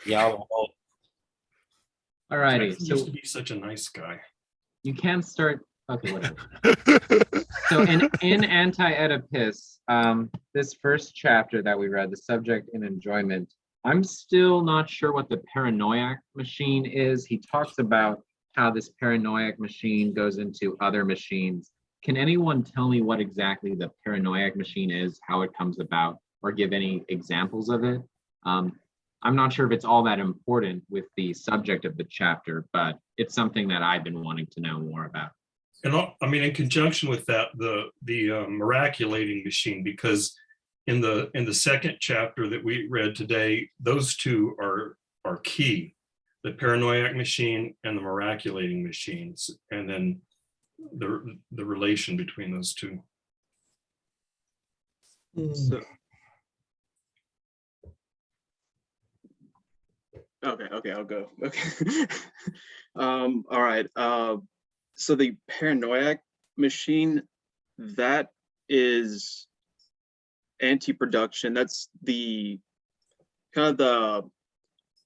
Yeah. Alrighty, He used to be such a nice guy. You can start. Okay, whatever. So in Anti-Oedipus, this first chapter that we read, the subject and enjoyment, I'm still not sure what the paranoiac machine is. He talks about how this paranoiac machine goes into other machines. Can anyone tell me what exactly the paranoiac machine is, how it comes about, or give any examples of it? I'm not sure if it's all that important with the subject of the chapter, but it's something that I've been wanting to know more about. And I mean, in conjunction with that, the miraculating machine, because in the second chapter that we read today, those two are key: the paranoiac machine and the miraculating machines, and then the relation between those two. So, okay, I'll go. Okay. All right. So the paranoiac machine, that is anti-production. That's the kind of the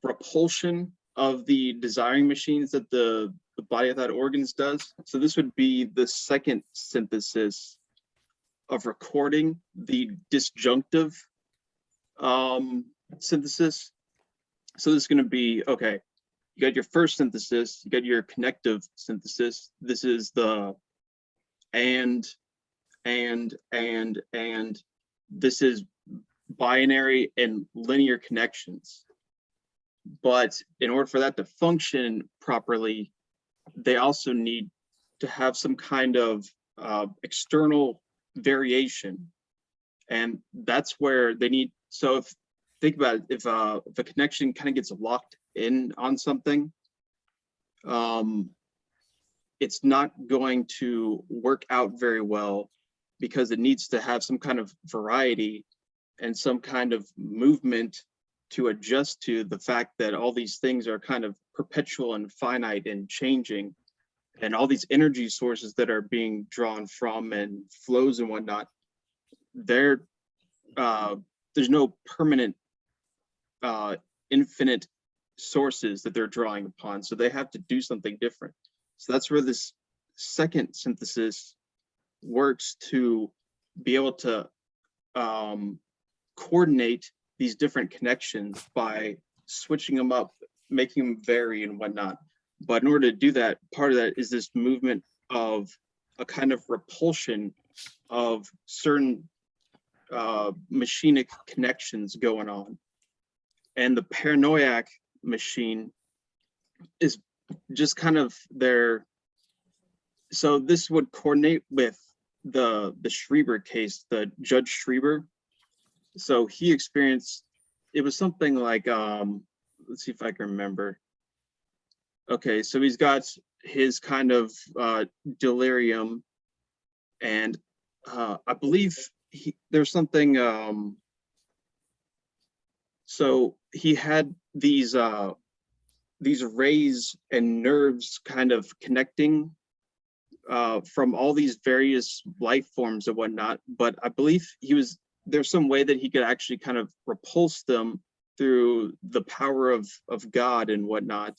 repulsion of the desiring machines that the body without organs does. So this would be the second synthesis of recording the disjunctive synthesis. So this is going to be, okay, you got your first synthesis, you got your connective synthesis. This is the and. This is binary and linear connections. But in order for that to function properly, they also need to have some kind of external variation. And that's where they need, so if think about it, if the connection kind of gets locked in on something, it's not going to work out very well, because it needs to have some kind of variety and some kind of movement to adjust to the fact that all these things are kind of perpetual and finite and changing, and all these energy sources that are being drawn from and flows and whatnot, there's no permanent infinite sources that they're drawing upon, so they have to do something different. So that's where this second synthesis works, to be able to coordinate these different connections by switching them up, making them vary and whatnot. But in order to do that, part of that is this movement of a kind of repulsion of certain machinic connections going on. And the paranoiac machine is just kind of their, so this would coordinate with the Schreiber case, the Judge Schreiber. So he experienced, it was something like, let's see if I can remember. Okay, so he's got his kind of delirium, and I believe there's something, so he had these rays and nerves kind of connecting from all these various life forms and whatnot, but I believe there's some way that he could actually kind of repulse them through the power of God and whatnot.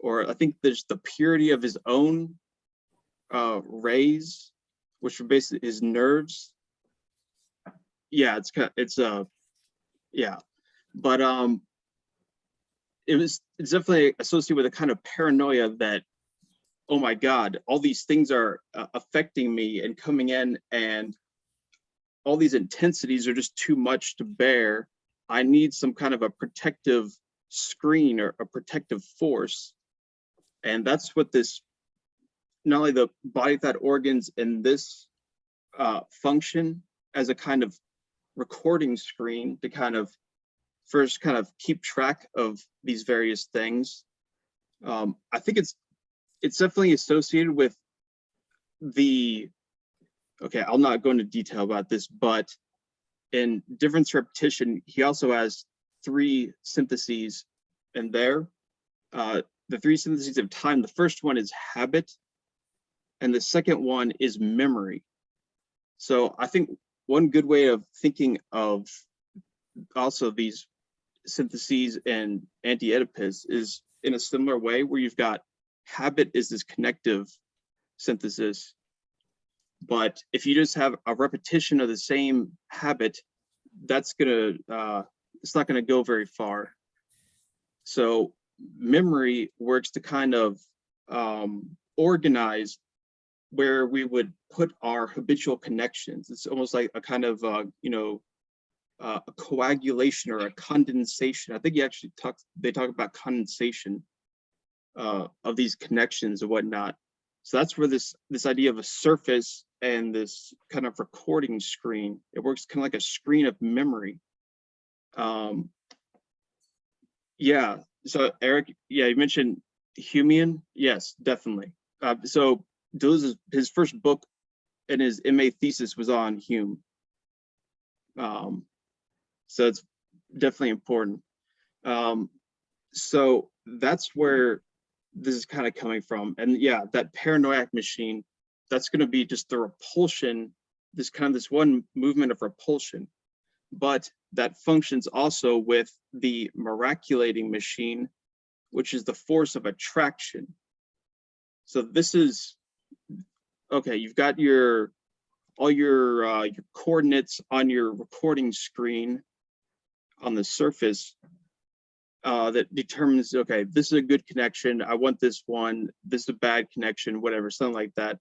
Or I think there's the purity of his own rays, which are basically his nerves. Yeah, yeah, but it's definitely associated with a kind of paranoia that, oh my God, all these things are affecting me and coming in, and all these intensities are just too much to bear. I need some kind of a protective screen or a protective force. And that's what this, not only the body without organs in this function as a kind of recording screen to kind of first kind of keep track of these various things. I think it's definitely associated with the, okay, I'll not go into detail about this, but in difference repetition, he also has 3 syntheses in there. The 3 syntheses of time, the first one is habit, and the second one is memory. So I think one good way of thinking of also these Syntheses and Anti-Oedipus is in a similar way, where you've got habit is this connective synthesis, but if you just have a repetition of the same habit, that's gonna it's not gonna go very far. So memory works to kind of organize where we would put our habitual connections. It's almost like a kind of a coagulation or a condensation. I think they talk about condensation of these connections and whatnot. So that's where this idea of a surface and this kind of recording screen, it works kind of like a screen of memory. Yeah. So Eric, yeah, you mentioned Humean. Yes, definitely. So Deleuze, his first book and his MA thesis was on Hume. So it's definitely important. So that's where this is kind of coming from. And yeah, that paranoia machine, that's going to be just the repulsion, this one movement of repulsion. But that functions also with the miraculating machine, which is the force of attraction. So this is, okay, you've got all your coordinates on your recording screen on the surface that determines, okay, this is a good connection, I want this one, this is a bad connection, whatever, something like that.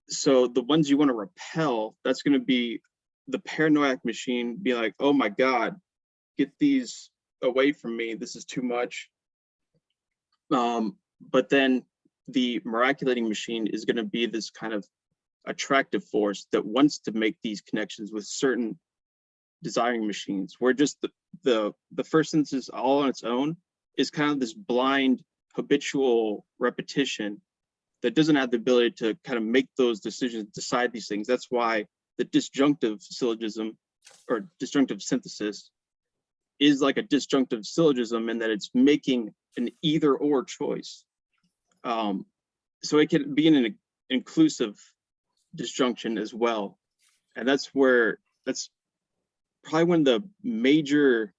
So the ones you want to repel, that's going to be the paranoid machine, be like, oh my God, get these away from me, this is too much. But then the miraculating machine is going to be this kind of attractive force that wants to make these connections with certain desiring machines, where just the first instance all on its own is kind of this blind habitual repetition that doesn't have the ability to kind of make those decisions, decide these things. That's why the disjunctive syllogism or disjunctive synthesis is like a disjunctive syllogism, in that it's making an either or choice. So it can be an inclusive disjunction as well. And that's probably one of the major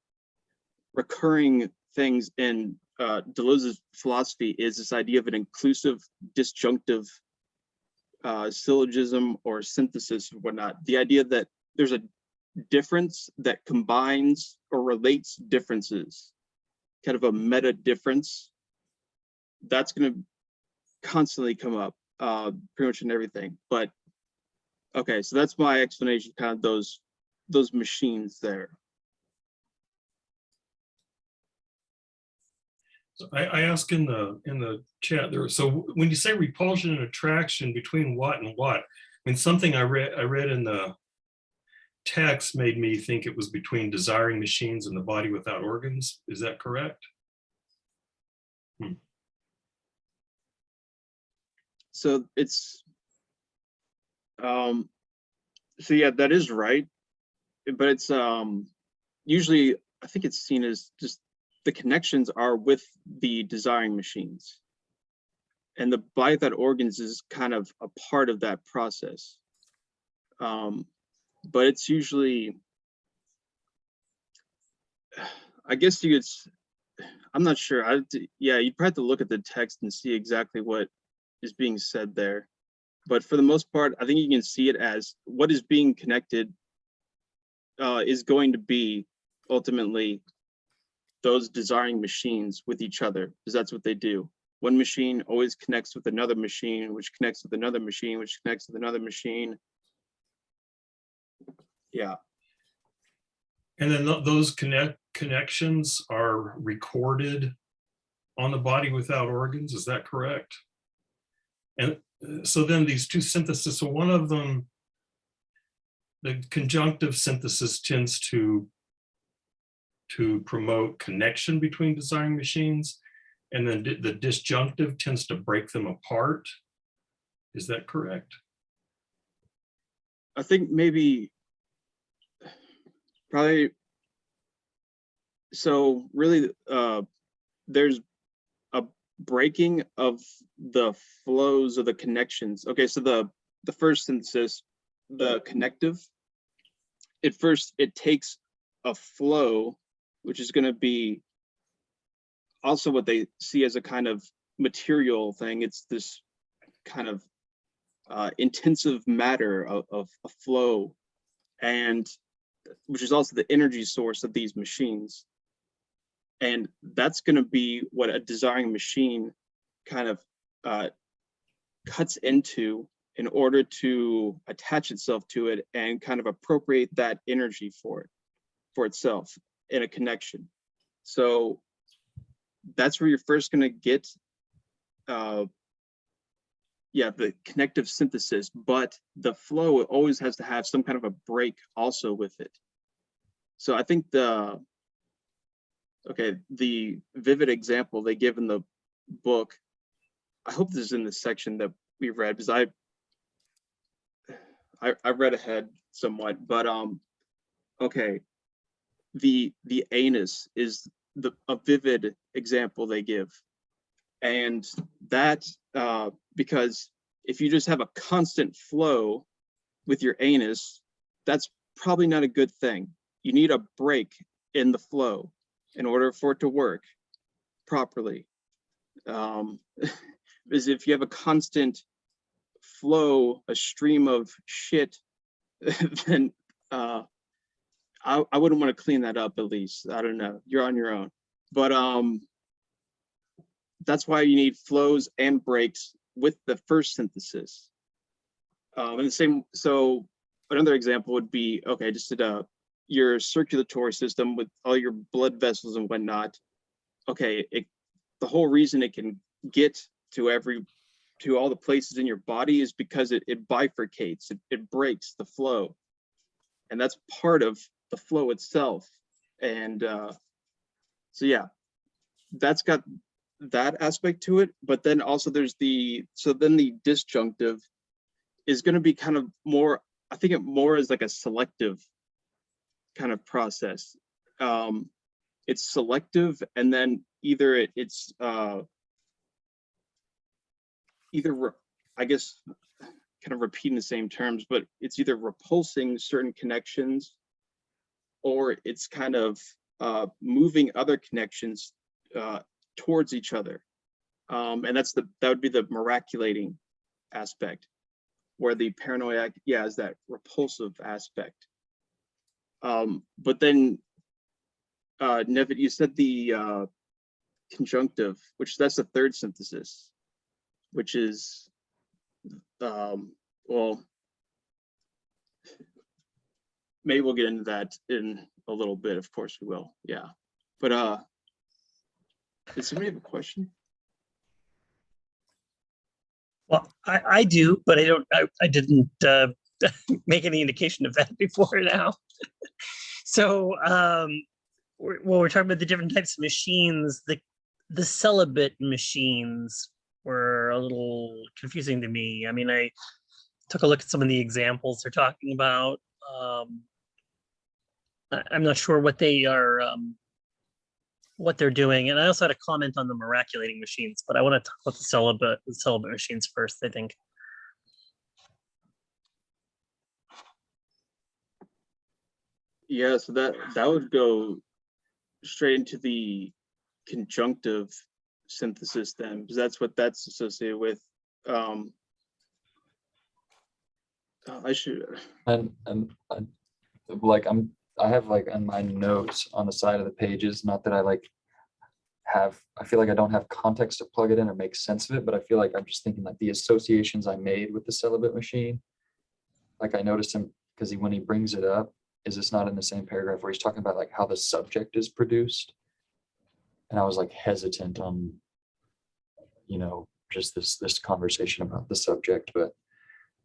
recurring things in Deleuze's philosophy, is this idea of an inclusive disjunctive syllogism or synthesis or whatnot. The idea that there's a difference that combines or relates differences, kind of a meta difference, that's going to constantly come up pretty much in everything. But okay, so that's my explanation, kind of those machines there. So I ask in the chat there. So when you say repulsion and attraction, between what and what? I mean, something I read in the text made me think it was between desiring machines and the body without organs. Is that correct? So it's so yeah, that is right, but it's usually, I think it's seen as just the connections are with the desiring machines, and the body without organs is kind of a part of that process. But it's usually, I guess I'm not sure. Yeah, you'd probably have to look at the text and see exactly what is being said there. But for the most part, I think you can see it as what is being connected is going to be ultimately those desiring machines with each other, because that's what they do. One machine always connects with another machine, which connects with another machine, which connects with another machine. Yeah. And then those connections are recorded on the body without organs. Is that correct? And so then these two syntheses, so one of them, the conjunctive synthesis tends to promote connection between desiring machines, and then the disjunctive tends to break them apart. Is that correct? I think maybe, probably, so really there's a breaking of the flows of the connections. Okay, so the first synthesis, the connective, at first it takes a flow which is going to be also what they see as a kind of material thing. It's this kind of intensive matter of a flow, and which is also the energy source of these machines. And that's going to be what a desiring machine kind of cuts into in order to attach itself to it and kind of appropriate that energy for itself in a connection. So that's where you're first going to get the connective synthesis, but the flow always has to have some kind of a break also with it. So I think the vivid example they give in the book, I hope this is in the section that we read, because I read ahead somewhat, but the anus is a vivid example they give. And that because if you just have a constant flow with your anus, that's probably not a good thing. You need a break in the flow in order for it to work properly. Because if you have a constant flow, a stream of shit, then I wouldn't want to clean that up, at least. I don't know. You're on your own. But that's why you need flows and breaks with the first synthesis. And the same, so another example would be, okay, just your circulatory system with all your blood vessels and whatnot. Okay, the whole reason it can get to all the places in your body is because it bifurcates, it breaks the flow. And that's part of the flow itself. And so yeah, that's got that aspect to it. But then also there's the disjunctive is going to be kind of more, I think it more is like a selective kind of process. It's selective, and then either it's I guess kind of repeating the same terms, but it's either repulsing certain connections, or it's kind of moving other connections towards each other. And that would be the miraculating aspect, where the paranoia, is that repulsive aspect. But then, Nevitt, you said the conjunctive, that's the third synthesis, which is, well, maybe we'll get into that in a little bit. Of course we will, yeah. But does somebody have a question? Well, I do, but I didn't make any indication of that before now. So, we're talking about the different types of machines. The celibate machines were a little confusing to me. I mean, I took a look at some of the examples they're talking about. I'm not sure what they are, what they're doing. And I also had a comment on the miraculating machines, but I want to talk about the celibate machines first, I think. Yeah, so that would go straight into the conjunctive synthesis then, because that's what that's associated with. I should. And like I have like in my notes on the side of the pages, not that I feel like I don't have context to plug it in or make sense of it, but I feel like I'm just thinking like the associations I made with the celibate machine. Like I noticed him because when he brings it up, is this not in the same paragraph where he's talking about like how the subject is produced? And I was like hesitant on, just this conversation about the subject, but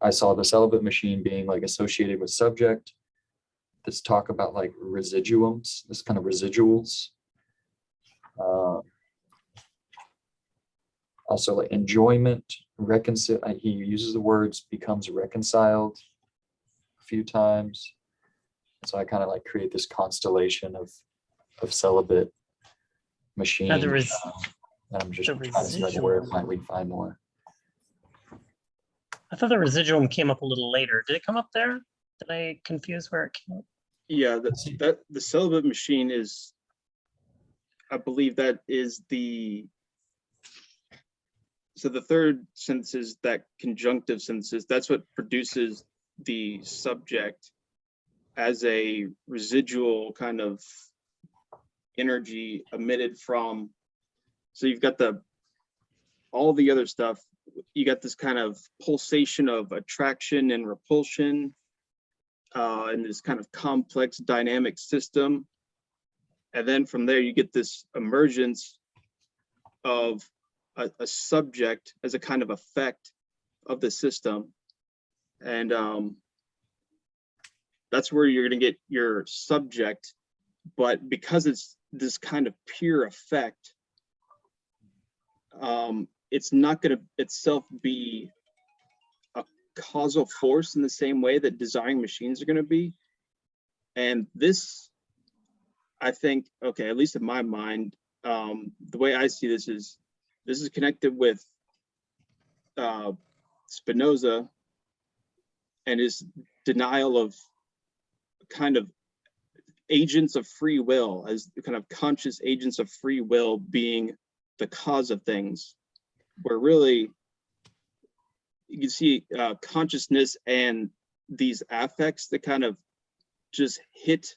I saw the celibate machine being like associated with subject. This talk about like residuums, this kind of residuals. Also like enjoyment, he uses the words becomes reconciled a few times. So I kind of like create this constellation of celibate machine. And I'm just trying to see like where might we find more. I thought the residuum came up a little later. Did it come up there? Did I confuse where it came up? Yeah, the celibate machine is I believe that is so the third synthesis, that conjunctive synthesis, that's what produces the subject as a residual kind of energy emitted from. So you've got all the other stuff. You got this kind of pulsation of attraction and repulsion, and this kind of complex dynamic system. And then from there, you get this emergence of a subject as a kind of effect of the system. And that's where you're going to get your subject. But because it's this kind of pure effect, it's not going to itself be a causal force in the same way that designing machines are going to be. And this, I think, okay, at least in my mind, the way I see this is connected with Spinoza and his denial of kind of agents of free will, as kind of conscious agents of free will being the cause of things, where really you can see consciousness and these affects that kind of just hit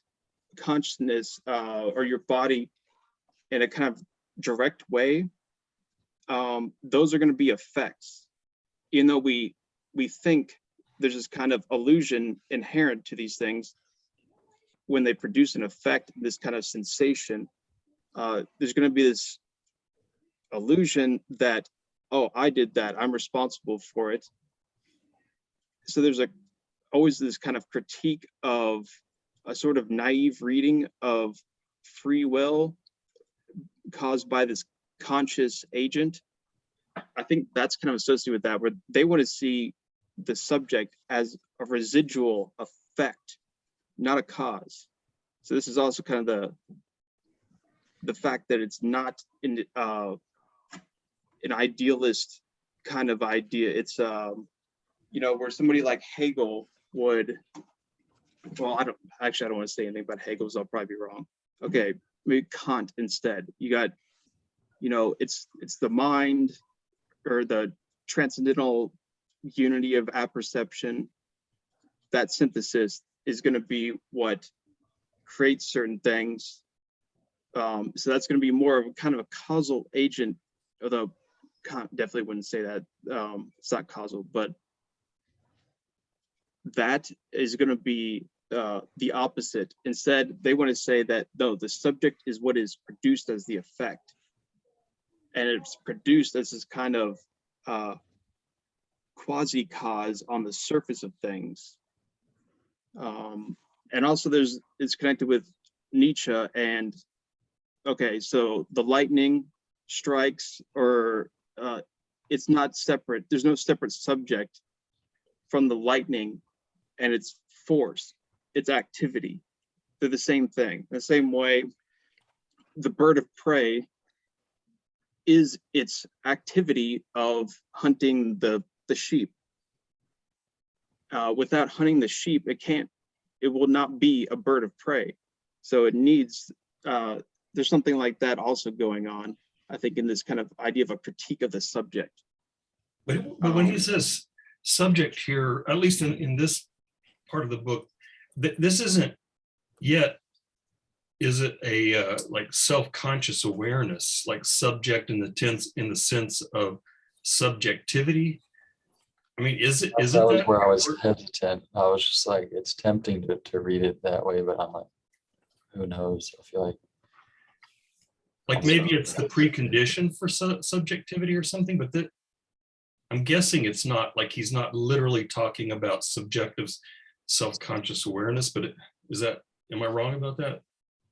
consciousness or your body in a kind of direct way. Those are going to be effects, even though we think there's this kind of illusion inherent to these things. When they produce an effect, this kind of sensation, there's going to be this illusion that, oh, I did that, I'm responsible for it. So there's always this kind of critique of a sort of naive reading of free will caused by this conscious agent. I think that's kind of associated with that, where they want to see the subject as a residual effect, not a cause. So this is also kind of the fact that it's not an idealist kind of idea. It's where somebody like Hegel would, well, I don't want to say anything about Hegel, so I'll probably be wrong. Okay, maybe Kant instead. You got, it's the mind, or the transcendental unity of apperception. That synthesis is going to be what creates certain things. So that's going to be more of kind of a causal agent, although Kant definitely wouldn't say that. It's not causal, but that is going to be the opposite. Instead, they want to say that, no, the subject is what is produced as the effect. And it's produced as this kind of quasi-cause on the surface of things. And also it's connected with Nietzsche, and okay, so the lightning strikes, or it's not separate. There's no separate subject from the lightning and its force, its activity. They're the same thing. The same way the bird of prey is its activity of hunting the sheep. Without hunting the sheep, it will not be a bird of prey. So it needs, there's something like that also going on, I think, in this kind of idea of a critique of the subject. But when he says subject here, at least in this part of the book, this isn't yet, is it a like self-conscious awareness, like subject in the sense of subjectivity? I mean, is it That was that? where I was hesitant. I was just like, it's tempting to read it that way, but I'm like, who knows? I feel like maybe it's the precondition for subjectivity or something, but that I'm guessing it's not, like he's not literally talking about subjective self-conscious awareness, but am I wrong about that?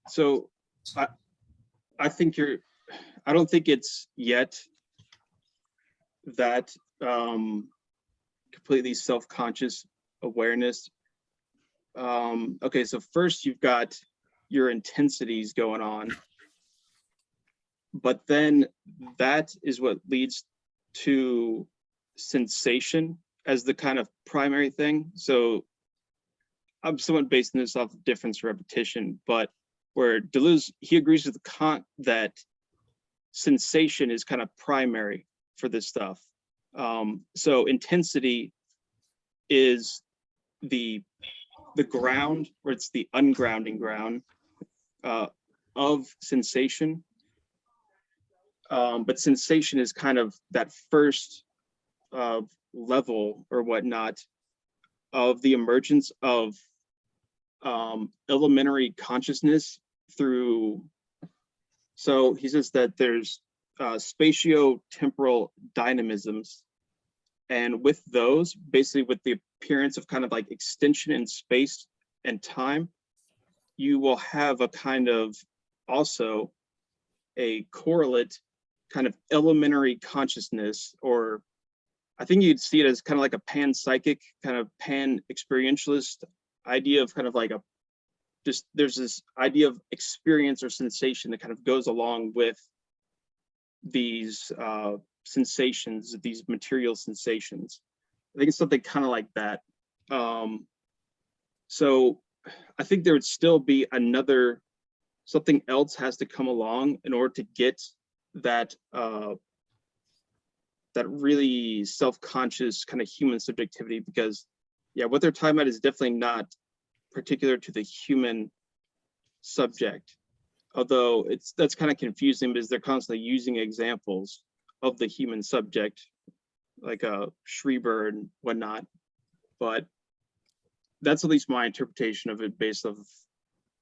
So I think I don't think it's yet that completely self-conscious awareness. Okay, so first you've got your intensities going on, but then that is what leads to sensation as the kind of primary thing. So I'm somewhat basing this off of difference repetition, but where Deleuze, he agrees with Kant that sensation is kind of primary for this stuff. So intensity is the ground, or it's the ungrounding ground of sensation. But sensation is kind of that first level or whatnot of the emergence of elementary consciousness through. So he says that there's spatio-temporal dynamisms, and with those, basically with the appearance of kind of like extension in space and time, you will have a kind of also a correlate kind of elementary consciousness, or I think you'd see it as kind of like a pan-psychic, kind of pan-experientialist idea of kind of like there's this idea of experience or sensation that kind of goes along with these sensations, these material sensations. I think it's something kind of like that. So I think there would still be something else has to come along in order to get that that really self-conscious kind of human subjectivity, because yeah, what they're talking about is definitely not particular to the human subject, although that's kind of confusing because they're constantly using examples of the human subject, like Schreiber and whatnot. But that's at least my interpretation of it, based off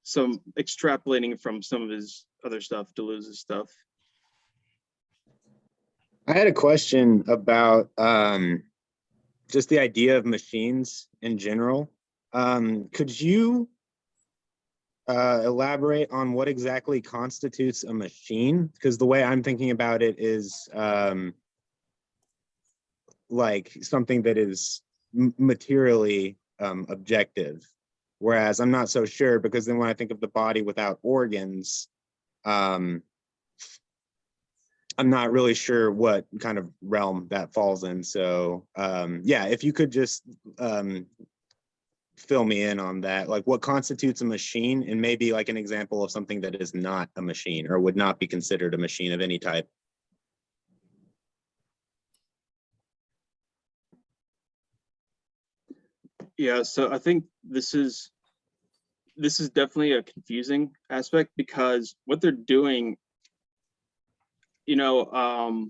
some extrapolating from some of his other stuff, Deleuze's stuff. I had a question about just the idea of machines in general. Could you elaborate on what exactly constitutes a machine? Because the way I'm thinking about it is like something that is materially objective, whereas I'm not so sure, because then when I think of the body without organs, I'm not really sure what kind of realm that falls in. So yeah, if you could just fill me in on that, like what constitutes a machine, and maybe like an example of something that is not a machine or would not be considered a machine of any type. Yeah, so I think this is definitely a confusing aspect, because what they're doing, you know,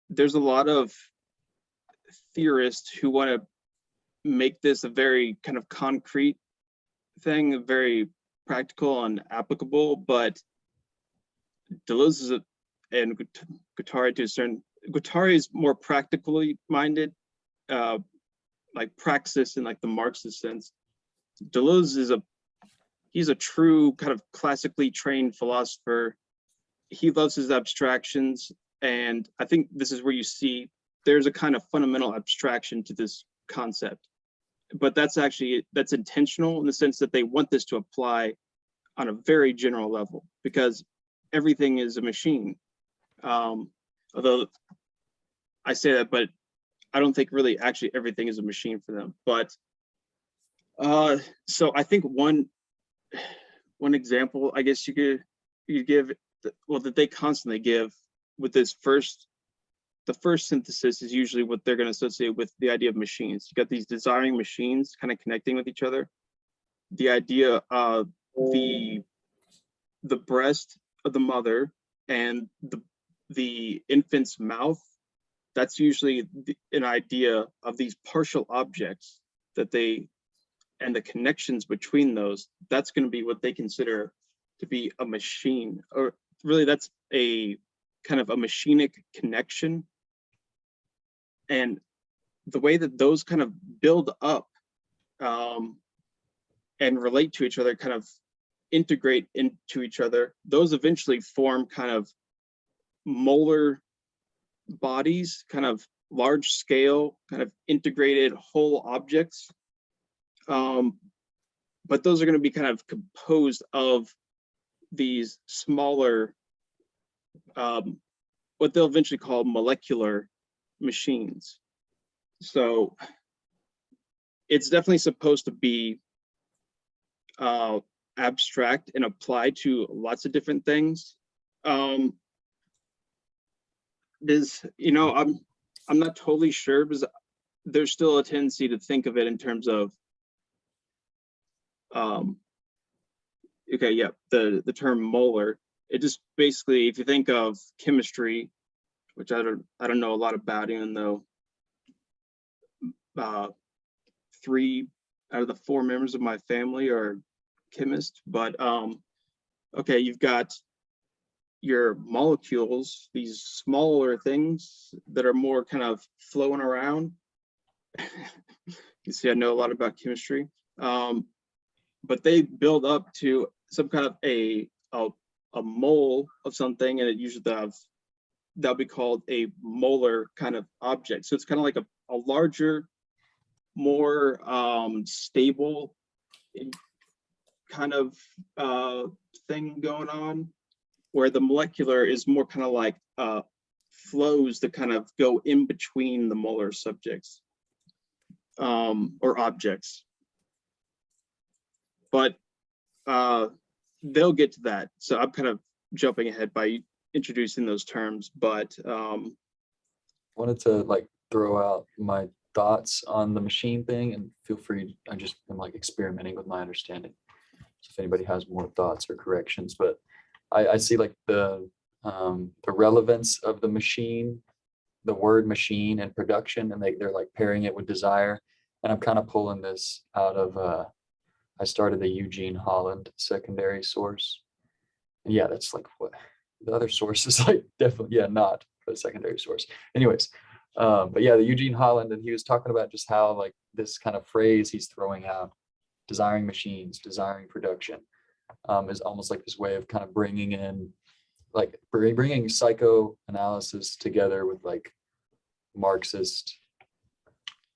there's a lot of theorists who want to make this a very kind of concrete thing, very practical and applicable, but Deleuze and Guattari to a certain, Guattari is more practically minded, like praxis in like the Marxist sense. Deleuze is he's a true kind of classically trained philosopher. He loves his abstractions, and I think this is where you see there's a kind of fundamental abstraction to this concept, but that's intentional in the sense that they want this to apply on a very general level, because everything is a machine. Although I say that, but I don't think really actually everything is a machine for them. But so I think one example, I guess you could give, well, that they constantly give with this the first synthesis is usually what they're going to associate with the idea of machines. You got these desiring machines kind of connecting with each other. The idea of the breast of the mother and the infant's mouth, that's usually an idea of these partial objects and the connections between those. That's going to be what they consider to be a machine, or really that's a kind of a machinic connection. And the way that those kind of build up and relate to each other, kind of integrate into each other, those eventually form kind of molar bodies, kind of large scale, kind of integrated whole objects. But those are going to be kind of composed of these smaller, what they'll eventually call molecular machines. So it's definitely supposed to be abstract and apply to lots of different things. There's, you know, I'm not totally sure, because there's still a tendency to think of it in terms of okay, yeah, the term molar. It just basically, if you think of chemistry, which I don't know a lot about, even though 3 out of the 4 members of my family are chemists, but okay, you've got your molecules, these smaller things that are more kind of flowing around. You see, I know a lot about chemistry, but they build up to some kind of a mole of something, and it usually that'll be called a molar kind of object. So it's kind of like a larger, more stable kind of thing going on, where the molecular is more kind of like flows that kind of go in between the molar subjects or objects. But they'll get to that. So I'm kind of jumping ahead by introducing those terms, but Wanted to like throw out my thoughts on the machine thing, and feel free. I just am like experimenting with my understanding. So if anybody has more thoughts or corrections, but I see like the relevance of the machine, the word machine and production, and they're like pairing it with desire. And I'm kind of pulling this out of I started the Eugene Holland secondary source. And yeah, that's like what the other source is like, definitely, yeah, not a secondary source. Anyways, but yeah, the Eugene Holland, and he was talking about just how like this kind of phrase he's throwing out, desiring machines, desiring production, is almost like this way of kind of bringing in, like bringing psychoanalysis together with like Marxist,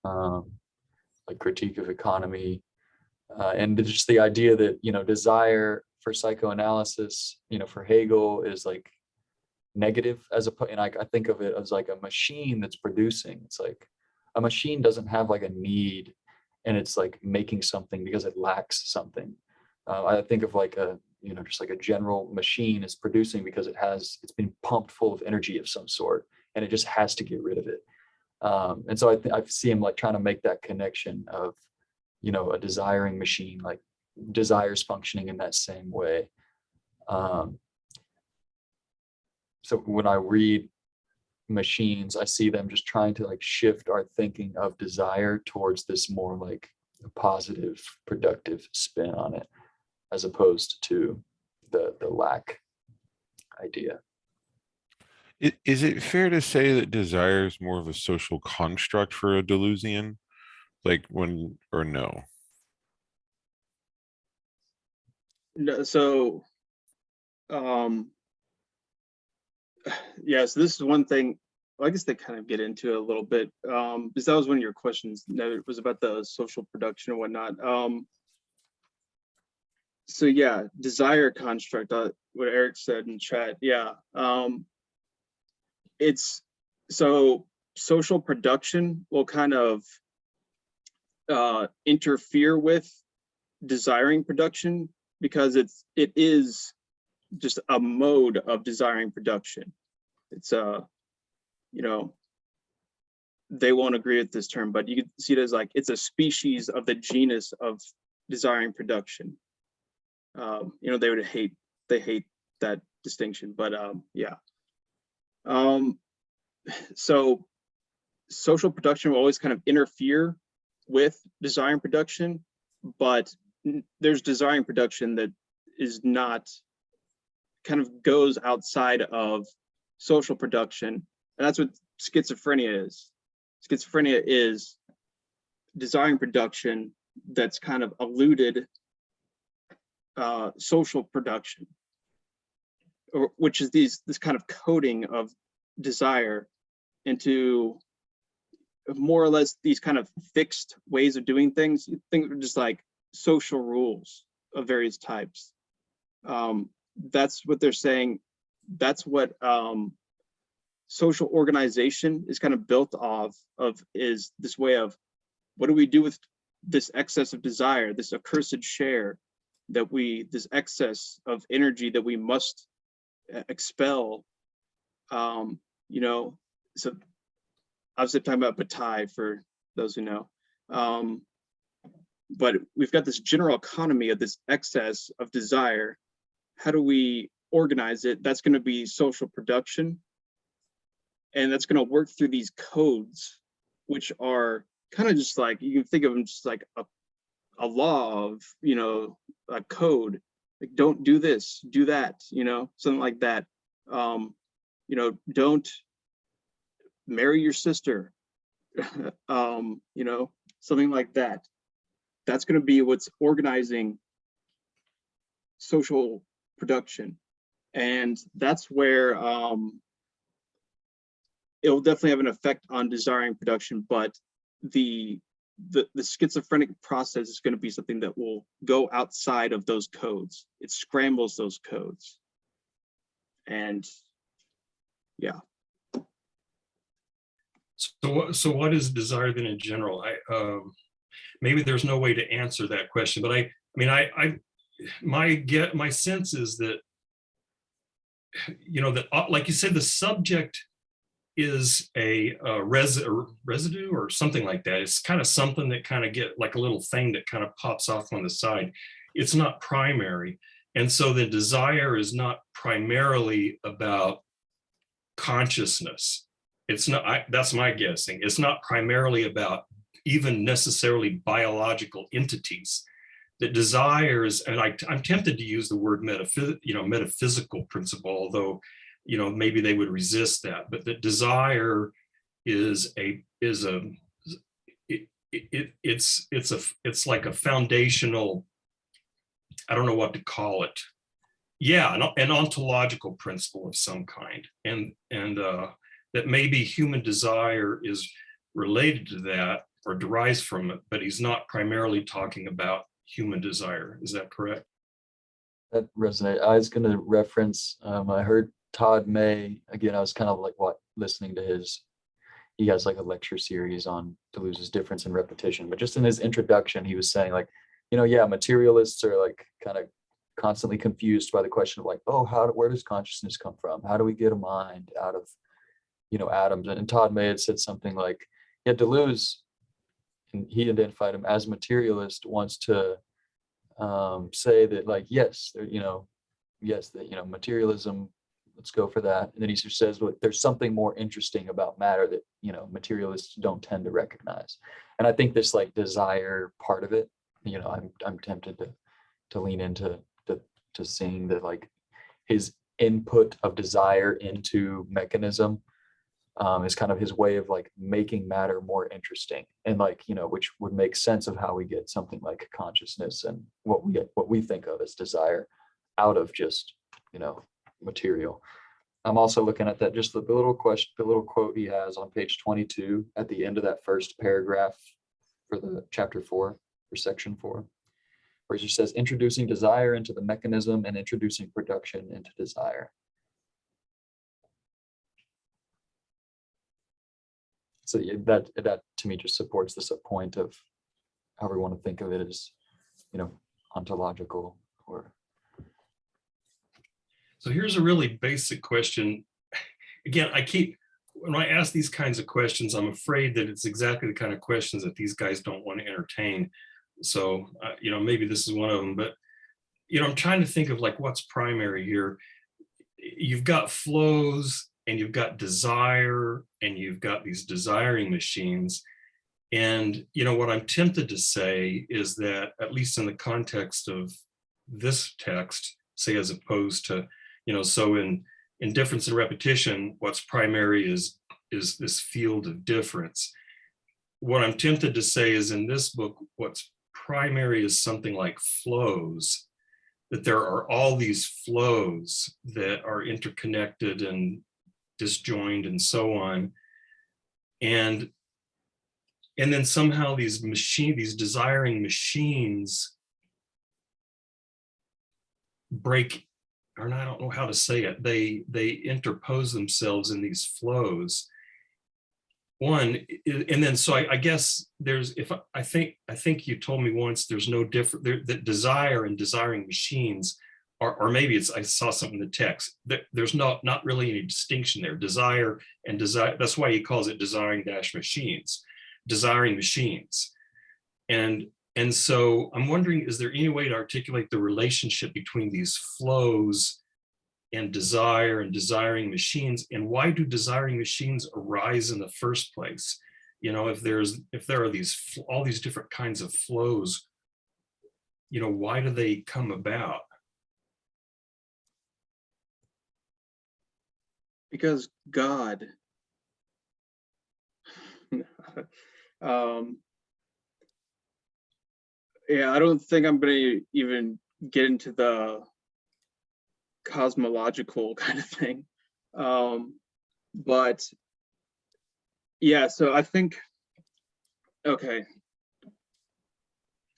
like critique of economy, and just the idea that, you know, desire for psychoanalysis, you know, for Hegel is like negative as a, and I think of it as like a machine that's producing. It's like a machine doesn't have like a need, and it's like making something because it lacks something. I think of like a, you know, just like a general machine is producing because it's been pumped full of energy of some sort, and it just has to get rid of it. And so I see him like trying to make that connection of, you know, a desiring machine, like desires functioning in that same way. So when I read machines, I see them just trying to like shift our thinking of desire towards this more like positive, productive spin on it, as opposed to the lack idea. Is it fair to say that desire is more of a social construct for a Deleuzian? Like when, or no? no, so yeah, so this is one thing, well, I guess they kind of get into it a little bit, because that was one of your questions, it was about the social production and whatnot. So yeah, desire construct, what Eric said in chat, yeah. It's, so social production will kind of interfere with desiring production, because it is just a mode of desiring production. It's you know, they won't agree with this term, but you can see it as like it's a species of the genus of desiring production. You know, they hate that distinction, but yeah. So social production will always kind of interfere with desiring production, but there's desiring production that is not, kind of goes outside of social production. And that's what schizophrenia is. Schizophrenia is desiring production that's kind of eluded social production, which is this kind of coding of desire into more or less these kind of fixed ways of doing things. You think of just like social rules of various types. That's what they're saying. That's what social organization is kind of built off of, is this way of, what do we do with this excess of desire, this accursed share? that this excess of energy that we must expel. You know, so obviously I'm talking about Guattari for those who know. But we've got this general economy of this excess of desire. How do we organize it? That's going to be social production. And that's going to work through these codes, which are kind of just like, you can think of them just like a law of, you know, a code. Like, don't do this, do that, you know, something like that. You know, don't marry your sister, you know, something like that. That's going to be what's organizing social production. And that's where it'll definitely have an effect on desiring production, but the schizophrenic process is going to be something that will go outside of those codes. It scrambles those codes. And yeah. So what is desire then in general? Maybe there's no way to answer that question, but my sense is that, you know, that like you said, the subject is a residue or something like that. It's kind of something that kind of get like a little thing that kind of pops off on the side. It's not primary. And so the desire is not primarily about consciousness. It's not, that's my guessing. It's not primarily about even necessarily biological entities. That desires, and I'm tempted to use the word metaphysical principle, although, you know, maybe they would resist that. But that desire is it's like a foundational, I don't know what to call it. Yeah, an ontological principle of some kind, and that maybe human desire is related to that or derives from it, but he's not primarily talking about human desire. Is that correct? That resonates. I was going to reference, I heard Todd May, again, I was kind of like listening to he has like a lecture series on Deleuze's difference and repetition, but just in his introduction, he was saying like, you know, yeah, materialists are like kind of constantly confused by the question of like, oh, where does consciousness come from? How do we get a mind out of, you know, atoms? And Todd May had said something like, yeah, Deleuze, and he identified him as materialist, wants to say that like, yes, that materialism, let's go for that. And then he says, well, there's something more interesting about matter that, you know, materialists don't tend to recognize. And I think this like desire part of it, you know, I'm tempted to lean into to seeing that like his input of desire into mechanism is kind of his way of like making matter more interesting, and like, you know, which would make sense of how we get something like consciousness and what we think of as desire out of just, you know, material. I'm also looking at that, just the little quote he has on page 22 at the end of that first paragraph for the chapter 4 or section 4, where he says, introducing desire into the mechanism and introducing production into desire. So yeah, that to me just supports this point of how we want to think of it as, you know, ontological or. So here's a really basic question. Again, when I ask these kinds of questions, I'm afraid that it's exactly the kind of questions that these guys don't want to entertain. So, you know, maybe this is one of them, but, you know, I'm trying to think of like what's primary here. You've got flows and you've got desire and you've got these desiring machines. And, you know, what I'm tempted to say is that, at least in the context of this text, say, as opposed to, you know, so in difference and repetition, what's primary is this field of difference. What I'm tempted to say is in this book, what's primary is something like flows, that there are all these flows that are interconnected and disjoined and so on. And then somehow these desiring machines break, or I don't know how to say it, they interpose themselves in these flows. And then so I guess there's, if I think you told me once, there's no different there, that desire and desiring machines are, or maybe it's, I saw something in the text that there's not really any distinction there. Desire and desire, that's why he calls it desiring machines, desiring machines. And so I'm wondering, is there any way to articulate the relationship between these flows and desire and desiring machines, and why do desiring machines arise in the first place? You know, if there are these all these different kinds of flows, you know, why do they come about? Because God. Yeah, I don't think I'm gonna even get into the cosmological kind of thing. But yeah, so I think, okay.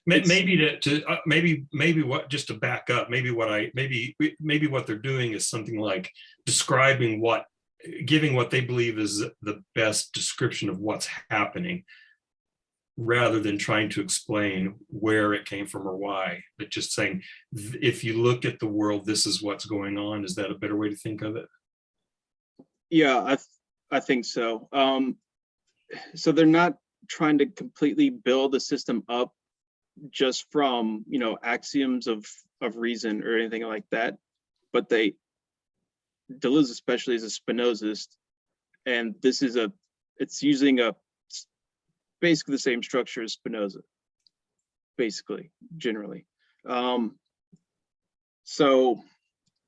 Maybe maybe what, just to back up, maybe what they're doing is something like describing giving what they believe is the best description of what's happening, rather than trying to explain where it came from or why, but just saying, if you look at the world, this is what's going on. Is that a better way to think of it? Yeah, I think so. So they're not trying to completely build a system up just from, you know, axioms of reason or anything like that, but Deleuze especially is a Spinozist, and this is it's using basically the same structure as Spinoza, basically, generally. So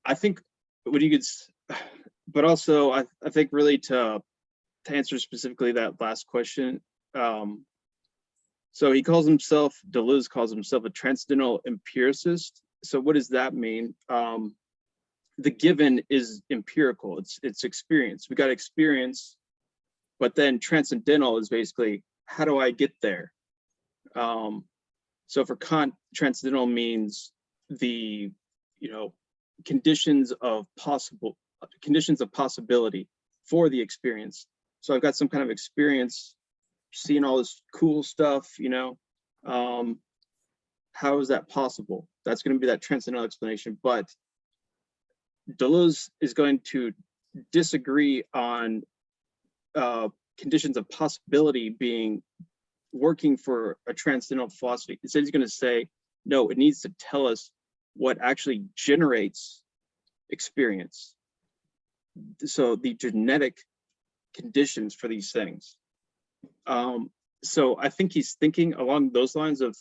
I think what you could, but also I think really to answer specifically that last question, so Deleuze calls himself a transcendental empiricist. So what does that mean? The given is empirical, it's experience. We got experience, but then transcendental is basically, how do I get there? So for Kant, transcendental means the, you know, conditions of possibility for the experience. So I've got some kind of experience, seeing all this cool stuff, you know, how is that possible? That's going to be that transcendental explanation. But Deleuze is going to disagree on conditions of possibility being working for a transcendental philosophy. Instead, he's going to say, no, it needs to tell us what actually generates experience. So the genetic conditions for these things. So I think he's thinking along those lines of,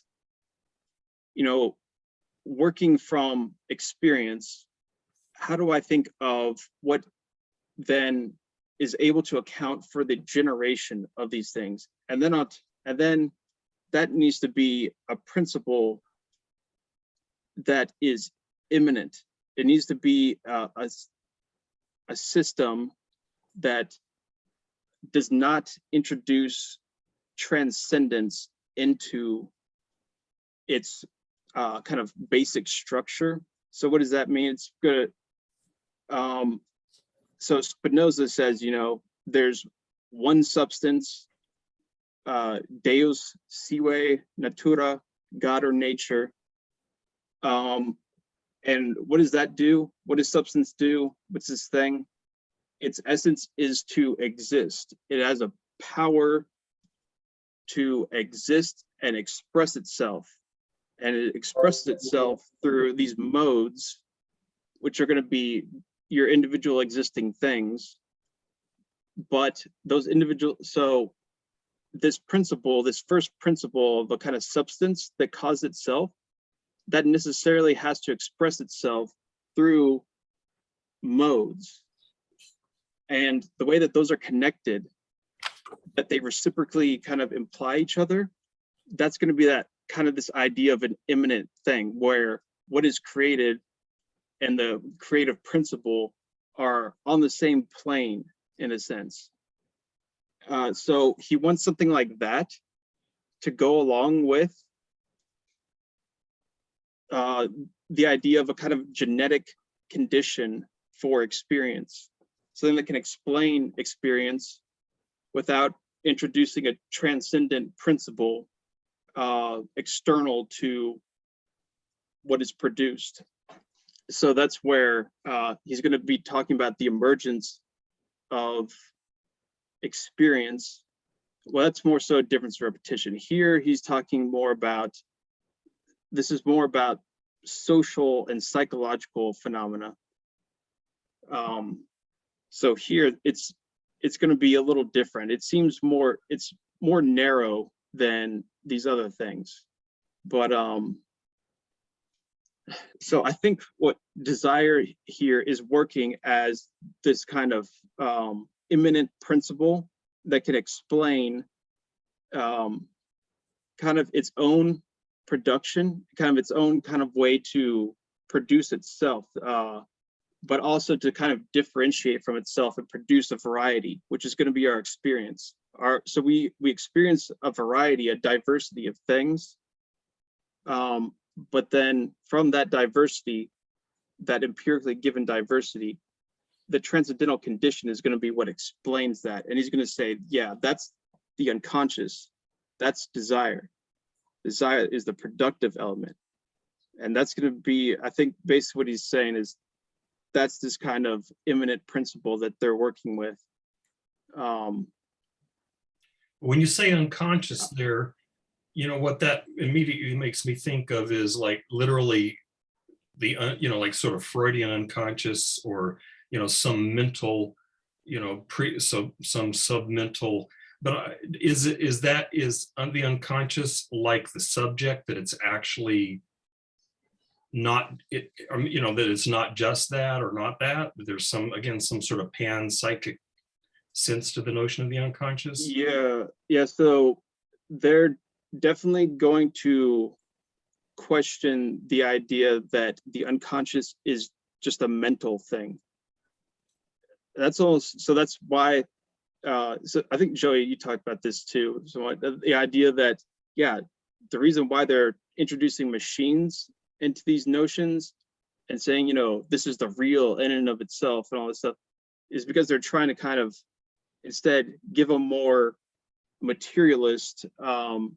you know, working from experience. How do I think of what then is able to account for the generation of these things? And then that needs to be a principle that is immanent. It needs to be a system that does not introduce transcendence into its kind of basic structure. So what does that mean? It's good. So Spinoza says, you know, there's one substance, Deus sive natura, God or nature. And what does that do? What does substance do? What's this thing? Its essence is to exist. It has a power to exist and express itself. And it expresses itself through these modes, which are going to be your individual existing things. But those so this principle, this first principle of a kind of substance that causes itself, that necessarily has to express itself through modes. And the way that those are connected, that they reciprocally kind of imply each other, that's going to be that kind of this idea of an immanent thing, where what is created and the creative principle are on the same plane in a sense. So he wants something like that to go along with the idea of a kind of genetic condition for experience, something that can explain experience without introducing a transcendent principle external to what is produced. So that's where he's going to be talking about the emergence of experience. Well, that's more so difference repetition. Here he's talking more about, this is more about social and psychological phenomena. So here it's going to be a little different. It seems more, it's more narrow than these other things. But so I think what desire here is working as this kind of immanent principle that can explain kind of its own production, kind of its own kind of way to produce itself, but also to kind of differentiate from itself and produce a variety, which is going to be our experience. So we experience a variety, a diversity of things, but then from that diversity, that empirically given diversity, the transcendental condition is going to be what explains that. And he's going to say, yeah, that's the unconscious, that's desire. Desire is the productive element. And that's going to be, I think basically what he's saying is that's this kind of immanent principle that they're working with. When you say unconscious there, you know, what that immediately makes me think of is like literally the, you know, like sort of Freudian unconscious, or, you know, some mental, you know, some submental, but is the unconscious like the subject, that it's actually not it, you know, that it's not just that or not that, but there's some, again, some sort of pan-psychic sense to the notion of the unconscious? Yeah, so they're definitely going to question the idea that the unconscious is just a mental thing. That's all. So that's why, so I think Joey, you talked about this too. So the idea that, yeah, the reason why they're introducing machines into these notions and saying, you know, this is the real in and of itself and all this stuff, is because they're trying to kind of instead give a more materialist,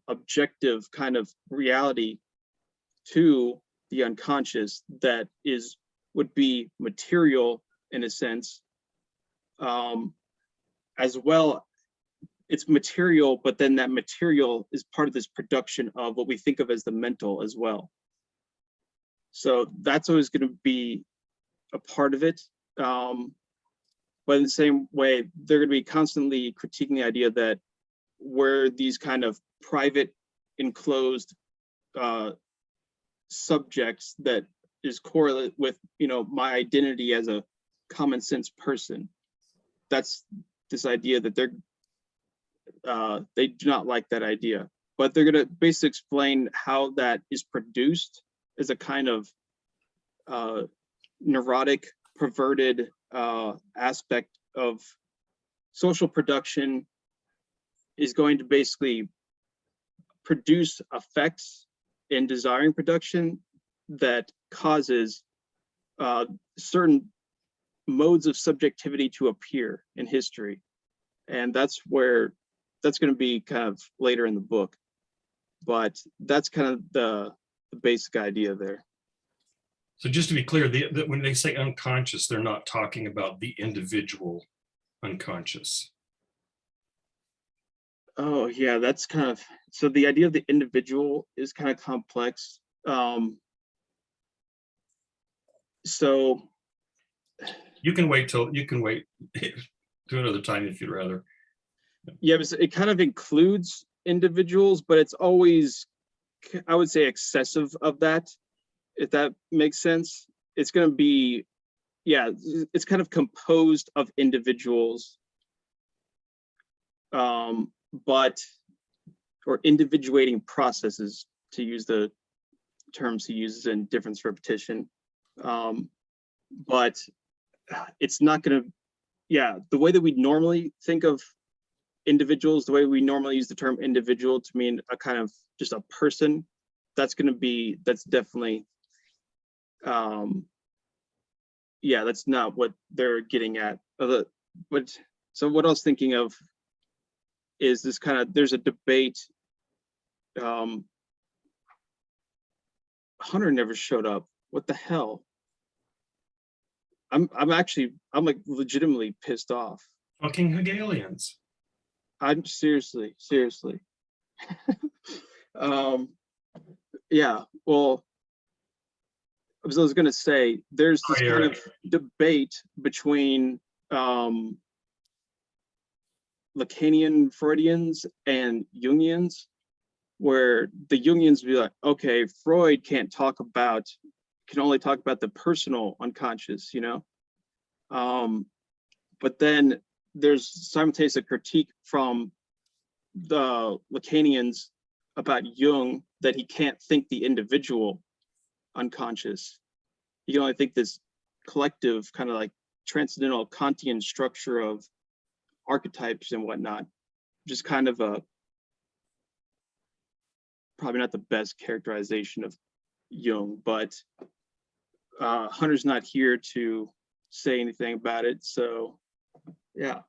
objective kind of reality to the unconscious that would be material in a sense, as well. It's material, but then that material is part of this production of what we think of as the mental as well. So that's always going to be a part of it. But in the same way, they're going to be constantly critiquing the idea that we're these kind of private, enclosed subjects that is correlate with, you know, my identity as a common sense person. That's this idea that they do not like that idea, but they're going to basically explain how that is produced as a kind of neurotic, perverted aspect of social production, is going to basically produce effects in desiring production that causes certain modes of subjectivity to appear in history. And that's where, that's going to be kind of later in the book, but that's kind of the basic idea there. So just to be clear, when they say unconscious, they're not talking about the individual unconscious. Oh yeah, that's kind of, so the idea of the individual is kind of complex. So you can wait to another time if you'd rather. Yeah, but it kind of includes individuals, but it's always, I would say, excessive of that, if that makes sense. It's going to be, yeah, it's kind of composed of individuals, but, or individuating processes, to use the terms he uses in difference repetition. But it's not going to, yeah, the way that we normally think of individuals, the way we normally use the term individual to mean a kind of just a person, that's going to be, that's definitely, yeah, that's not what they're getting at. But so what I was thinking of is this kind of, there's a debate. Hunter never showed up. What the hell? I'm like legitimately pissed off. Fucking Hegelians. I'm seriously. Yeah, well, I was gonna say, there's this kind of debate between Lacanian Freudians and Jungians, where the Jungians be like, okay, Freud can only talk about the personal unconscious, you know? But then there's simultaneous a critique from the Lacanians about Jung that he can't think the individual unconscious. He can only think this collective kind of like transcendental Kantian structure of archetypes and whatnot. Just kind of a probably not the best characterization of Jung, but Hunter's not here to say anything about it, so yeah.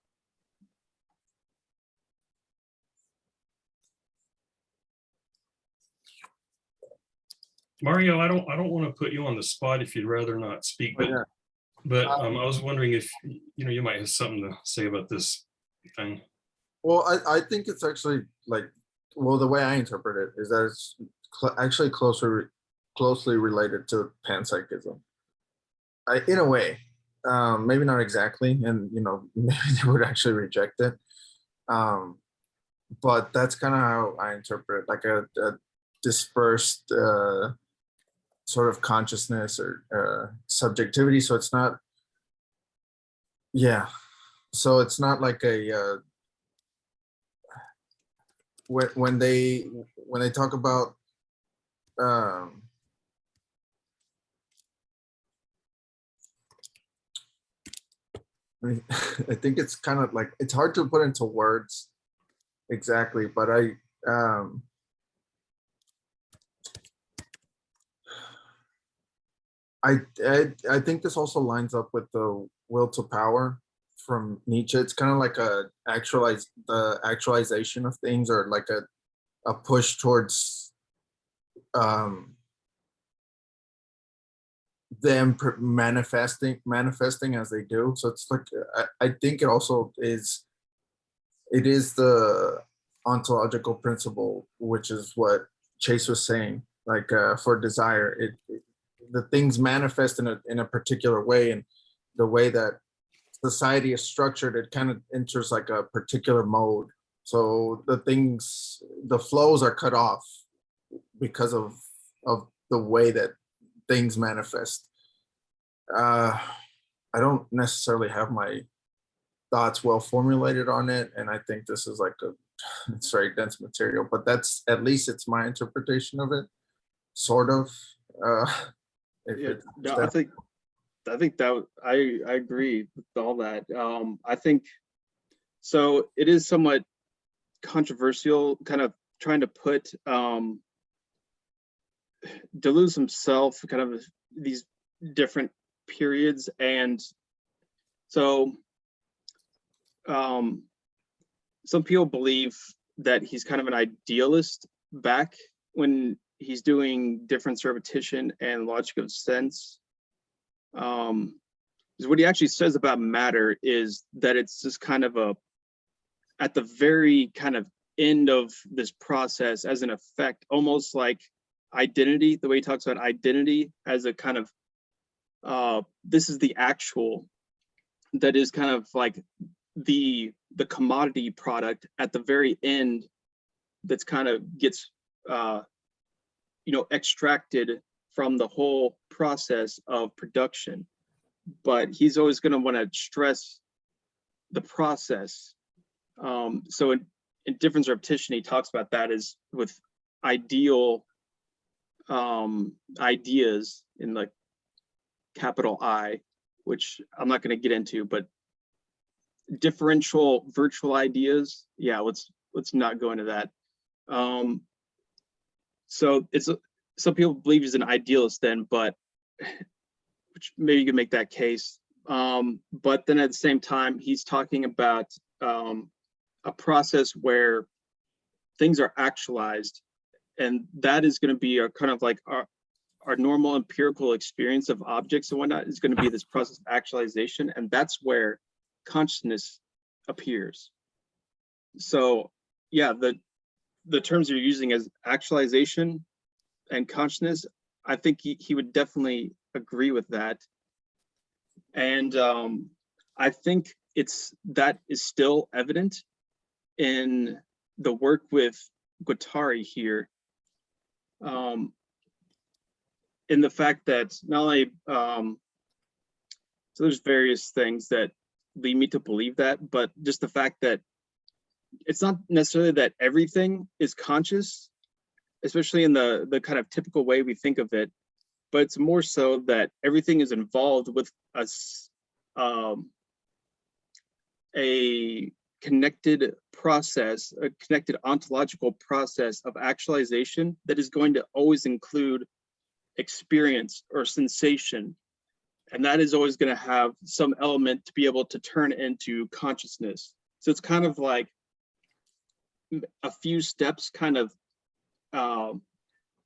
Mario, I don't want to put you on the spot if you'd rather not speak, but I was wondering if you might have something to say about this thing. Well, I think it's actually like, well, the way I interpret it is that it's actually closely related to panpsychism. In a way, maybe not exactly, and maybe they would actually reject it. But that's kind of how I interpret it, like a dispersed sort of consciousness or subjectivity. So it's not, yeah. So it's not like a when they talk about I think it's kind of like, it's hard to put into words exactly, but I think this also lines up with the will to power from Nietzsche. It's kind of like the actualization of things, or like a push towards them manifesting as they do. So it's like, I think it also is, it is the ontological principle, which is what Chase was saying, like for desire, the things manifest in a particular way, and the way that society is structured, it kind of enters like a particular mode. So the flows are cut off because of the way that things manifest. I don't necessarily have my thoughts well formulated on it, and I think this is like it's very dense material, but that's, at least it's my interpretation of it, sort of. Yeah, no, I think that I agree with all that. I think so. It is somewhat controversial, kind of trying to put Deleuze himself kind of these different periods, and so some people believe that he's kind of an idealist back when he's doing difference repetition and logic of sense. What he actually says about matter is that it's just kind of at the very kind of end of this process as an effect, almost like identity, the way he talks about identity as a kind of, this is the actual, that is kind of like the commodity product at the very end, that's kind of gets extracted from the whole process of production. But he's always going to want to stress the process. So in difference repetition, he talks about that as with ideal ideas in like capital I, which I'm not going to get into, but differential virtual ideas, yeah, let's not go into that. So it's some people believe he's an idealist then, but which maybe you can make that case. But then at the same time, he's talking about a process where things are actualized, and that is going to be a kind of like our normal empirical experience of objects and whatnot is going to be this process of actualization, and that's where consciousness appears. So yeah, the terms you're using as actualization and consciousness, I think he would definitely agree with that. And I think that is still evident in the work with Guattari here, in the fact that not only, so there's various things that lead me to believe that, but just the fact that it's not necessarily that everything is conscious, especially in the kind of typical way we think of it, but it's more so that everything is involved with a connected process, a connected ontological process of actualization that is going to always include experience or sensation. And that is always going to have some element to be able to turn into consciousness. So it's kind of like a few steps kind of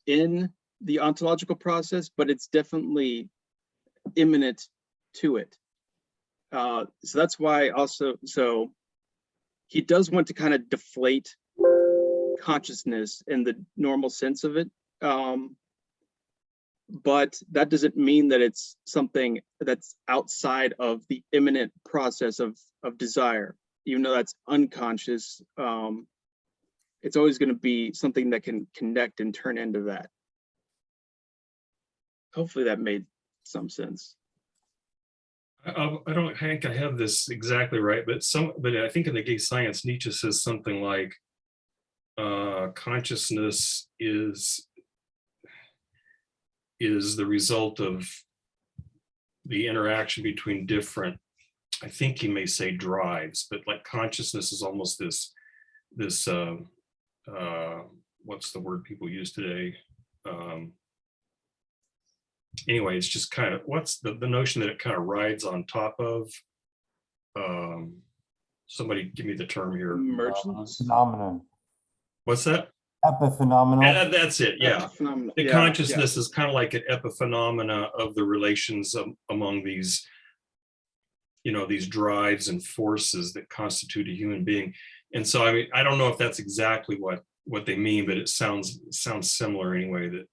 in the ontological process, but it's definitely imminent to it. So that's why also, so he does want to kind of deflate consciousness in the normal sense of it. But that doesn't mean that it's something that's outside of the imminent process of desire, even though that's unconscious. It's always going to be something that can connect and turn into that. Hopefully that made some sense. I don't think I have this exactly right, but I think in the gay science, Nietzsche says something like consciousness is the result of the interaction between different, I think he may say drives, but like consciousness is almost this what's the word people use today? Anyway, it's just kind of, what's the notion that it kind of rides on top of, somebody give me the term here. Emergence. Phenomenon. What's that? Epiphenomenal. Yeah, that's it. Yeah. Phenomenal. The Yeah, consciousness is kind of like an epiphenomena of the relations among these, these drives and forces that constitute a human being. And so, I mean, I don't know if that's exactly what they mean, but it sounds similar anyway, that,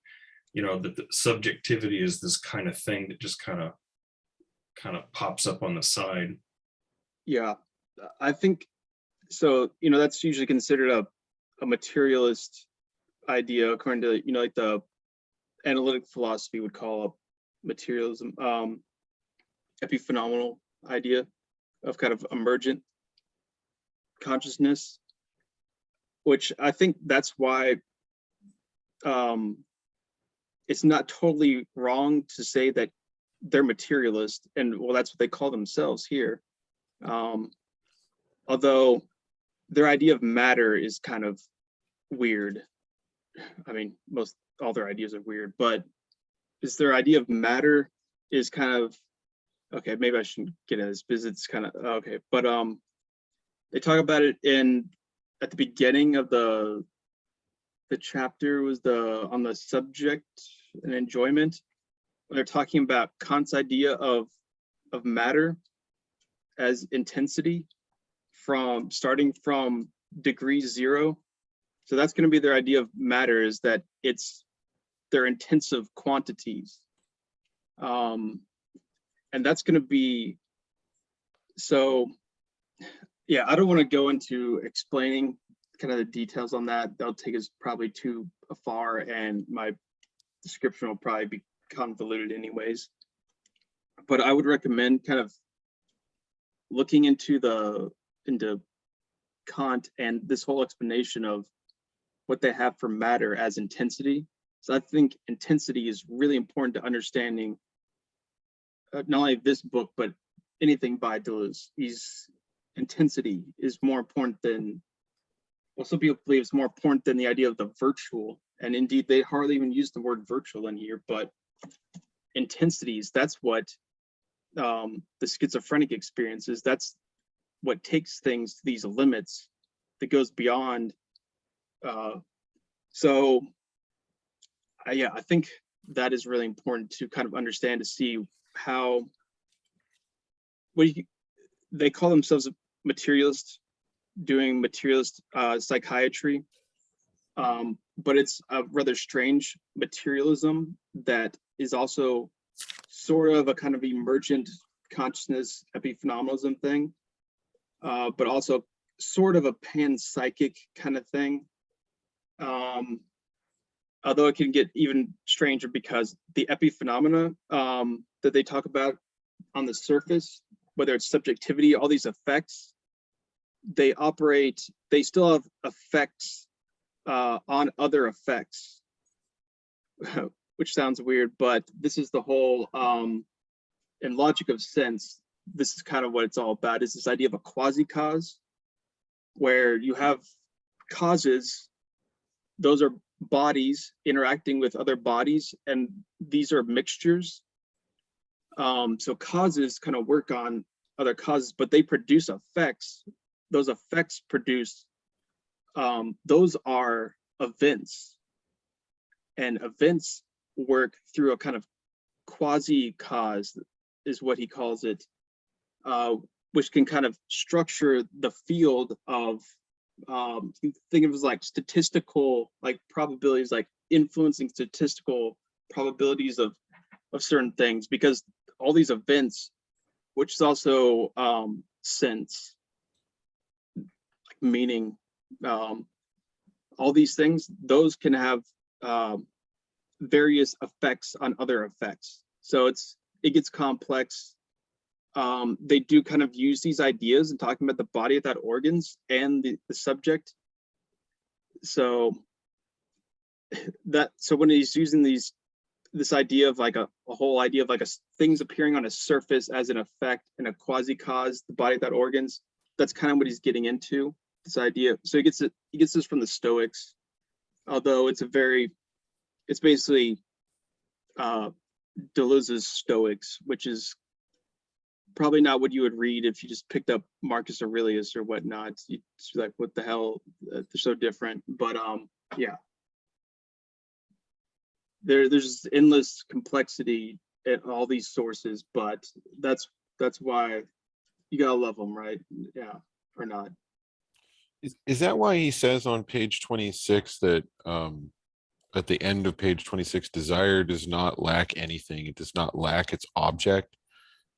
that the subjectivity is this kind of thing that just kind of pops up on the side. Yeah, I think so. That's usually considered a materialist idea, according to like the analytic philosophy would call up materialism, epiphenomenal idea of kind of emergent consciousness, which I think that's why it's not totally wrong to say that they're materialist, and well, that's what they call themselves here. Although their idea of matter is kind of weird. I mean, all their ideas are weird, but it's their idea of matter is kind of, okay, maybe I shouldn't get into this because it's kind of, okay, but they talk about it at the beginning of the chapter was on the subject and enjoyment, when they're talking about Kant's idea of matter as intensity starting from degree 0. So that's going to be their idea of matter, is that they're intensive quantities. And that's going to be, so yeah, I don't want to go into explaining kind of the details on that. That'll take us probably too far, and my description will probably be convoluted anyways. But I would recommend kind of looking into Kant and this whole explanation of what they have for matter as intensity. So I think intensity is really important to understanding not only this book, but anything by Deleuze. Intensity is more important than, well, some people believe it's more important than the idea of the virtual. And indeed, they hardly even use the word virtual in here, but intensities, that's what the schizophrenic experiences, that's what takes things to these limits that goes beyond. So yeah, I think that is really important to kind of understand, to see how they call themselves materialists, doing materialist psychiatry, but it's a rather strange materialism that is also sort of a kind of emergent consciousness epiphenomenalism thing, but also sort of a panpsychic kind of thing. Although it can get even stranger, because the epiphenomena that they talk about on the surface, whether it's subjectivity, all these effects, they still have effects on other effects, which sounds weird, but this is the whole, in logic of sense, this is kind of what it's all about, is this idea of a quasi-cause, where you have causes, those are bodies interacting with other bodies, and these are mixtures. So causes kind of work on other causes, but they produce effects. Those effects produce, those are events, and events work through a kind of quasi-cause, is what he calls it, which can kind of structure the field of, think of it as like statistical, like probabilities, like influencing statistical probabilities of certain things, because all these events, which is also sense, like meaning, all these things, those can have various effects on other effects. So it gets complex. They do kind of use these ideas and talking about the body without organs and the subject. So when he's using this idea of like a whole idea of like things appearing on a surface as an effect and a quasi-cause, the body without organs, that's kind of what he's getting into, this idea. So he gets this from the Stoics, although it's basically Deleuze's Stoics, which is probably not what you would read if you just picked up Marcus Aurelius or whatnot. You'd be like, what the hell? They're so different. But yeah, there's just endless complexity in all these sources, but that's why you gotta love them, right? Yeah, or not. Is that why he says on page 26 that at the end of page 26, desire does not lack anything. It does not lack its object.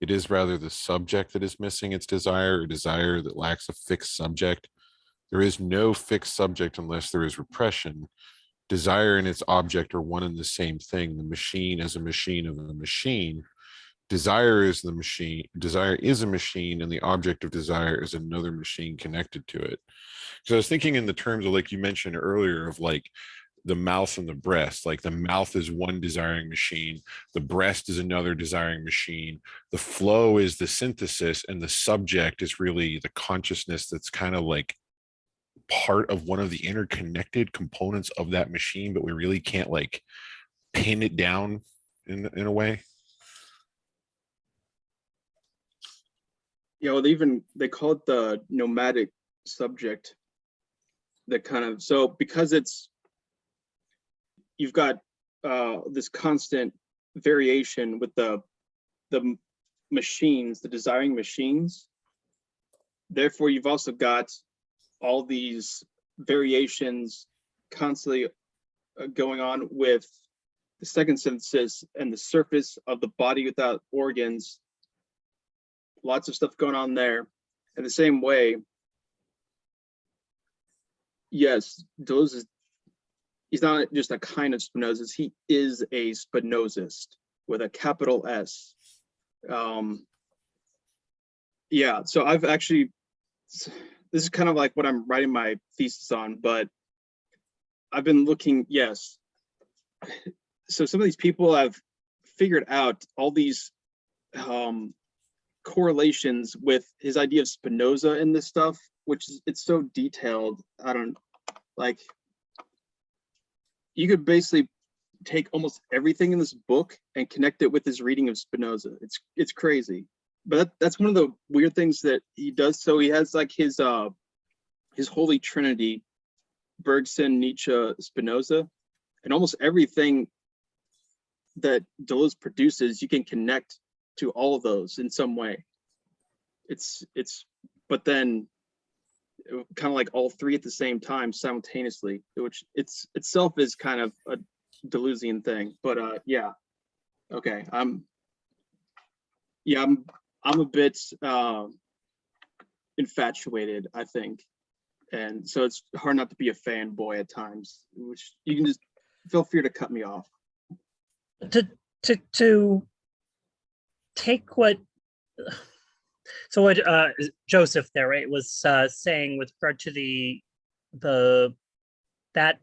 It is rather the subject that is missing its desire, or desire that lacks a fixed subject. There is no fixed subject unless there is repression. Desire and its object are one and the same thing. The machine is a machine of a machine. Desire is the machine. Desire is a machine, and the object of desire is another machine connected to it. So I was thinking in the terms of, like you mentioned earlier, of like the mouth and the breast. Like the mouth is one desiring machine, the breast is another desiring machine, the flow is the synthesis, and the subject is really the consciousness that's kind of like part of one of the interconnected components of that machine, but we really can't like pin it down in a way. Yeah, well, they call it the nomadic subject. That kind of, so because you've got this constant variation with the machines, the desiring machines. Therefore, you've also got all these variations constantly going on with the second synthesis and the surface of the body without organs. Lots of stuff going on there. In the same way, yes, Deleuze he's not just a kind of Spinozist, he is a Spinozist with a capital S. Yeah, so I've actually, this is kind of like what I'm writing my thesis on, but I've been looking, yes. So some of these people have figured out all these correlations with his idea of Spinoza and this stuff, which is, it's so detailed. I don't, like, you could basically take almost everything in this book and connect it with his reading of Spinoza. It's crazy. But that's one of the weird things that he does. So he has like his his holy trinity, Bergson, Nietzsche, Spinoza, and almost everything that Deleuze produces, you can connect to all of those in some way. But then kind of like all three at the same time simultaneously, which itself is kind of a Deleuzian thing. But yeah, okay, I'm a bit infatuated, I think, and so it's hard not to be a fanboy at times. Which you can just feel free to cut me off. To take what Joseph there, right, was saying with regard to that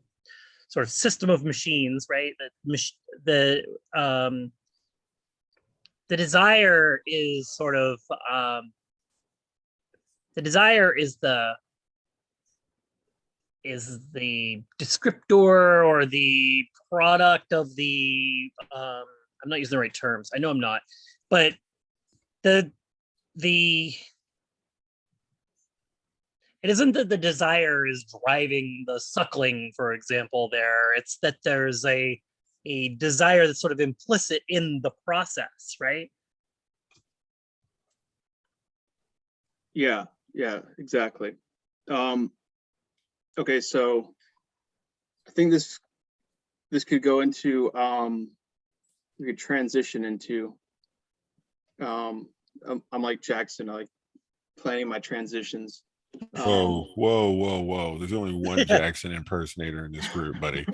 sort of system of machines, right? The desire is sort of the desire is the descriptor or the product of the I'm not using the right terms. I know I'm not, but it isn't that the desire is driving the suckling, for example, there. It's that there's a desire that's sort of implicit in the process, right? Yeah, exactly. Okay, so I think this could go into we could transition into I'm like Jackson, I like planning my transitions. Whoa. There's only one Jackson impersonator in this group, buddy.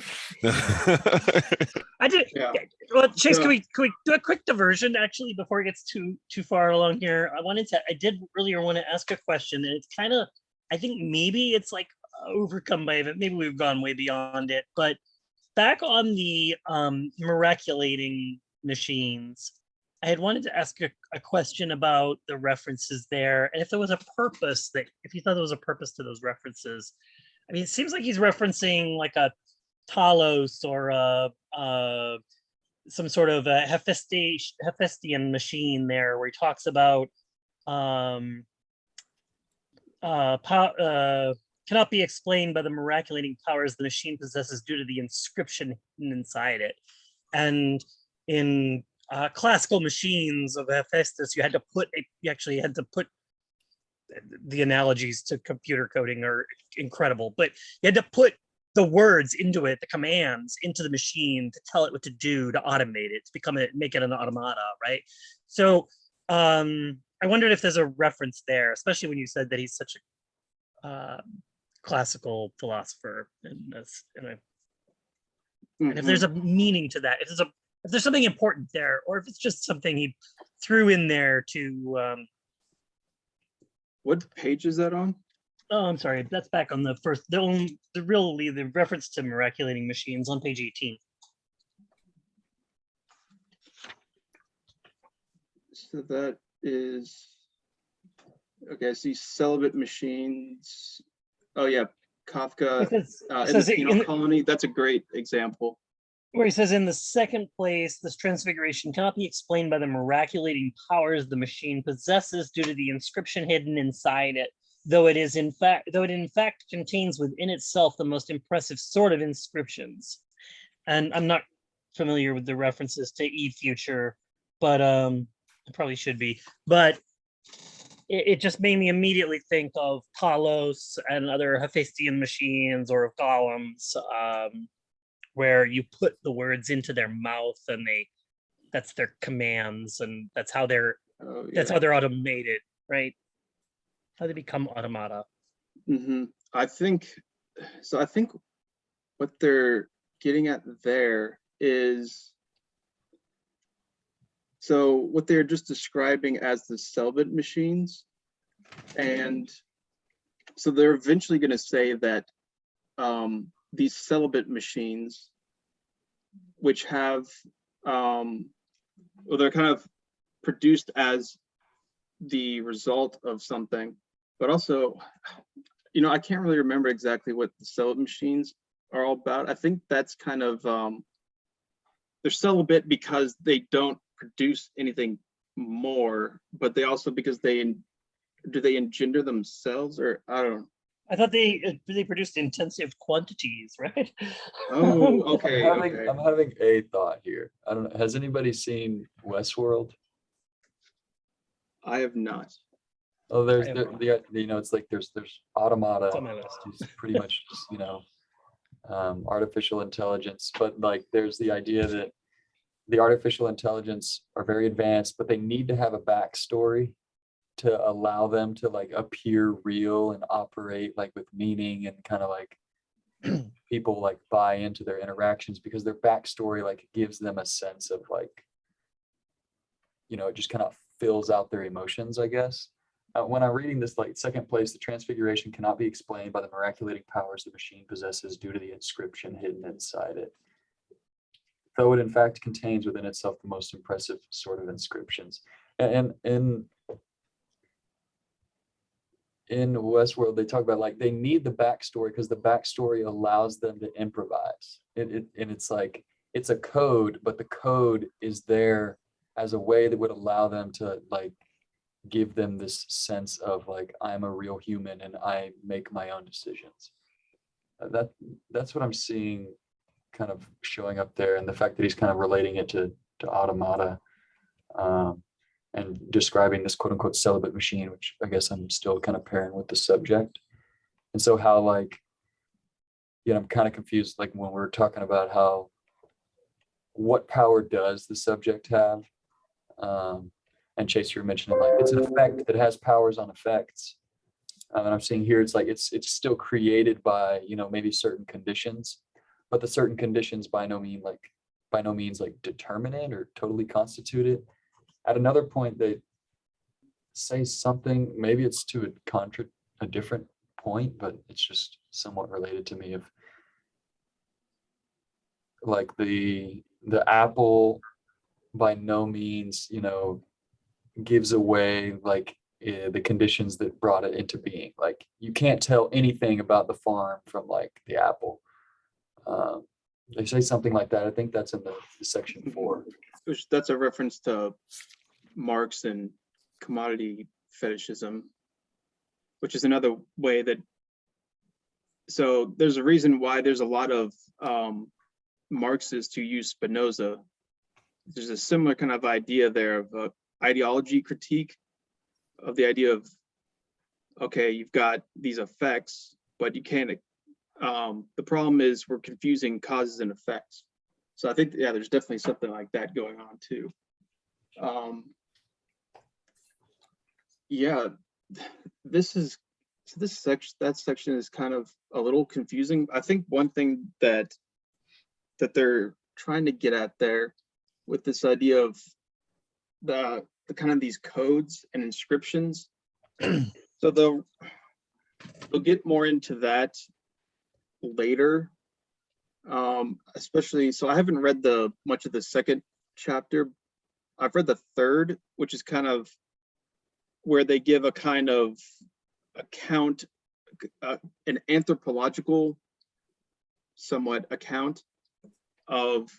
I did. Yeah. Well, Chase, So- can we do a quick diversion actually before it gets too far along here? I did earlier want to ask a question, and it's kind of, I think maybe it's like overcome by it. Maybe we've gone way beyond it, but back on the miraculating machines, I had wanted to ask a question about the references there, and if there was a purpose if you thought there was a purpose to those references. I mean, it seems like he's referencing like a Talos or some sort of a Hephaestian machine there, where he talks about cannot be explained by the miraculating powers the machine possesses due to the inscription hidden inside it. And in classical machines of Hephaestus, you actually had to put the analogies to computer coding are incredible, but you had to put the words into it, the commands into the machine to tell it what to do, to automate it, to make it an automata, right? So I wondered if there's a reference there, especially when you said that he's such a classical philosopher, and if there's a meaning to that, if there's something important there, or if it's just something he threw in there to. What page is that on? Oh, I'm sorry. That's back on the first. The reference to miraculating machines on page 18. So that is okay. I see celibate machines. Oh yeah, Kafka in the penal colony. That's a great example. Where he says, in the second place, this transfiguration cannot be explained by the miraculating powers the machine possesses due to the inscription hidden inside it, though it in fact contains within itself the most impressive sort of inscriptions. And I'm not familiar with the references to E-Future, but I probably should be. But it just made me immediately think of Talos and other Hephaestian machines, or of golems, where you put the words into their mouth and that's their commands, and that's how they're automated, right? How they become automata. I think what they're getting at there is, so what they're just describing as the celibate machines, and so they're eventually going to say that these celibate machines, which have they're kind of produced as the result of something, but also, I can't really remember exactly what the celibate machines are all about. I think that's kind of they're celibate because they don't produce anything more, but they also, because they engender themselves, or I don't know. I thought they produced intensive quantities, right? Oh, okay, okay. I'm having a thought here. I don't know. Has anybody seen Westworld? I have not. Oh, there's I the, have the you know, it's like there's automata, It's on my list. which is pretty much just, artificial intelligence, but like there's the idea that the artificial intelligence are very advanced, but they need to have a backstory to allow them to like appear real and operate like with meaning, and kind of like people like buy into their interactions because their backstory like gives them a sense of like, it just kind of fills out their emotions, I guess. When I'm reading this, like second place, the transfiguration cannot be explained by the miraculating powers the machine possesses due to the inscription hidden inside it, though it in fact contains within itself the most impressive sort of inscriptions. And in Westworld, they talk about like they need the backstory because the backstory allows them to improvise. And it's like it's a code, but the code is there as a way that would allow them to like give them this sense of like I'm a real human and I make my own decisions. That's what I'm seeing kind of showing up there, and the fact that he's kind of relating it to automata, and describing this quote unquote celibate machine, which I guess I'm still kind of pairing with the subject. And so how like, I'm kind of confused, like when we're talking about how, what power does the subject have? And Chase, you're mentioning like it's an effect that has powers on effects. And I'm seeing here, it's like it's still created by, maybe certain conditions, but the certain conditions by no means like determine it or totally constitute it. At another point, they say something, maybe it's to a different point, but it's just somewhat related to me, of like the apple by no means, gives away like the conditions that brought it into being. Like you can't tell anything about the farm from like the apple. They say something like that. I think that's in the section 4. That's a reference to Marx and commodity fetishism, which is another way that, so there's a reason why there's a lot of Marxists who use Spinoza. There's a similar kind of idea there of ideology critique, of the idea of, okay, you've got these effects, but you can't, the problem is we're confusing causes and effects. So I think, yeah, there's definitely something like that going on too. Yeah, that section is kind of a little confusing. I think one thing that they're trying to get at there with this idea of the kind of these codes and inscriptions. So they'll get more into that later. Especially, so I haven't read much of the second chapter. I've read the third, which is kind of where they give a kind of account, an anthropological somewhat account of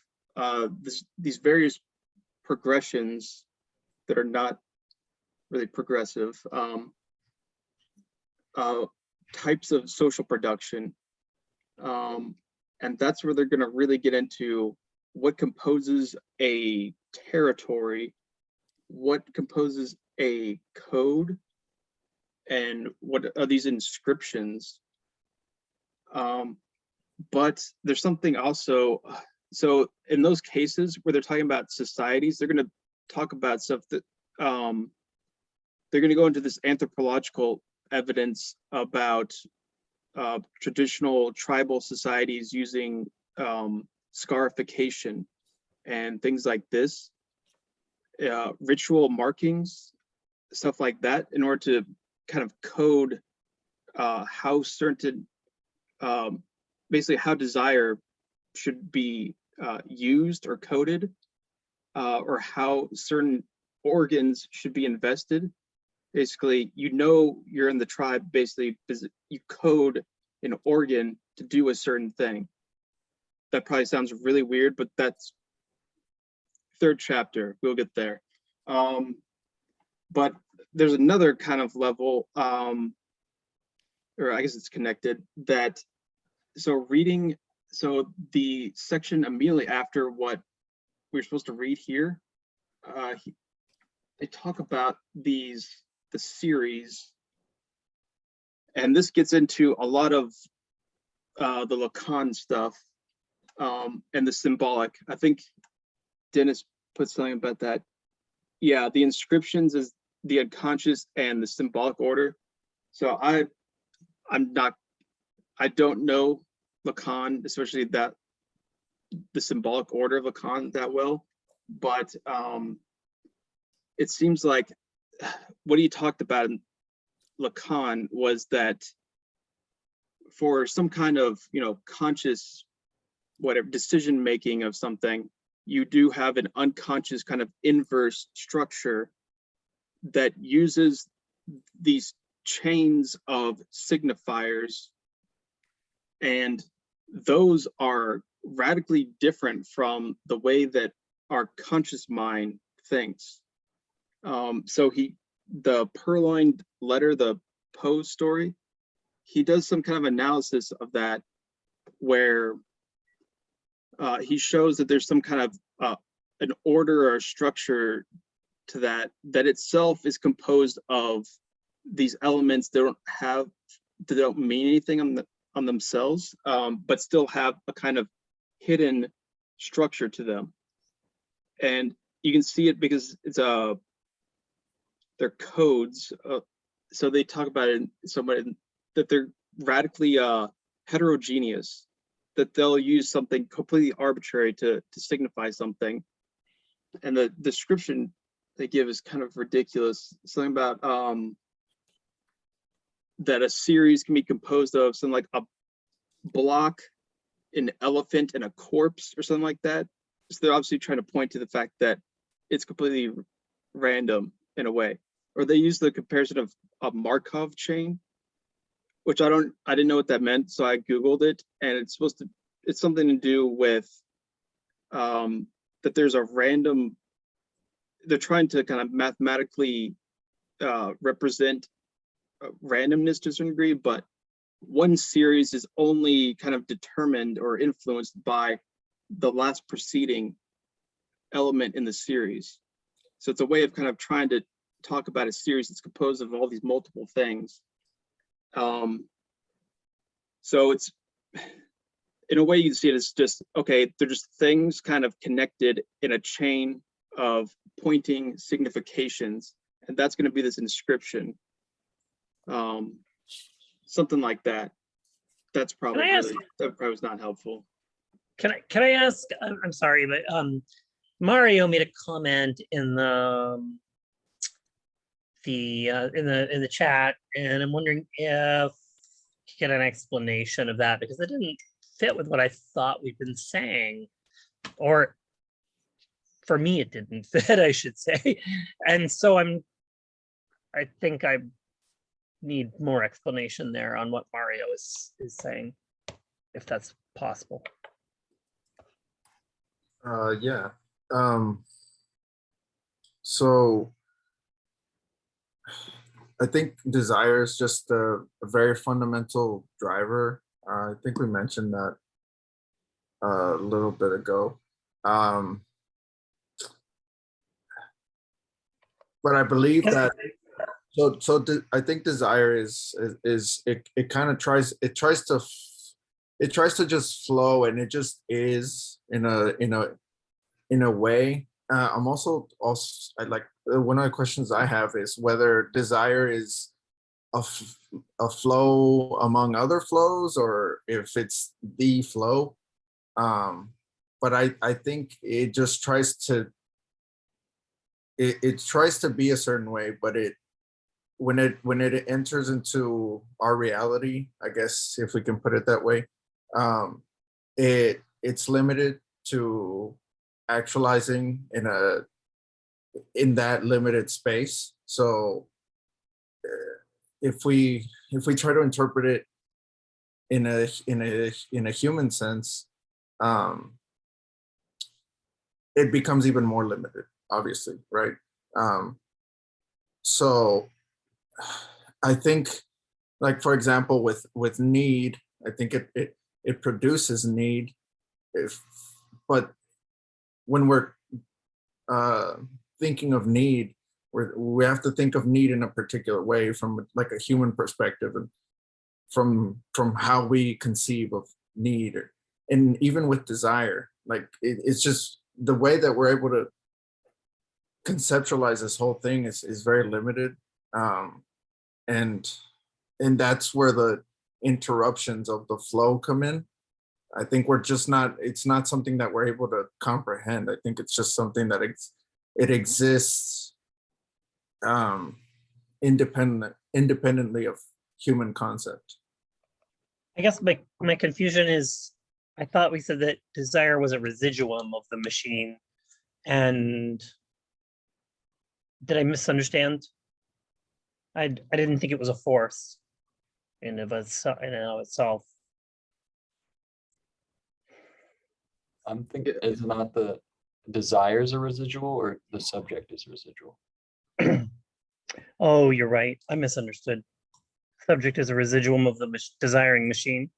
these various progressions that are not really progressive, types of social production. And that's where they're going to really get into what composes a territory, what composes a code, and what are these inscriptions. But there's something also, so in those cases where they're talking about societies, they're going to talk about stuff that they're going to go into this anthropological evidence about traditional tribal societies using scarification and things like this, ritual markings, stuff like that, in order to kind of code how certain, basically how desire should be used or coded, or how certain organs should be invested. Basically, you're in the tribe, basically, because you code an organ to do a certain thing. That probably sounds really weird, but that's third chapter. We'll get there. But there's another kind of level or I guess it's connected, that so the section immediately after what we're supposed to read here, they talk about the series, and this gets into a lot of the Lacan stuff, and the symbolic. I think Dennis put something about that. Yeah, the inscriptions is the unconscious and the symbolic order. So I don't know Lacan, especially the symbolic order of Lacan that well, but it seems like what he talked about in Lacan was that for some kind of, conscious, whatever, decision making of something, you do have an unconscious kind of inverse structure that uses these chains of signifiers, and those are radically different from the way that our conscious mind thinks. So the purloined letter, the Poe story, he does some kind of analysis of that, where he shows that there's some kind of an order or a structure to that itself is composed of these elements that don't mean anything on themselves, but still have a kind of hidden structure to them. And you can see it because it's they're codes. So they talk about it that they're radically heterogeneous, that they'll use something completely arbitrary to signify something. And the description they give is kind of ridiculous. Something about that a series can be composed of something like a block, an elephant, and a corpse, or something like that. So they're obviously trying to point to the fact that it's completely random in a way. Or they use the comparison of a Markov chain, which I didn't know what that meant, so I Googled it, and it's something to do with that there's a random, they're trying to kind of mathematically represent randomness to a certain degree, but one series is only kind of determined or influenced by the last preceding element in the series. So it's a way of kind of trying to talk about a series that's composed of all these multiple things. So it's, in a way you can see it as just, okay, they're just things kind of connected in a chain of pointing significations, and that's going to be this inscription. Something like that. That's probably that probably was not helpful. Can I ask? I'm sorry, but Mario made a comment in the chat, and I'm wondering if you get an explanation of that, because it didn't fit with what I thought we've been saying, or for me it didn't fit, I should say. And so I think I need more explanation there on what Mario is saying, if that's possible. Yeah. So I think desire is just a very fundamental driver. I think we mentioned that a little bit ago. But I believe that I think desire is it kind of tries to just flow, and it just is in a way. I'm also I like, one of the questions I have is whether desire is a flow among other flows, or if it's the flow. But I think it just tries to it tries to be a certain way, but when it enters into our reality, I guess, if we can put it that way, it's limited to actualizing in that limited space. So if we try to interpret it in a human sense, it becomes even more limited, obviously, right? So I think like for example, with need, I think it produces need. But when we're thinking of need, we have to think of need in a particular way from like a human perspective, and from how we conceive of need, and even with desire, like it's just the way that we're able to conceptualize this whole thing is very limited, and that's where the interruptions of the flow come in. I think we're just not, it's not something that we're able to comprehend. I think it's just something that it exists independently of human concept. I guess my confusion is, I thought we said that desire was a residuum of the machine, and did I misunderstand? I didn't think it was a force in of itself. I'm thinking, is not the desires a residual, or the subject is residual? Oh, you're right. I misunderstood. Subject is a residuum of the desiring machine.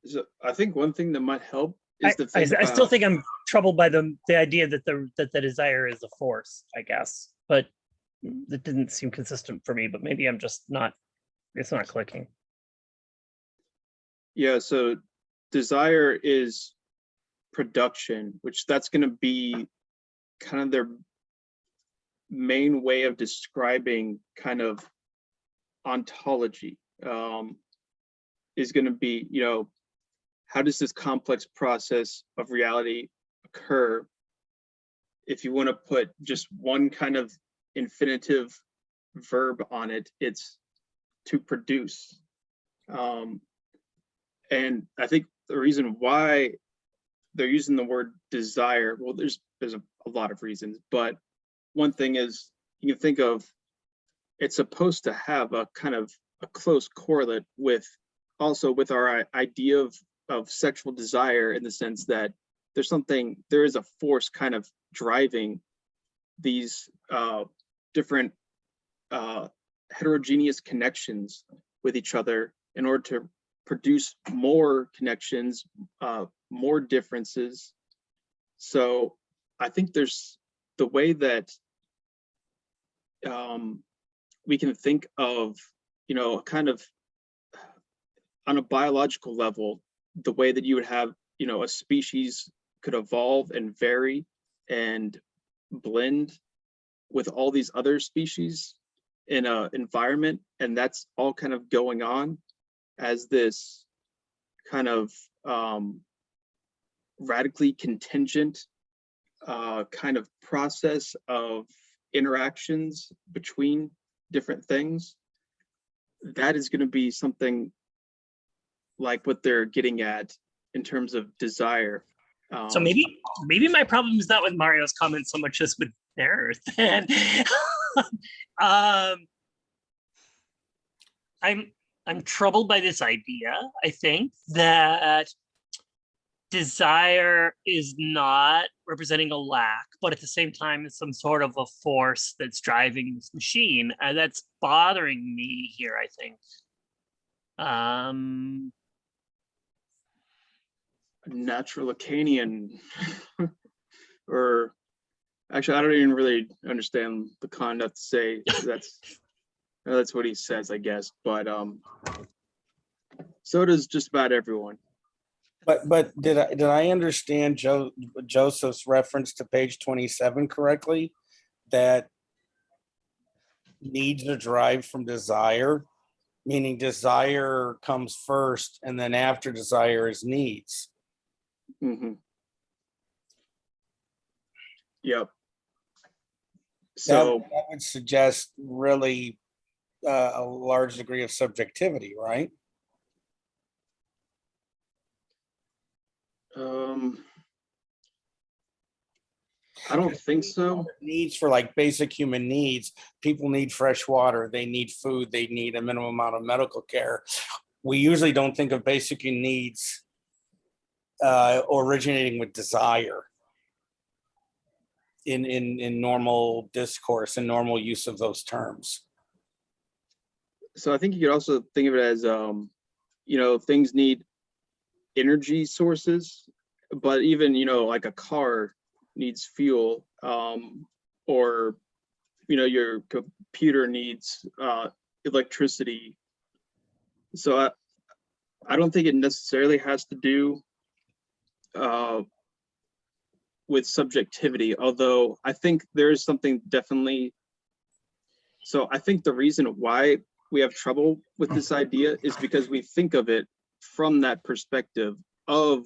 So I think one thing that might help I, is the I, thing I still about- think I'm troubled by the idea that the desire is a force, I guess, but that didn't seem consistent for me. But maybe I'm just not. It's not clicking. Yeah, so desire is production, which that's going to be kind of their main way of describing kind of ontology, is going to be, you know, how does this complex process of reality occur? If you want to put just one kind of infinitive verb on it, it's to produce. And I think the reason why they're using the word desire, well, there's a lot of reasons, but one thing is, you can think of, it's supposed to have a kind of a close correlate with also with our idea of sexual desire, in the sense that there is a force kind of driving these different heterogeneous connections with each other in order to produce more connections, more differences. So I think there's the way that we can think of, you know, kind of on a biological level, the way that you would have, you know, a species could evolve and vary and blend with all these other species in an environment, and that's all kind of going on as this kind of radically contingent kind of process of interactions between different things. That is going to be something like what they're getting at in terms of desire. So maybe my problem is not with Mario's comments so much as with theirs. And I'm troubled by this idea. I think that desire is not representing a lack, but at the same time, it's some sort of a force that's driving this machine, and that's bothering me here, I think. Natural Lacanian, or actually, I don't even really understand the conduct to say that's what he says, I guess. But so does just about everyone. But did I understand Joseph's reference to page 27 correctly? That needs are derived from desire, meaning desire comes first, and then after desire is needs. Mm-hmm. Yep. So that would suggest really a large degree of subjectivity, right? I don't think so. Needs for like basic human needs. People need fresh water. They need food. They need a minimum amount of medical care. We usually don't think of basic needs originating with desire in normal discourse and normal use of those terms. So I think you could also think of it as, things need energy sources, but even, like a car needs fuel, or, your computer needs electricity. So I don't think it necessarily has to do with subjectivity, although I think there is something definitely. So I think the reason why we have trouble with this idea is because we think of it from that perspective of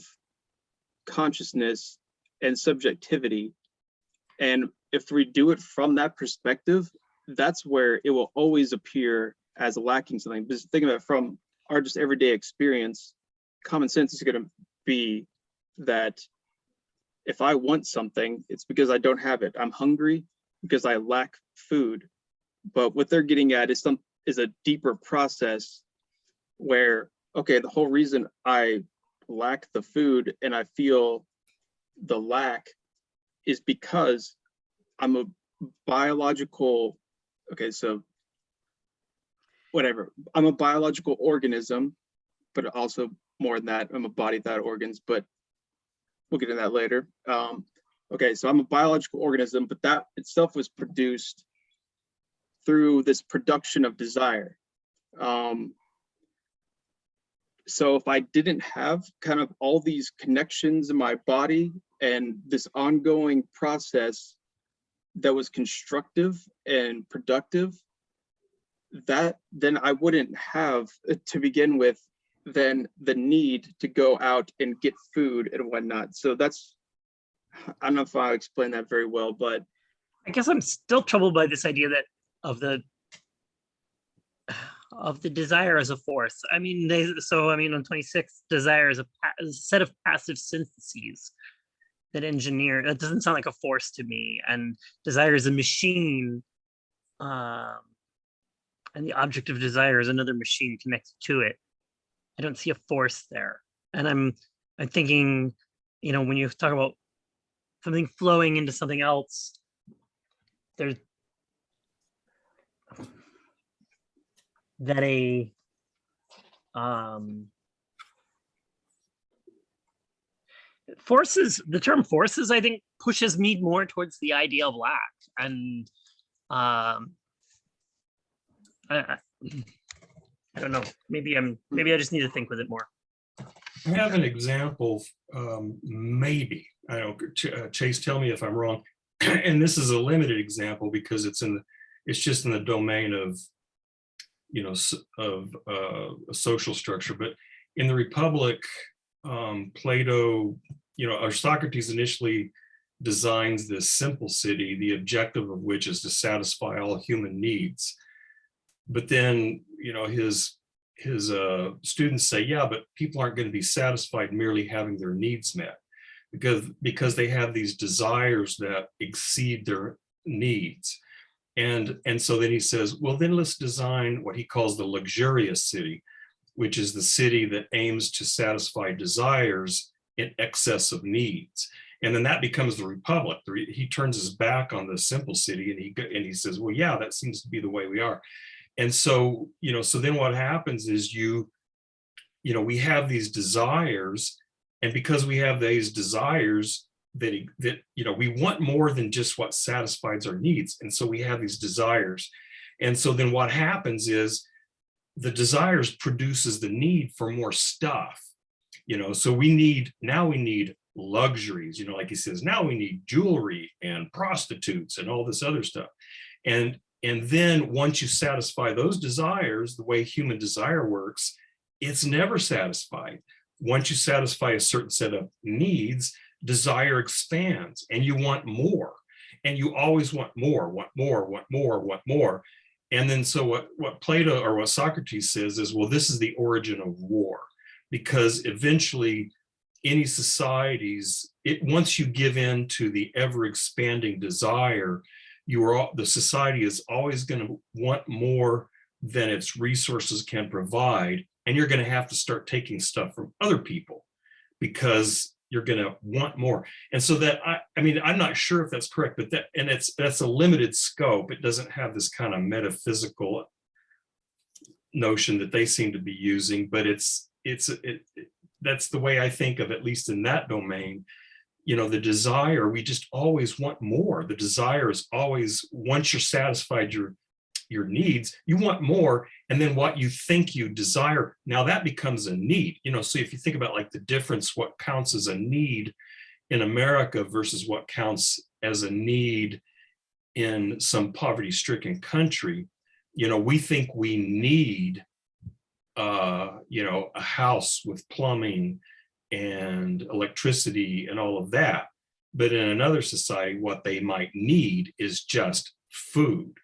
consciousness and subjectivity. And if we do it from that perspective, that's where it will always appear as lacking something. Just think of it from our just everyday experience. Common sense is going to be that if I want something, it's because I don't have it. I'm hungry because I lack food. But what they're getting at is a deeper process where, okay, the whole reason I lack the food and I feel the lack is because I'm a biological, so whatever, I'm a biological organism, but also more than that, I'm a body without organs, but we'll get into that later. So I'm a biological organism, but that itself was produced through this production of desire. So if I didn't have kind of all these connections in my body and this ongoing process that was constructive and productive, then I wouldn't have, to begin with, then the need to go out and get food and whatnot. So that's, I don't know if I explained that very well, but I guess I'm still troubled by this idea that of the desire as a force. I mean, on 26, desire is a set of passive syntheses that engineer. That doesn't sound like a force to me. And desire is a machine, and the object of desire is another machine connected to it. I don't see a force there. And I'm thinking, when you talk about something flowing into something else, there's that forces, the term forces, I think, pushes me more towards the idea of lack. And I don't know, maybe I just need to think with it more. I have an example, maybe, I don't, Chase, tell me if I'm wrong. And this is a limited example because it's just in the domain of, a social structure. But in the Republic, Plato, or Socrates initially designs this simple city, the objective of which is to satisfy all human needs. But then, his students say, yeah, but people aren't going to be satisfied merely having their needs met, because they have these desires that exceed their needs. And so then he says, well, then let's design what he calls the luxurious city, which is the city that aims to satisfy desires in excess of needs. And then that becomes the Republic. He turns his back on the simple city and he says, well, yeah, that seems to be the way we are. And so, so then what happens is we have these desires, and because we have these desires that we want more than just what satisfies our needs. And so we have these desires. And so then what happens is the desires produces the need for more stuff, so we need luxuries, like he says, now we need jewelry and prostitutes and all this other stuff. And then once you satisfy those desires, the way human desire works, it's never satisfied. Once you satisfy a certain set of needs, desire expands and you want more, and you always want more. And then so what Plato or what Socrates says is, well, this is the origin of war, because eventually any societies, once you give in to the ever expanding desire, the society is always going to want more than its resources can provide. And you're going to have to start taking stuff from other people because you're going to want more. And so that, I'm not sure if that's correct, but that's a limited scope. It doesn't have this kind of metaphysical notion that they seem to be using, but that's the way I think of, at least in that domain. You know, the desire, we just always want more. The desire is always, once you're satisfied your needs, you want more, and then what you think you desire, now that becomes a need. You know, so if you think about like the difference, what counts as a need in America versus what counts as a need in some poverty-stricken country, you know, we think we need you know, a house with plumbing and electricity and all of that. But in another society, what they might need is just food.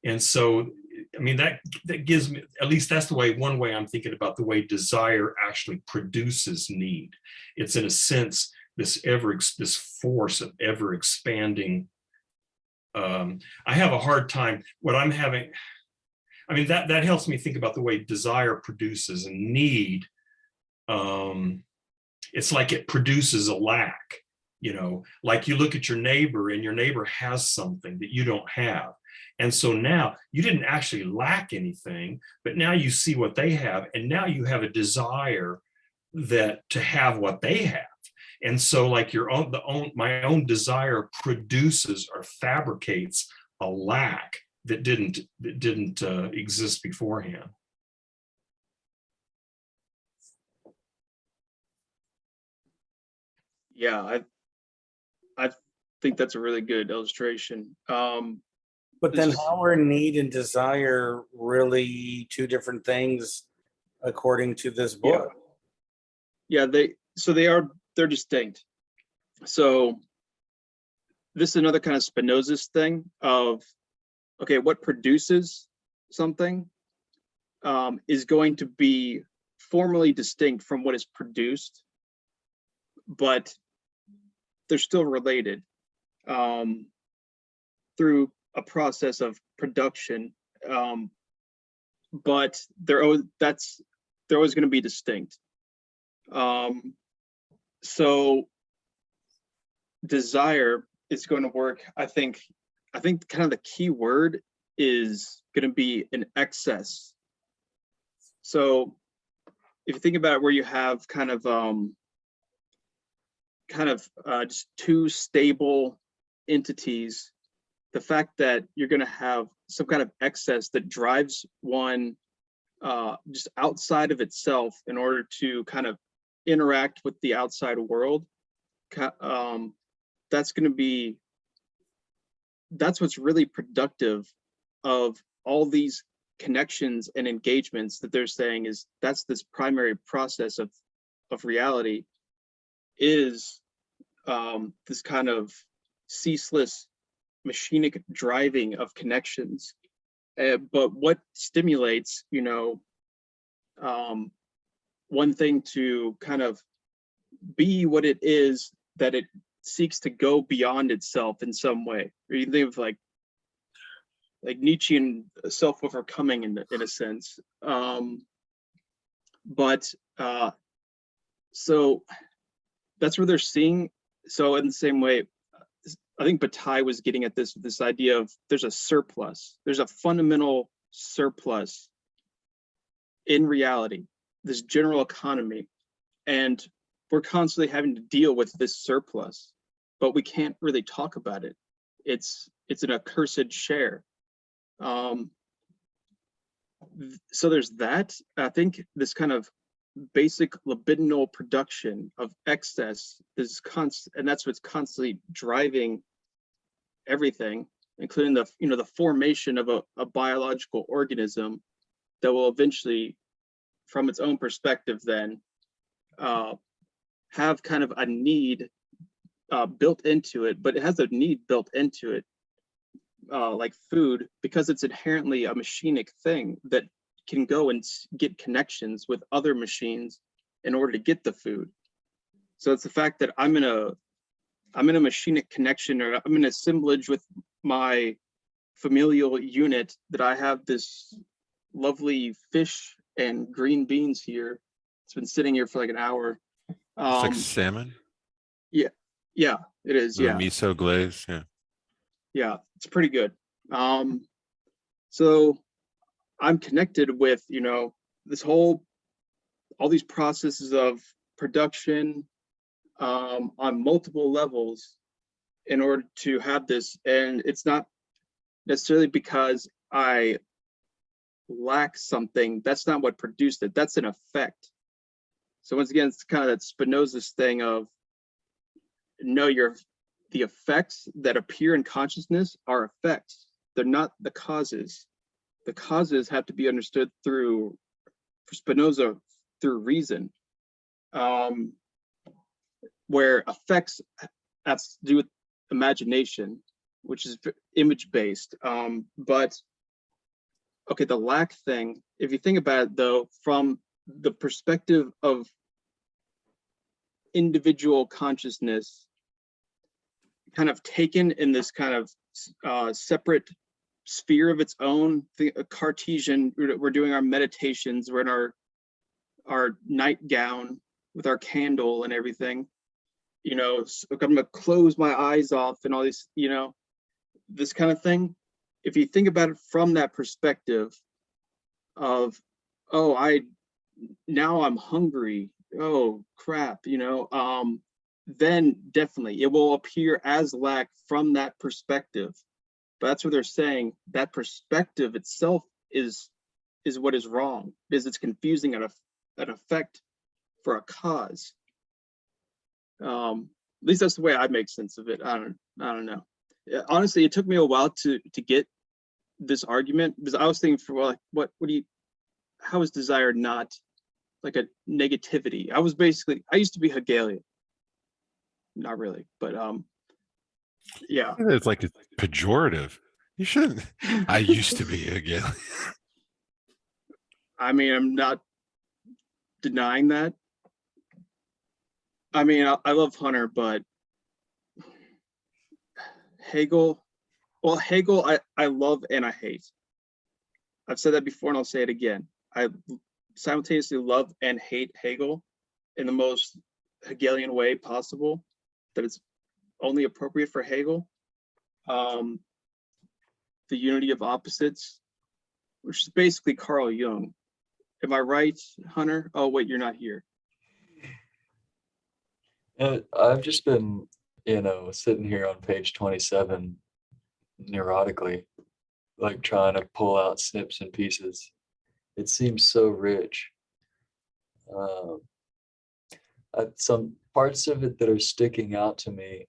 And so, I mean, that gives me, at least that's the way, one way I'm thinking about the way desire actually produces need. It's in a sense, this force of ever expanding. I have a hard time, what I'm having, I mean, that helps me think about the way desire produces a need. It's like it produces a lack, you know, like you look at your neighbor and your neighbor has something that you don't have. And so now you didn't actually lack anything, but now you see what they have, and now you have a desire that to have what they have. And so like my own desire produces or fabricates a lack that didn't exist beforehand. Yeah, I think that's a really good illustration. But then how are need and desire really two different things according to this book? Yeah, they're distinct. So this is another kind of Spinoza's thing of, okay, what produces something is going to be formally distinct from what is produced, but they're still related through a process of production, but they're always going to be distinct. So desire is going to work. I think kind of the key word is going to be an excess. So if you think about it, where you have kind of just two stable entities, the fact that you're going to have some kind of excess that drives one just outside of itself in order to kind of interact with the outside world, that's what's really productive of all these connections and engagements that they're saying is that's this primary process of reality, is this kind of ceaseless machinic driving of connections. But what stimulates, you know, one thing to kind of be what it is, that it seeks to go beyond itself in some way. Or you think of like Nietzschean self-overcoming in a sense. So that's where they're seeing. So in the same way, I think Bataille was getting at this idea of there's a surplus. There's a fundamental surplus in reality, this general economy, and we're constantly having to deal with this surplus, but we can't really talk about it. It's an accursed share. So there's that. I think this kind of basic libidinal production of excess is constant, and that's what's constantly driving everything, including the formation of a biological organism that will eventually, from its own perspective, then have kind of a need built into it, but it has a need built into it, like food, because it's inherently a machinic thing that can go and get connections with other machines in order to get the food. So it's the fact that I'm in a machinic connection, or I'm in assemblage with my familial unit, that I have this lovely fish and green beans here. It's been sitting here for like an hour. It's like salmon. Yeah, it is. The Yeah, miso glaze. Yeah. yeah, it's pretty good. So I'm connected with, you know, all these processes of production on multiple levels in order to have this. And it's not necessarily because I lack something. That's not what produced it. That's an effect. So once again, it's kind of that Spinoza's thing of, no, the effects that appear in consciousness are effects. They're not the causes. The causes have to be understood through, for Spinoza, through reason. Where effects have to do with imagination, which is image-based. But okay, the lack thing, if you think about it though, from the perspective of individual consciousness, kind of taken in this kind of separate sphere of its own, a Cartesian, we're doing our meditations, we're in our nightgown with our candle and everything, you know, so I'm gonna close my eyes off and all this, you know, this kind of thing. If you think about it from that perspective of, oh, now I'm hungry, oh crap, you know, then definitely it will appear as lack from that perspective. But that's what they're saying, that perspective itself is what is wrong, because it's confusing an effect for a cause. At least that's the way I make sense of it. I don't know. Honestly, it took me a while to get this argument, because I was thinking for, well, like, how is desire not like a negativity? I used to be Hegelian. Not really, but yeah. It's like it's pejorative. You shouldn't. I used to be again. I mean, I'm not denying that. I mean, I love Hunter, but Hegel, I love and I hate. I've said that before and I'll say it again. I simultaneously love and hate Hegel in the most Hegelian way possible, that it's only appropriate for Hegel. The unity of opposites, which is basically Carl Jung. Am I right, Hunter? Oh, wait, you're not here. I've just been, sitting here on page 27 neurotically, like trying to pull out snips and pieces. It seems so rich. Some parts of it that are sticking out to me.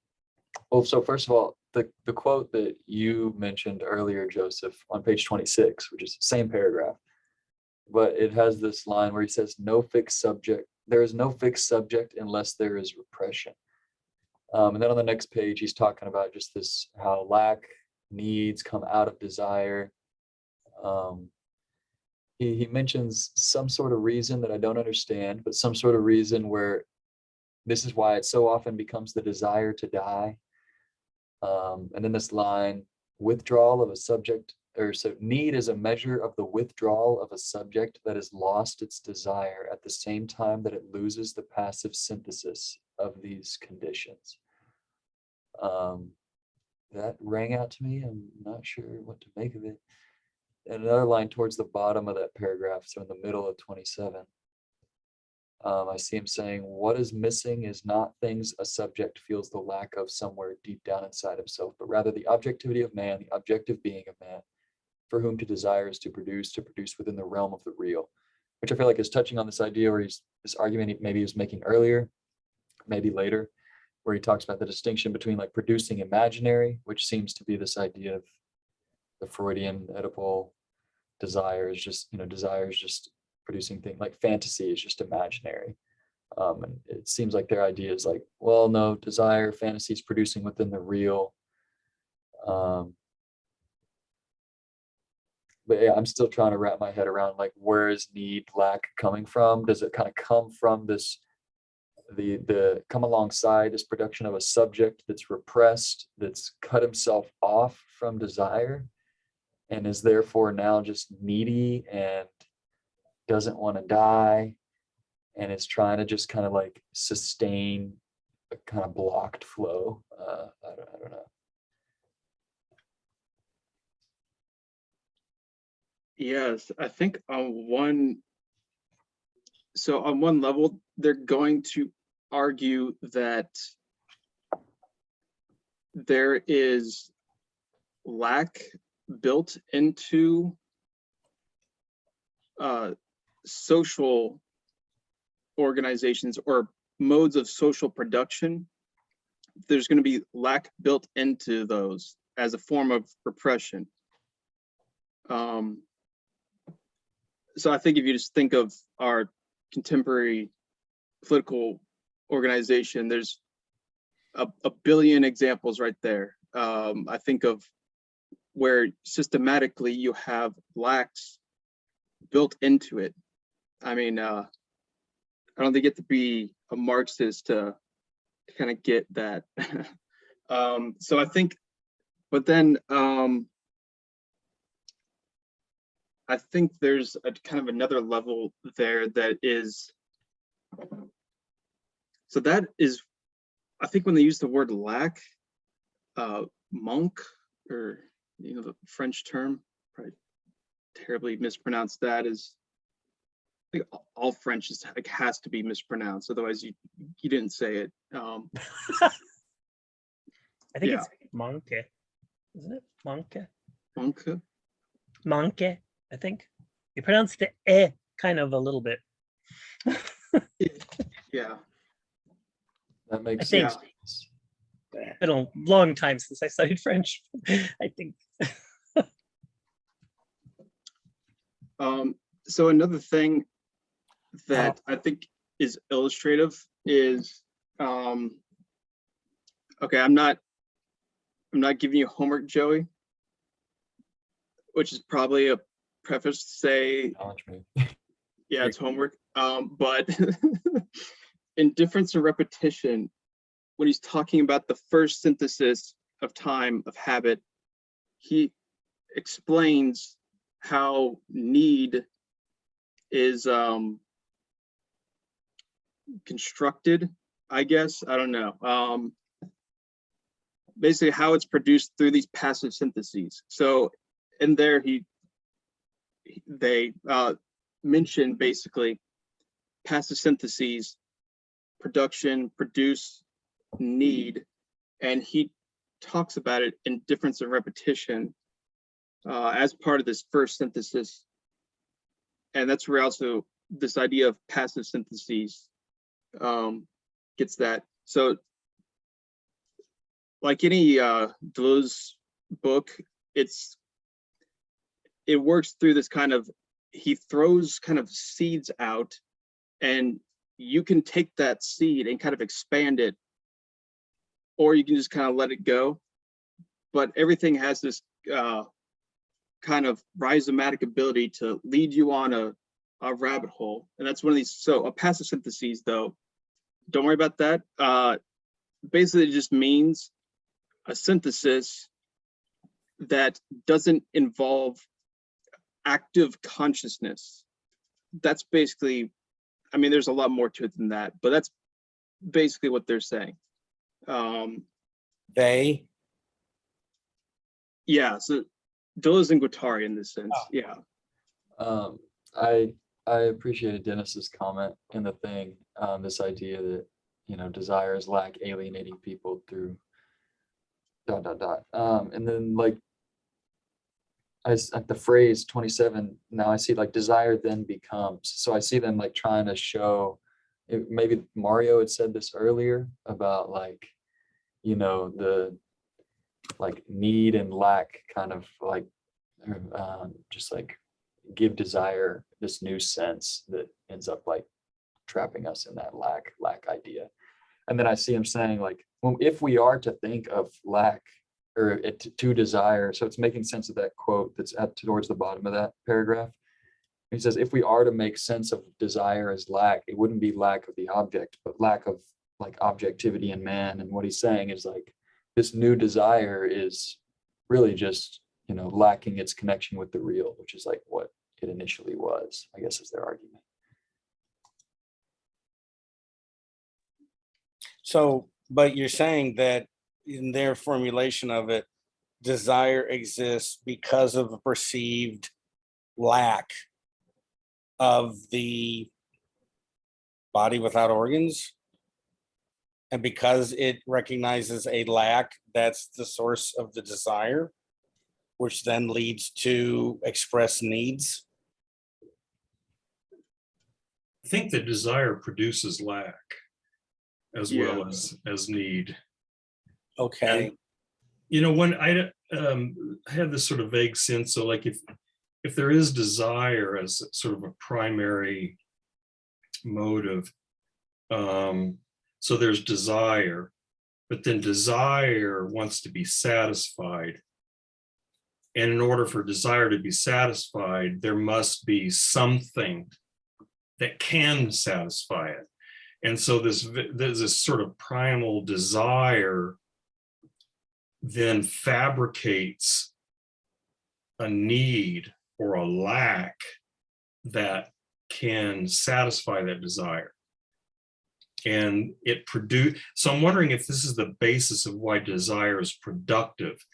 Well, so first of all, the quote that you mentioned earlier, Joseph, on page 26, which is the same paragraph, but it has this line where he says, "No fixed subject. There is no fixed subject unless there is repression." And then on the next page, he's talking about just this, how lack, needs come out of desire. He mentions some sort of reason that I don't understand, but some sort of reason where this is why it so often becomes the desire to die. And then this line, withdrawal of a subject, or so need is a measure of the withdrawal of a subject that has lost its desire at the same time that it loses the passive synthesis of these conditions. That rang out to me. I'm not sure what to make of it. And another line towards the bottom of that paragraph, so in the middle of 27, I see him saying, "What is missing is not things a subject feels the lack of somewhere deep down inside himself, but rather the objectivity of man, the objective being of man, for whom to desire is to produce within the realm of the real," which I feel like is touching on this idea where this argument maybe he was making earlier, maybe later, where he talks about the distinction between like producing imaginary, which seems to be this idea of the Freudian Oedipal desire is just, desire is just producing things, like fantasy is just imaginary. And it seems like their idea is like, well, no, desire, fantasy is producing within the real. But yeah, I'm still trying to wrap my head around like, where is need, lack coming from? Does it kind of come from this, the come alongside this production of a subject that's repressed, that's cut himself off from desire, and is therefore now just needy and doesn't want to die, and is trying to just kind of like sustain a kind of blocked flow? I don't know. Yes, I think on one level, they're going to argue that there is lack built into social organizations or modes of social production. There's going to be lack built into those as a form of repression. So I think if you just think of our contemporary political organization, there's a billion examples right there. I think of where systematically you have lacks built into it. I mean, I don't think you have to be a Marxist to kind of get that. So I think, but then I think there's a kind of another level there that is, so that is, I think when they use the word lack, monk, or the French term, probably terribly mispronounced that, is, I think all French is like has to be mispronounced, otherwise you didn't say it. I think Yeah. it's monkey, isn't it? Monkey. Monk. Monkey, I think. You pronounce the eh kind of a little bit. Yeah. That makes think- sense. Been a long time since I studied French, I think. So another thing that I think is illustrative is, okay, I'm not giving you homework, Joey, which is probably a preface to say, Acknowledge me. yeah, it's homework. But indifference and repetition, when he's talking about the first synthesis of time, of habit, he explains how need is constructed, I guess. I don't know. Basically how it's produced through these passive syntheses. So in there, they mention basically passive syntheses, production, produce, need, and he talks about it in difference and repetition as part of this first synthesis. And that's where also this idea of passive syntheses gets that. So like any Deleuze book, it works through this kind of, he throws kind of seeds out, and you can take that seed and kind of expand it, or you can just kind of let it go. But everything has this kind of rhizomatic ability to lead you on a rabbit hole. And that's one of these. So a passive synthesis, though, don't worry about that. Basically, it just means a synthesis that doesn't involve active consciousness. That's basically, I mean, there's a lot more to it than that, but that's basically what they're saying. They? Yeah, so Deleuze and Guattari in this sense, Oh. yeah. I appreciated Dennis's comment in the thing, this idea that, desires lack alienating people through ... And then like, at the phrase 27, now I see like desire then becomes. So I see them like trying to show, maybe Mario had said this earlier about like, the like need and lack kind of like, just like give desire this new sense that ends up like trapping us in that lack idea. And then I see him saying like, well, if we are to think of lack or to desire, so it's making sense of that quote that's towards the bottom of that paragraph. He says, if we are to make sense of desire as lack, it wouldn't be lack of the object, but lack of like objectivity in man. And what he's saying is like, this new desire is really just, lacking its connection with the real, which is like what it initially was, I guess is their argument. So, but you're saying that in their formulation of it, desire exists because of a perceived lack of the body without organs. And because it recognizes a lack, that's the source of the desire, which then leads to express needs. I think that desire produces lack as well Yeah. as need. Okay. And, you know, when I have this sort of vague sense, so like if there is desire as sort of a primary motive, so there's desire, but then desire wants to be satisfied. And in order for desire to be satisfied, there must be something that can satisfy it. And so there's this sort of primal desire then fabricates a need or a lack that can satisfy that desire. And it so I'm wondering if this is the basis of why desire is productive.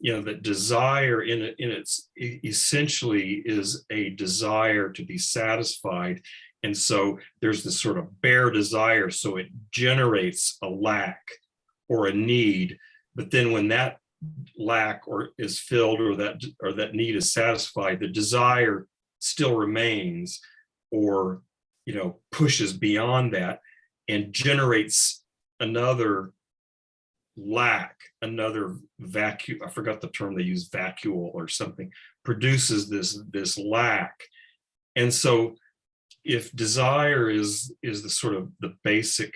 You know, that desire in its essentially is a desire to be satisfied. And so there's this sort of bare desire, so it generates a lack or a need. But then when that lack or is filled or that need is satisfied, the desire still remains, or, you know, pushes beyond that and generates another lack, another vacuum. I forgot the term they use, vacuole or something, produces this lack. And so if desire is the sort of the basic,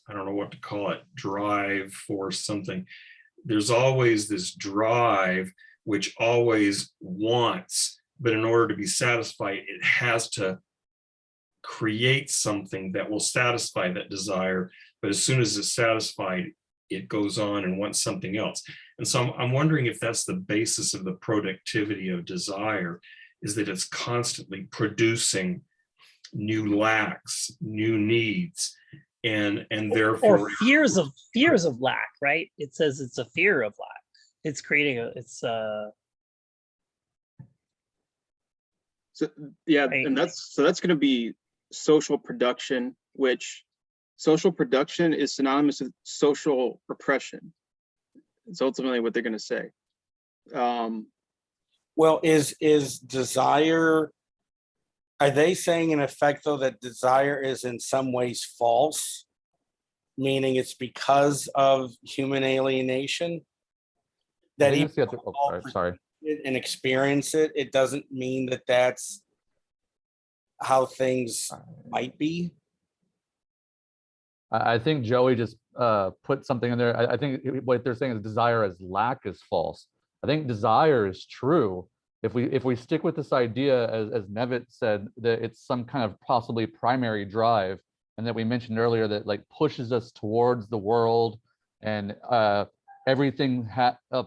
I don't know what to call it, drive, force, something, there's always this drive which always wants, but in order to be satisfied, it has to create something that will satisfy that desire. But as soon as it's satisfied, it goes on and wants something else. And so I'm wondering if that's the basis of the productivity of desire, is that it's constantly producing new lacks, new needs, and therefore or fears of lack, right? It says it's a fear of lack. It's creating So yeah, Right. and that's going to be social production, which social production is synonymous with social repression. It's ultimately what they're going to say. Well, is desire, are they saying in effect though that desire is in some ways false, meaning it's because of human alienation? That even Sorry, sorry. and experience it, it doesn't mean that that's how things might be. I think Joey just put something in there. I think what they're saying is desire as lack is false. I think desire is true. If we stick with this idea, as Nevitt said, that it's some kind of possibly primary drive, and that we mentioned earlier that like pushes us towards the world, and everything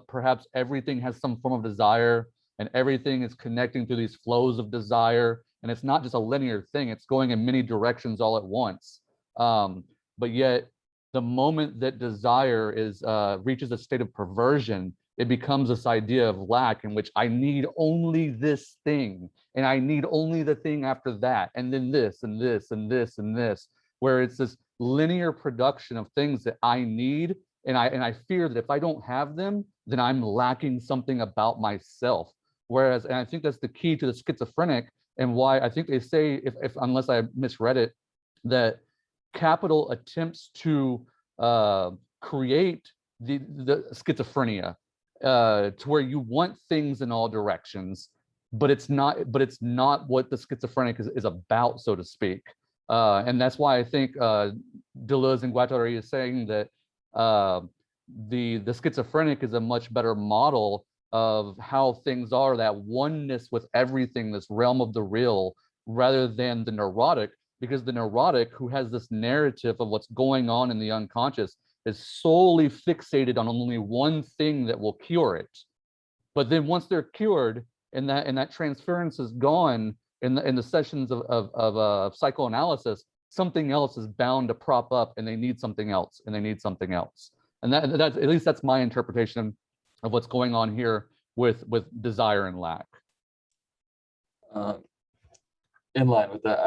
perhaps everything has some form of desire, and everything is connecting through these flows of desire, and it's not just a linear thing, it's going in many directions all at once. But yet the moment that desire is reaches a state of perversion, it becomes this idea of lack, in which I need only this thing, and I need only the thing after that, and then this and this and this and this, where it's this linear production of things that I need, and I fear that if I don't have them, then I'm lacking something about myself. Whereas, and I think that's the key to the schizophrenic, and why I think they say, if unless I misread it, that capital attempts to create the schizophrenia, to where you want things in all directions, but it's not what the schizophrenic is about, so to speak. And that's why I think Deleuze and Guattari is saying that the schizophrenic is a much better model of how things are, that oneness with everything, this realm of the real, rather than the neurotic, because the neurotic, who has this narrative of what's going on in the unconscious, is solely fixated on only one thing that will cure it. But then once they're cured, and that transference is gone in the sessions of psychoanalysis, something else is bound to prop up, and they need something else, and they need something else. And that's, at least that's my interpretation of what's going on here with desire and lack. In line with that,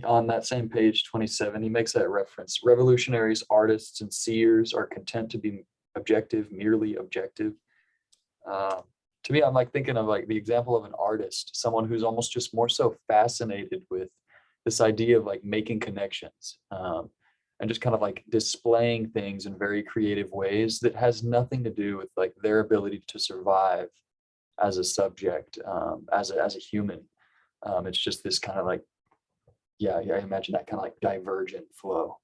on that same page 27, he makes that reference. Revolutionaries, artists, and seers are content to be objective, merely objective. To me, I'm like thinking of like the example of an artist, someone who's almost just more so fascinated with this idea of like making connections, and just kind of like displaying things in very creative ways that has nothing to do with like their ability to survive as a subject, as a human. It's just this kind of like, yeah, I imagine that kind of like divergent flow.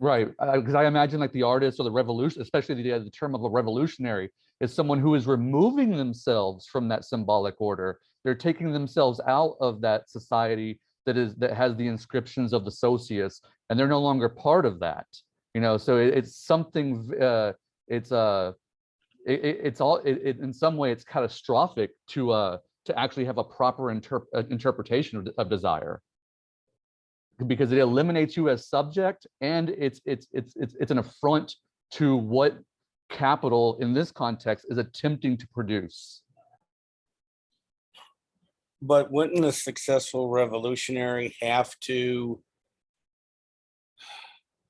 Right, because I imagine like the artist or the revolution, especially the term of a revolutionary, is someone who is removing themselves from that symbolic order. They're taking themselves out of that society that has the inscriptions of the socius, and they're no longer part of that. You know, so it's something. It's in some way it's catastrophic to actually have a proper interpretation of desire, because it eliminates you as subject, and it's an affront to what capital in this context is attempting to produce. But wouldn't a successful revolutionary have to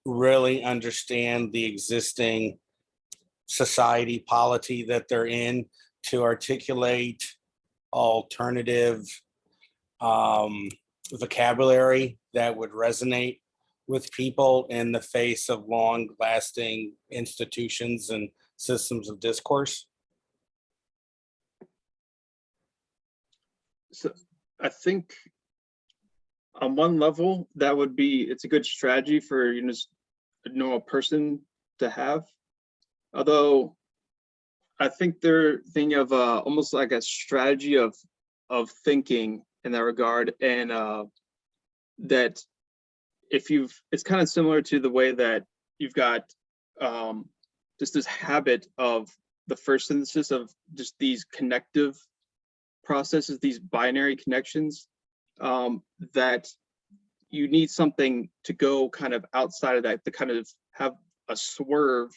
really understand the existing society polity that they're in to articulate alternative vocabulary that would resonate with people in the face of long-lasting institutions and systems of discourse? So I think on one level it's a good strategy for a normal person to have. Although I think they're thinking of almost like a strategy of thinking in that regard, and that it's kind of similar to the way that you've got just this habit of the first synthesis of just these connective processes, these binary connections, that you need something to go kind of outside of that to kind of have a swerve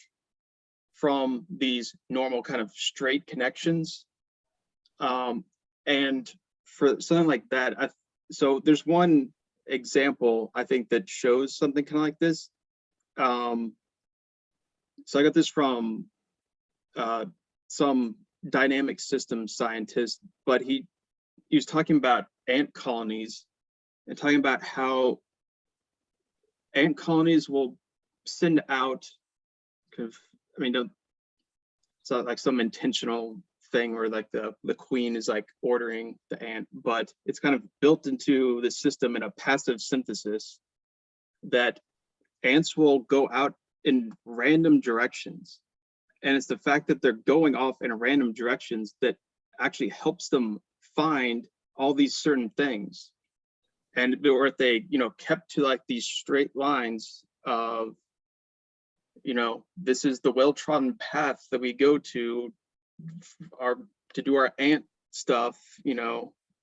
from these normal kind of straight connections. And for something like that, so there's one example I think that shows something kind of like this. So I got this from some dynamic systems scientist, but he was talking about ant colonies and talking about how ant colonies will send out kind of, it's not like some intentional thing where like the queen is like ordering the ant, but it's kind of built into the system in a passive synthesis that ants will go out in random directions. And it's the fact that they're going off in random directions that actually helps them find all these certain things. And or if they, kept to like these straight lines of, this is the well-trodden path that we go to do our ant stuff,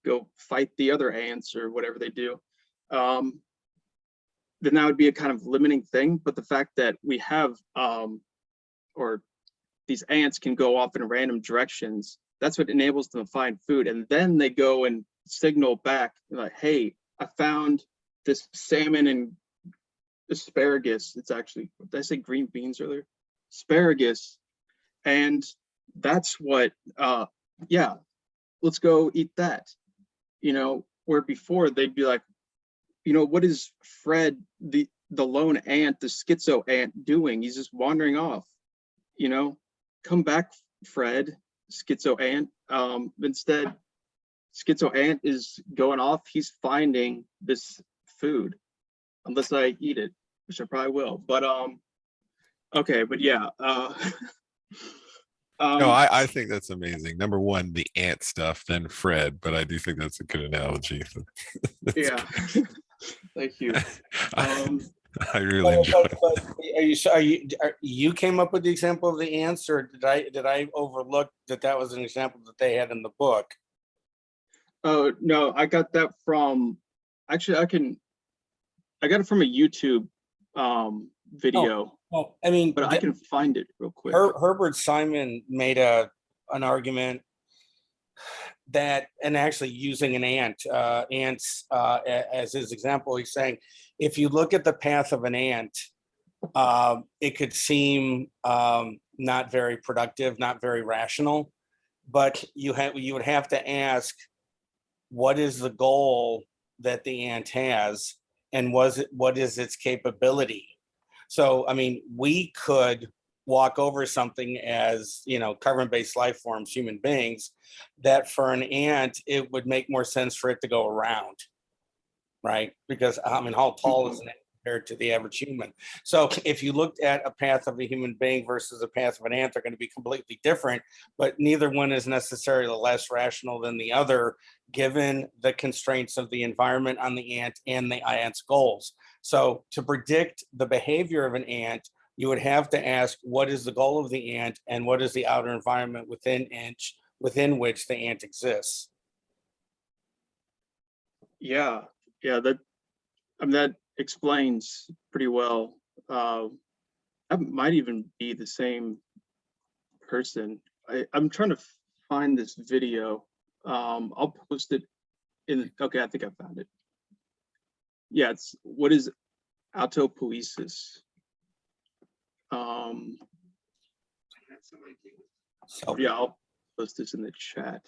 go fight the other ants or whatever they do, then that would be a kind of limiting thing. But the fact that we have, or these ants can go off in random directions, that's what enables them to find food. And then they go and signal back like, hey, I found this salmon and asparagus. It's actually, did I say green beans earlier? Asparagus. And that's what, yeah, let's go eat that. Where before they'd be like, what is Fred, the lone ant, the schizo ant doing? He's just wandering off, come back, Fred, schizo ant. Instead, schizo ant is going off. He's finding this food, unless I eat it, which I probably will. But okay, but yeah. No, I think that's amazing. Number one, the ant stuff, then Fred, but I do think that's a good analogy. Yeah, thank you. I really enjoy it. You came up with the example of the ants, or did I overlook that was an example that they had in the book? Oh no, I got that from, actually I got it from a YouTube video. Well, but I can find it real quick. Herbert Simon made an argument that, and actually using an ant, ants as his example, he's saying, if you look at the path of an ant, it could seem not very productive, not very rational, but you would have to ask, what is the goal that the ant has, and what is its capability? So, I mean, we could walk over something as, you know, carbon-based life forms, human beings, that for an ant, it would make more sense for it to go around, right? Because, I mean, how tall is an ant compared to the average human? So if you looked at a path of a human being versus a path of an ant, they're going to be completely different, but neither one is necessarily less rational than the other, given the constraints of the environment on the ant and the ant's goals. So to predict the behavior of an ant, you would have to ask, what is the goal of the ant, and what is the outer environment within which the ant exists? Yeah, that, I mean, that explains pretty well. That might even be the same person. I'm trying to find this video. I'll post it in, okay, I think I found it. Yeah, it's, what is autopoiesis? Yeah, I'll post this in the chat.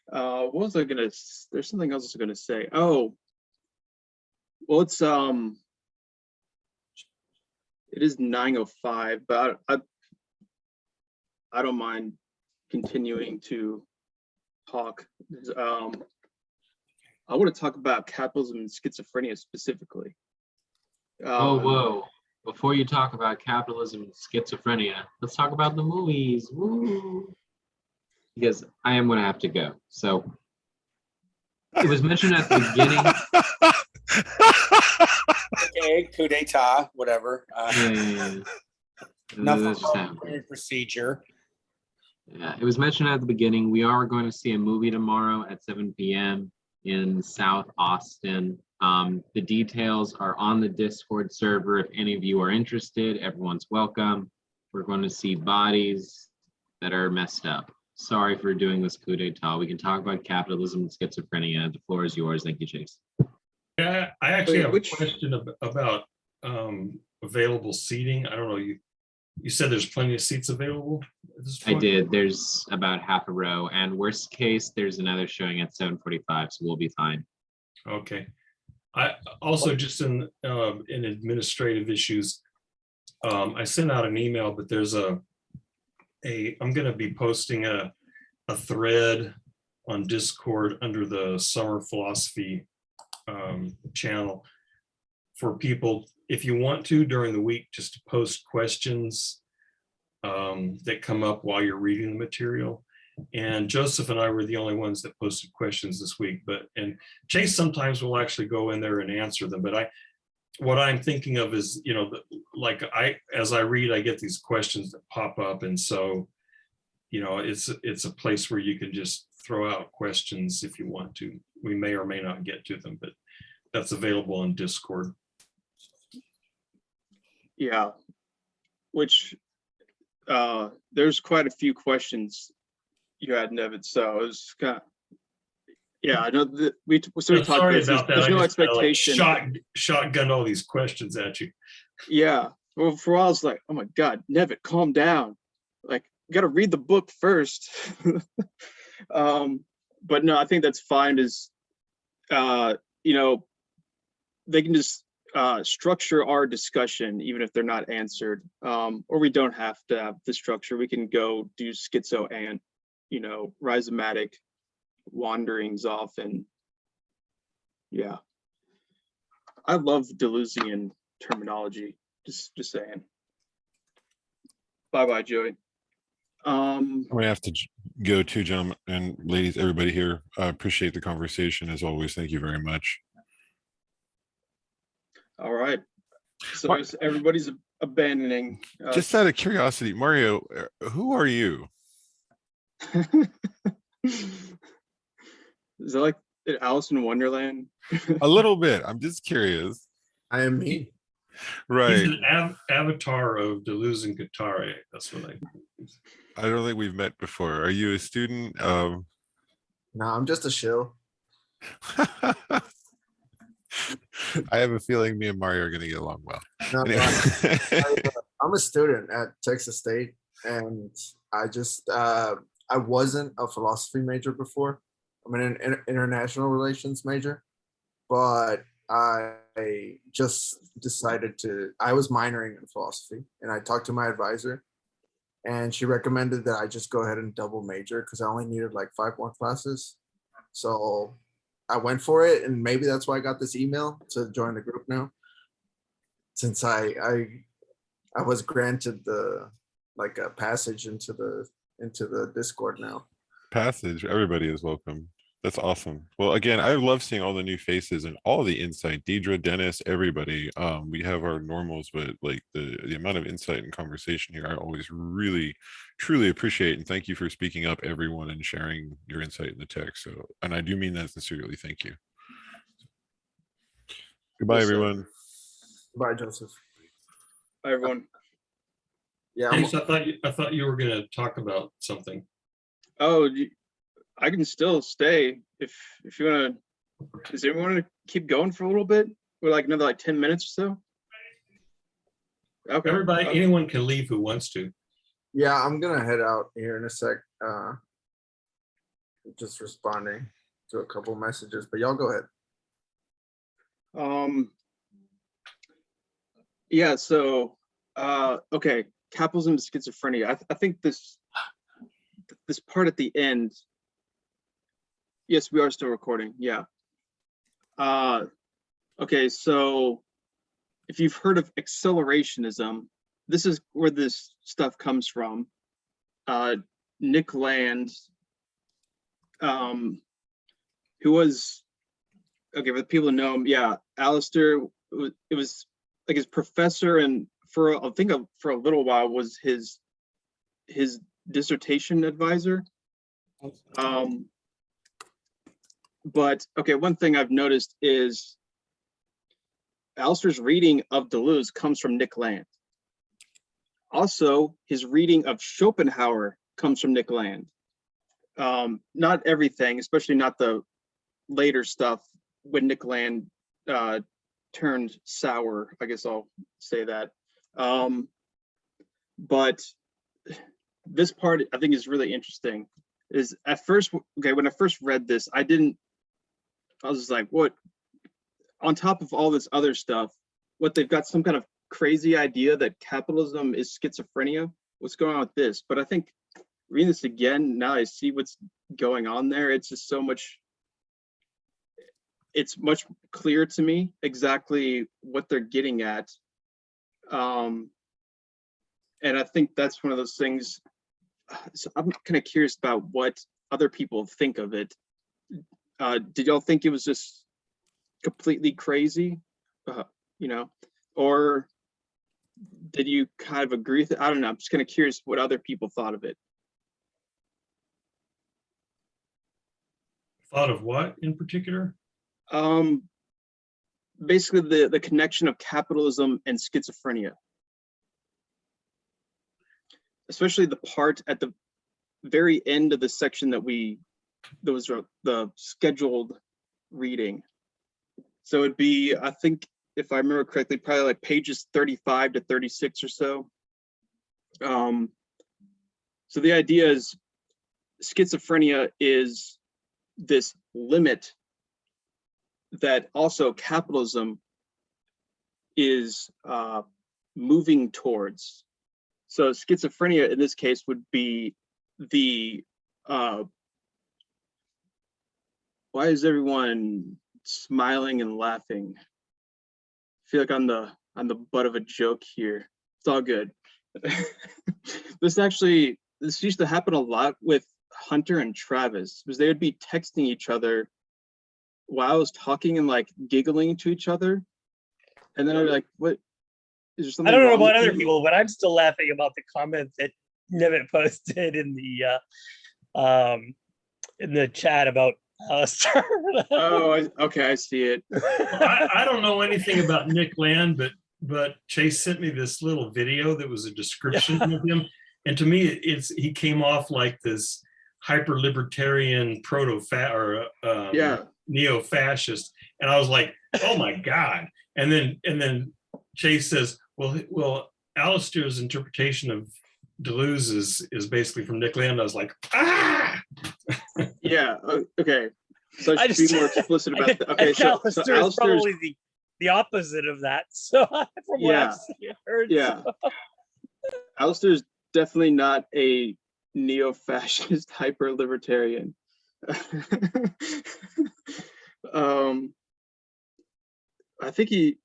What was I gonna, there's something else I was gonna say. Oh, well, it's it is 9:05, but I don't mind continuing to talk. I want to talk about capitalism and schizophrenia specifically. Oh, whoa. Before you talk about capitalism and schizophrenia, let's talk about the movies. Woo. Because I am going to have to go. So it was mentioned at the beginning. Okay, coup d'etat, whatever. Enough That's just of happening. procedure. Yeah, it was mentioned at the beginning. We are going to see a movie tomorrow at 7 p.m. in South Austin. The details are on the Discord server. If any of you are interested, everyone's welcome. We're going to see bodies that are messed up. Sorry for doing this coup d'etat. We can talk about capitalism and schizophrenia. The floor is yours. Thank you, Chase. Yeah, I actually have a question about available seating. I don't know, you said there's plenty of seats available at this I point? did. There's about half a row, and worst case, there's another showing at 7:45, so we'll be fine. Okay. I also, just in administrative issues, I sent out an email, but there's I'm going to be posting a thread on Discord under the Summer Philosophy channel for people, if you want to, during the week, just to post questions that come up while you're reading the material. And Joseph and I were the only ones that posted questions this week, and Chase sometimes will actually go in there and answer them. But what I'm thinking of is, you know, like as I read, I get these questions that pop up. And so, you know, it's a place where you can just throw out questions if you want to. We may or may not get to them, but that's available on Discord. Yeah, which there's quite a few questions you had, Nevin, so it was kind of, yeah, I know that we sort of talked Sorry about about that. there's I no just kinda, like, expectation. shotgun all these questions at you. Yeah, well, for a while I was like, oh my God, Nevin, calm down. Like, you got to read the book first. But no, I think that's fine. Is you know, they can just structure our discussion even if they're not answered, or we don't have to have the structure. We can go do schizo and, you know, rhizomatic wanderings off. And yeah, I love Deleuzian terminology. Just saying. Bye, Joey. I'm gonna have to go too, gentlemen and ladies, everybody here. I appreciate the conversation as always. Thank you very much. All right. So What? everybody's abandoning. Just out of curiosity, Mario, who are you? Is that like Alice in Wonderland? A little bit. I'm just curious. I am me. He's Right. an avatar of Deleuze and Guattari. That's what I don't think we've met before. Are you a student? No, I'm just a shill. I have a feeling me and Mario are gonna get along well. No, Anyway. I'm a student at Texas State, and I just I wasn't a philosophy major before. I'm an international relations major, but I just decided to. I was minoring in philosophy, and I talked to my advisor, and she recommended that I just go ahead and double major because I only needed like 5 more classes. So I went for it, and maybe that's why I got this email to join the group now, since I was granted the like a passage into the Discord now. Passage, everybody is welcome. That's awesome. Well, again, I love seeing all the new faces and all the insight. Deidre, Dennis, everybody. We have our normals, but like the amount of insight and conversation here, I always really, truly appreciate. And thank you for speaking up, everyone, and sharing your insight in the text. So, and I do mean that sincerely. Thank you. Goodbye, Yes, sir. everyone. Bye, Joseph. Bye, everyone. Yeah, I'm- Chase, I thought you were gonna talk about something. Oh, I can still stay if you want to. Does everyone want to keep going for a little bit? We're like another like 10 minutes or so. Okay. Everybody, anyone can leave who wants to. yeah, I'm gonna head out here in a sec. Just responding to a couple messages, but y'all go ahead. Yeah. So, okay. Capitalism and schizophrenia. I think this part at the end. Yes, we are still recording. Yeah. Okay, so if you've heard of accelerationism, this is where this stuff comes from. Nick Land, who was, okay, for the people who know him, yeah, Alistair, it was like his professor, and for I think for a little while was his dissertation advisor. But okay, one thing I've noticed is Alistair's reading of Deleuze comes from Nick Land. Also, his reading of Schopenhauer comes from Nick Land. Not everything, especially not the later stuff when Nick Land turned sour, I guess I'll say that. But this part I think is really interesting. Is at first, okay, when I first read this, I was just like, what? On top of all this other stuff, what, they've got some kind of crazy idea that capitalism is schizophrenia? What's going on with this? But I think reading this again, now I see what's going on there. It's just so much, it's much clearer to me exactly what they're getting at. And I think that's one of those things. So I'm kind of curious about what other people think of it. Did y'all think it was just completely crazy, you know, or did you kind of agree with it? I don't know. I'm just kind of curious what other people thought of it. Thought of what in particular? Basically the connection of capitalism and schizophrenia, especially the part at the very end of the section that was the scheduled reading. So it'd be, I think, if I remember correctly, probably like pages 35 to 36 or so. So the idea is schizophrenia is this limit that also capitalism is moving towards. So schizophrenia in this case would be the why is everyone smiling and laughing? I feel like I'm the butt of a joke here. It's all good. This used to happen a lot with Hunter and Travis, because they would be texting each other while I was talking and like giggling to each other. And then I'd be like, what? Is there something I don't know wrong about with other you? people, but I'm still laughing about the comment that Nevin posted in the chat about Alistair. Oh, okay, I see it. I don't know anything about Nick Land, but Chase sent me this little video that was a description of him, and to me, he came off like this hyper libertarian Yeah. neo-fascist, and I was like, oh my god. And then Chase says, well, Alistair's interpretation of Deleuze is basically from Nick Land. I was like, ah. Yeah. Okay. So I I should be just- more explicit about that. Okay. So Alistair is Alistair's, probably the opposite of that. So from what Yeah. I've seen, heard, yeah, Alistair's definitely not a neo-fascist hyper-libertarian. I think he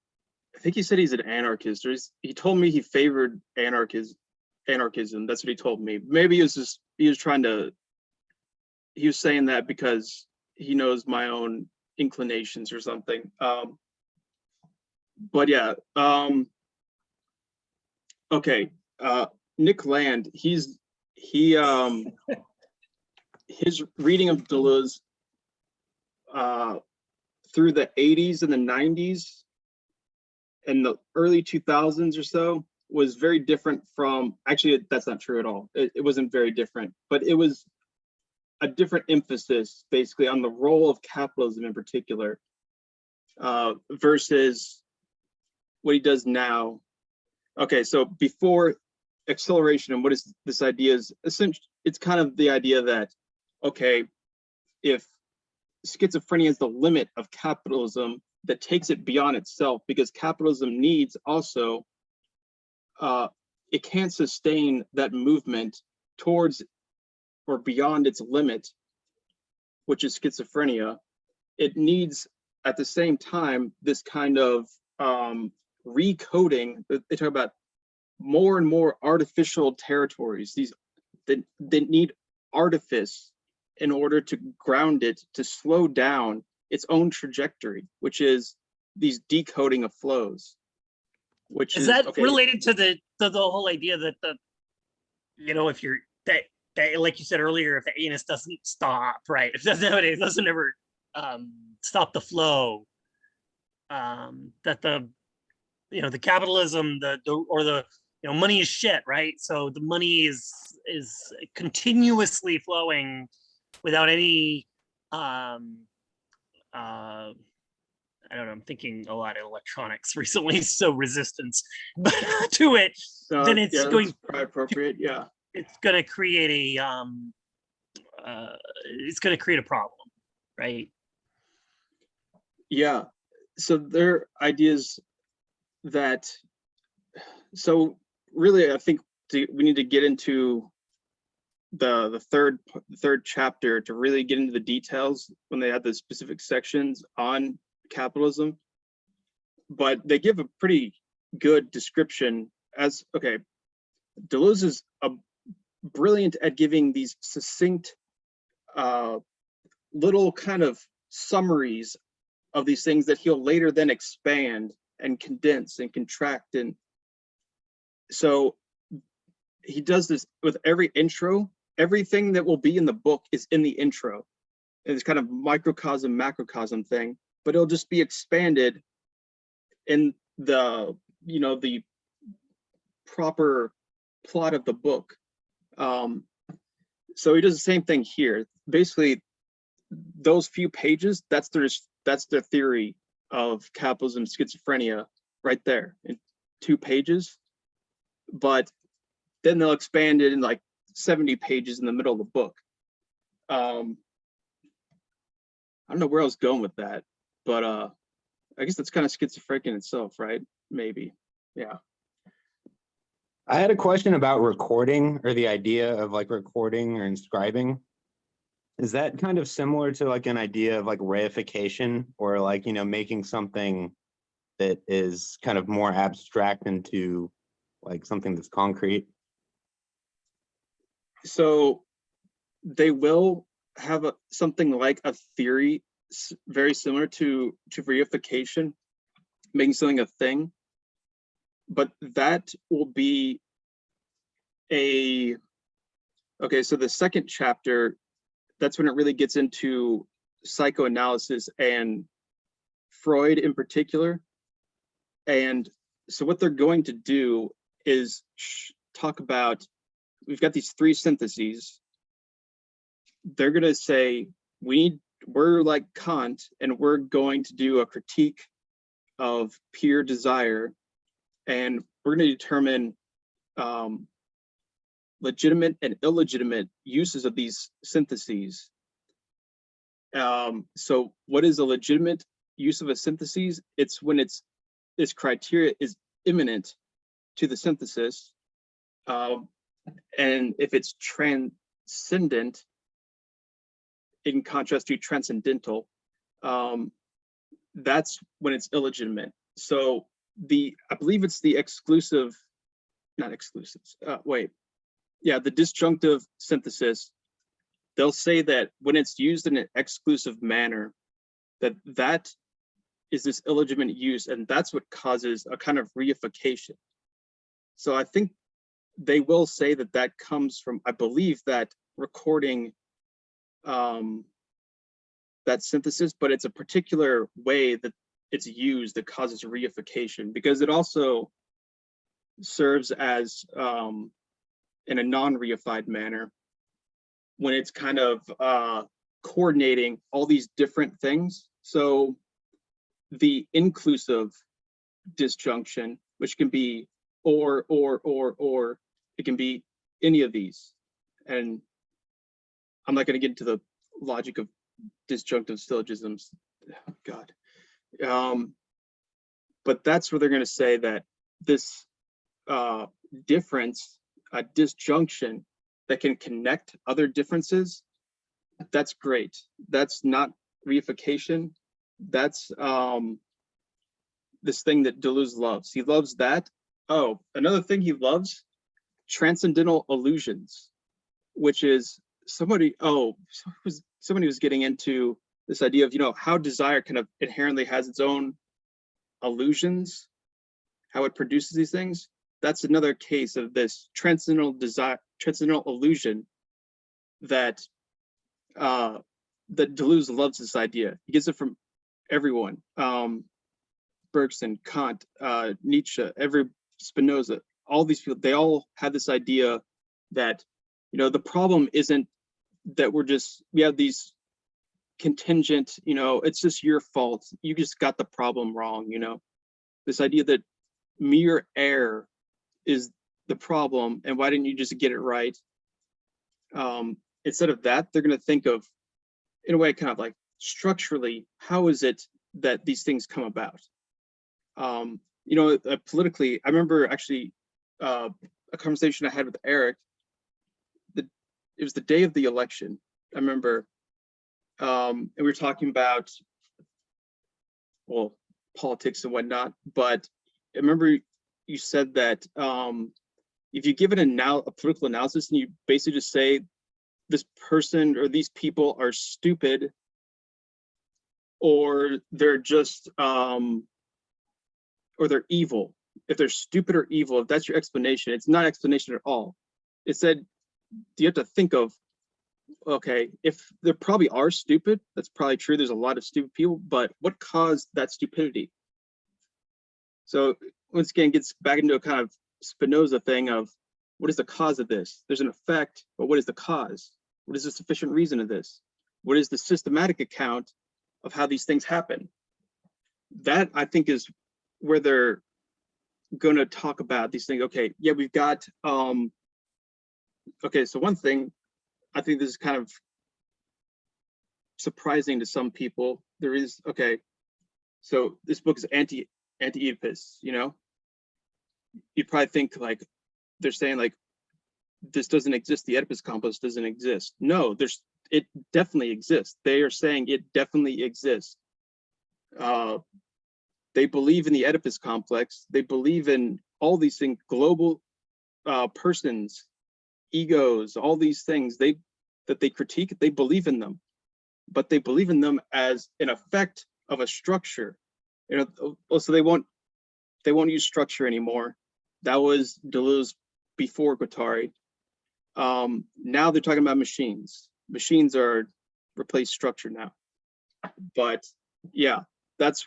said he's an anarchist, or he told me he favored anarchism. That's what he told me. Maybe he was saying that because he knows my own inclinations or something. But yeah. Okay. Nick Land, his reading of Deleuze through the 80s and the 90s and the early 2000s or so was very different from, actually that's not true at all. It wasn't very different, but it was a different emphasis basically on the role of capitalism in particular versus what he does now. Okay, so before acceleration, and what is this idea is essentially, it's kind of the idea that, okay, if schizophrenia is the limit of capitalism that takes it beyond itself, because capitalism needs also, it can't sustain that movement towards or beyond its limit, which is schizophrenia. It needs at the same time this kind of recoding. They talk about more and more artificial territories, these that need artifice in order to ground it, to slow down its own trajectory, which is these decoding of flows. Which is that okay, related to the whole idea that if you're that like you said earlier, if the anus doesn't stop, right? If it doesn't ever stop the flow, that the capitalism, the money is shit, right? So the money is continuously flowing without any I don't know, I'm thinking a lot of electronics recently, so resistance but to it, then it's yeah, going that's probably appropriate. Yeah. it's going to create a problem, right? Yeah. So there are ideas that, so really I think we need to get into the third chapter to really get into the details when they have the specific sections on capitalism, but they give a pretty good description as, okay, Deleuze is brilliant at giving these succinct little kind of summaries of these things that he'll later then expand and condense and contract. And so he does this with every intro. Everything that will be in the book is in the intro. It's kind of microcosm, macrocosm thing, but it'll just be expanded in the proper plot of the book. So he does the same thing here. Basically, those few pages, that's their theory of capitalism, schizophrenia, right there in 2 pages. But then they'll expand it in like 70 pages in the middle of the book. I don't know where I was going with that, but I guess that's kind of schizophrenic in itself, right? Maybe, yeah. I had a question about recording, or the idea of like recording or inscribing. Is that kind of similar to like an idea of like reification, or like, making something that is kind of more abstract into like something that's concrete? So they will have something like a theory very similar to reification, making something a thing, but that will be okay, so the second chapter, that's when it really gets into psychoanalysis and Freud in particular. And so what they're going to do is talk about, we've got these 3 syntheses, they're going to say, we're like Kant, and we're going to do a critique of pure desire, and we're going to determine legitimate and illegitimate uses of these syntheses. So what is a legitimate use of a synthesis? It's when this criteria is imminent to the synthesis, and if it's transcendent, in contrast to transcendental, that's when it's illegitimate. So I believe it's the exclusive, not exclusives, the disjunctive synthesis. They'll say that when it's used in an exclusive manner, that is this illegitimate use, and that's what causes a kind of reification. So I think they will say that comes from, I believe, that recording that synthesis, but it's a particular way that it's used that causes reification, because it also serves as in a non-reified manner when it's kind of coordinating all these different things. So the inclusive disjunction, which can be or, it can be any of these. And I'm not going to get into the logic of disjunctive syllogisms. Oh, God. But that's where they're going to say that this difference, a disjunction that can connect other differences, that's great. That's not reification. That's this thing that Deleuze loves. He loves that. Oh, another thing he loves, transcendental illusions, which is somebody was getting into this idea of, how desire kind of inherently has its own illusions, how it produces these things. That's another case of this transcendental desire, transcendental illusion that that Deleuze loves this idea. He gets it from everyone. Bergson, Kant, Nietzsche, Spinoza, all these people, they all had this idea that, the problem isn't that we have these contingent, it's just your fault. You just got the problem wrong, this idea that mere error is the problem, and why didn't you just get it right? Instead of that, they're going to think of, in a way, kind of like structurally, how is it that these things come about? Politically, I remember actually a conversation I had with Eric. It was the day of the election. I remember, and we were talking about, well, politics and whatnot. But I remember you said that if you give it a political analysis and you basically just say this person or these people are stupid, or they're just or they're evil. If they're stupid or evil, if that's your explanation, it's not explanation at all. It said you have to think of, okay, if there probably are stupid, that's probably true. There's a lot of stupid people, but what caused that stupidity? So once again, it gets back into a kind of Spinoza thing of what is the cause of this? There's an effect, but what is the cause? What is the sufficient reason of this? What is the systematic account of how these things happen? That, I think, is where they're going to talk about these things. Okay, yeah, we've got okay, so one thing, I think this is kind of surprising to some people. There is, okay, so this book is Anti-Oedipus, you'd probably think like they're saying like this doesn't exist, the Oedipus complex doesn't exist. No, it definitely exists. They are saying it definitely exists. They believe in the Oedipus complex. They believe in all these things, global persons, egos, all these things that they critique, they believe in them, but they believe in them as an effect of a structure. So they won't use structure anymore. That was Deleuze before Guattari. Now they're talking about machines. Machines are replaced structure now. But yeah, that's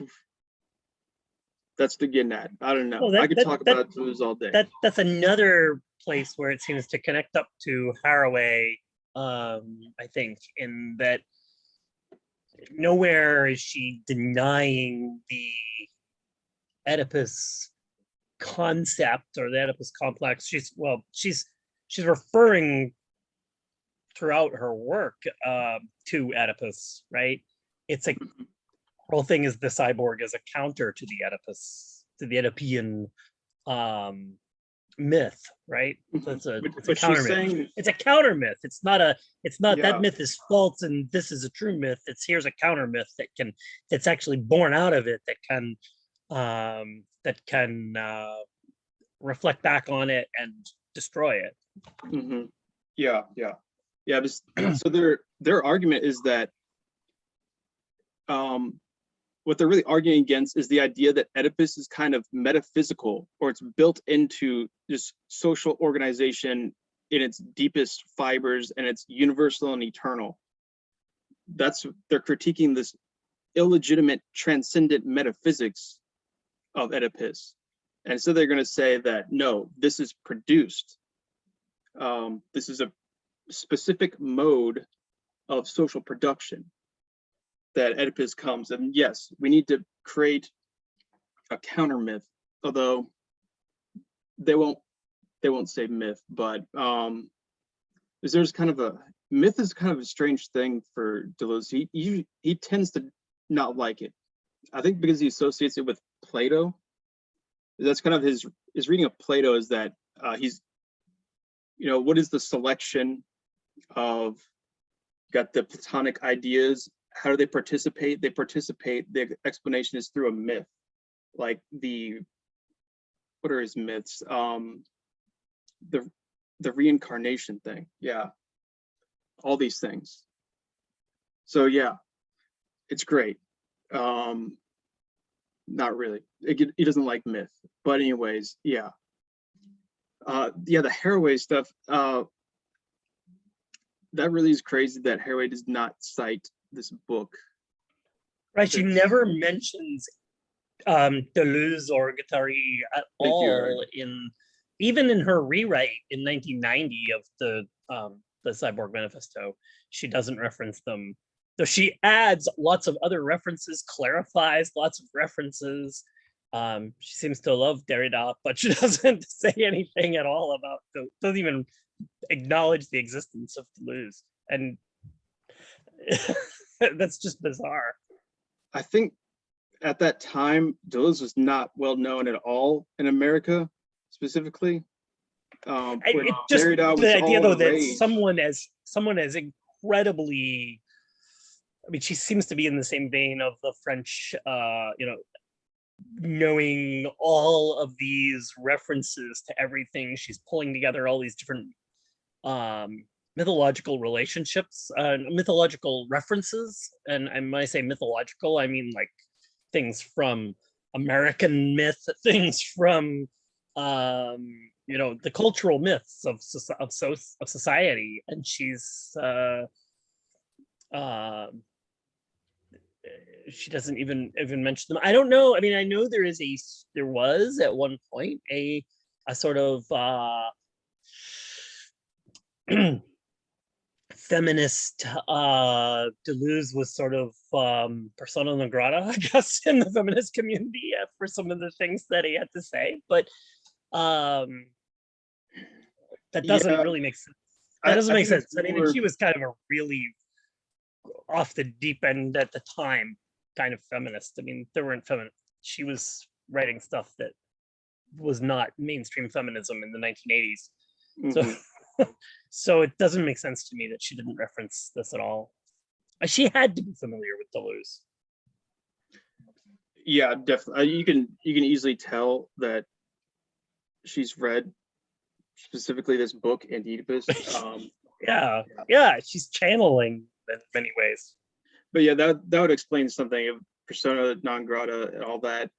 the getting at. I don't know. Well, I could talk about Deleuze all day. That's another place where it seems to connect up to Haraway I think, in that nowhere is she denying the Oedipus concept or the Oedipus complex. She's referring throughout her work to Oedipus, right? It's a whole thing is the cyborg as a counter to the Oedipus, to the Oedipian myth, right? So it's a counter myth. It's a counter myth. It's not that myth is false and this is a true myth. It's here's a counter myth that's actually born out of it, that can reflect back on it and destroy it. Yeah. So their argument is that what they're really arguing against is the idea that Oedipus is kind of metaphysical, or it's built into just social organization in its deepest fibers, and it's universal and eternal. They're critiquing this illegitimate transcendent metaphysics of Oedipus. And so they're going to say that, no, this is produced. This is a specific mode of social production that Oedipus comes. And yes, we need to create a counter myth, although they won't say myth, but there's kind of a myth is kind of a strange thing for Deleuze. He tends to not like it. I think because he associates it with Plato. That's kind of his reading of Plato, is that he's, what is the selection of, got the Platonic ideas, how do they participate? They participate, the explanation is through a myth, like what are his myths? The reincarnation thing, yeah, all these things. So yeah, it's great. Not really. He doesn't like myth, but anyways, yeah. The Haraway stuff. That really is crazy that Haraway does not cite this book. Right. She never mentions Deleuze or Guattari at all even in her rewrite in 1990 of the Cyborg Manifesto. She doesn't reference them. So she adds lots of other references, clarifies lots of references. She seems to love Derrida, but she doesn't say anything at all about, doesn't even acknowledge the existence of Deleuze. And that's just bizarre. I think at that time, Deleuze was not well known at all in America, specifically. It just Derrida the idea though that rage. someone as incredibly, I mean, she seems to be in the same vein of the French, knowing all of these references to everything. She's pulling together all these different mythological relationships, mythological references. And when I say mythological, I mean like things from American myth, things from, the cultural myths of society. And she's, she doesn't even mention them. I don't know. I mean, I know there was at one point a sort of feminist, Deleuze was sort of persona non grata, I guess, in the feminist community for some of the things that he had to say, but that doesn't really make sense. That doesn't make sense. I mean, she was kind of a really off the deep end at the time kind of feminist. I mean, there weren't feminists. She was writing stuff that was not mainstream feminism in the 1980s. So it doesn't make sense to me that she didn't reference this at all. She had to be familiar with Deleuze. Yeah, definitely. You can easily tell that she's read specifically this book, Anti-Oedipus. Yeah, she's channeling in many ways. But yeah, that would explain something of persona non grata and all that.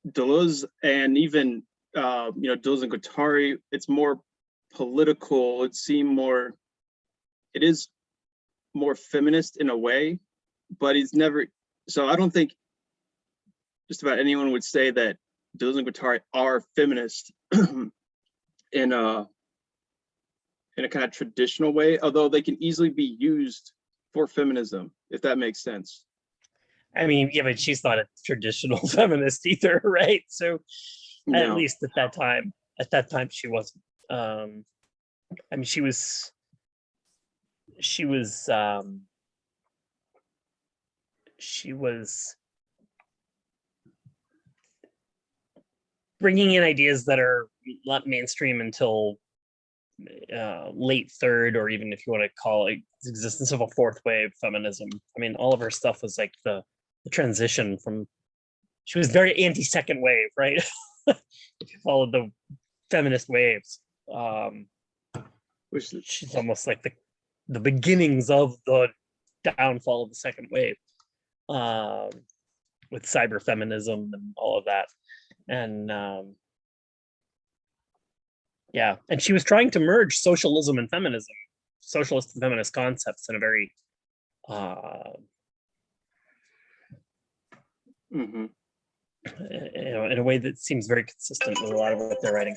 Deleuze and even Deleuze and Guattari, it's more political. It is more feminist in a way, but it's never. So I don't think just about anyone would say that Deleuze and Guattari are feminist in in a kind of traditional way, although they can easily be used for feminism, if that makes sense. I mean, yeah, but she's not a traditional feminist either, right? So at No. least at that time she wasn't. I mean, she was bringing in ideas that are not mainstream until late third, or even if you want to call it the existence of a fourth wave feminism. I mean, all of her stuff was like the transition from, she was very anti-second wave, right? If you followed the feminist waves. Which She's almost like the beginnings of the downfall of the second wave, with cyber feminism and all of that. And yeah, and she was trying to merge socialism and feminism, socialist and feminist concepts in a very mhm. in a way that seems very consistent with a lot of what they're writing.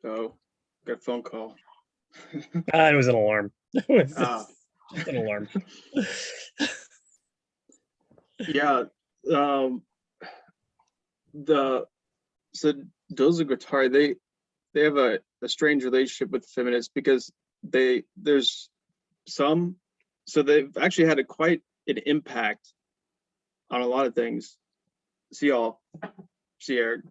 Oh, got a phone call. It was an alarm. It was Ah. an alarm. Yeah. So Deleuze and Guattari, they have a strange relationship with feminists, because there's some, so they've actually had quite an impact on a lot of things. See y'all. See Eric.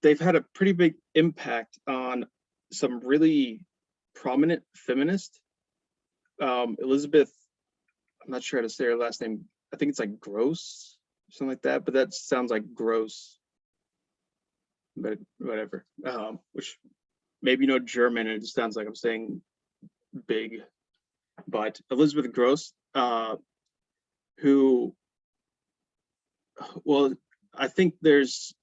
They've had a pretty big impact on some really prominent feminists. Elizabeth, I'm not sure how to say her last name. I think it's like Gross, something like that, but that sounds like gross. But whatever. Which maybe no German, and it just sounds like I'm saying big. But Elizabeth Gross, who, well, I think there's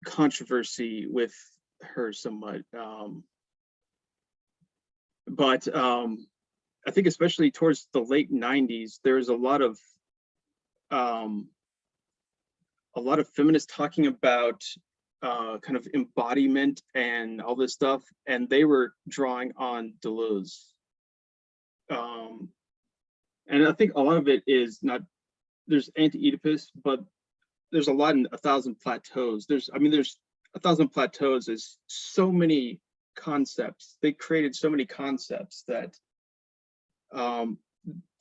controversy with her somewhat. But I think especially towards the late 90s, there's a lot of feminists talking about kind of embodiment and all this stuff, and they were drawing on Deleuze. And I think a lot of it is not, there's Anti-Oedipus, but there's a lot in 1,000 Plateaus. There's 1,000 Plateaus is so many concepts. They created so many concepts that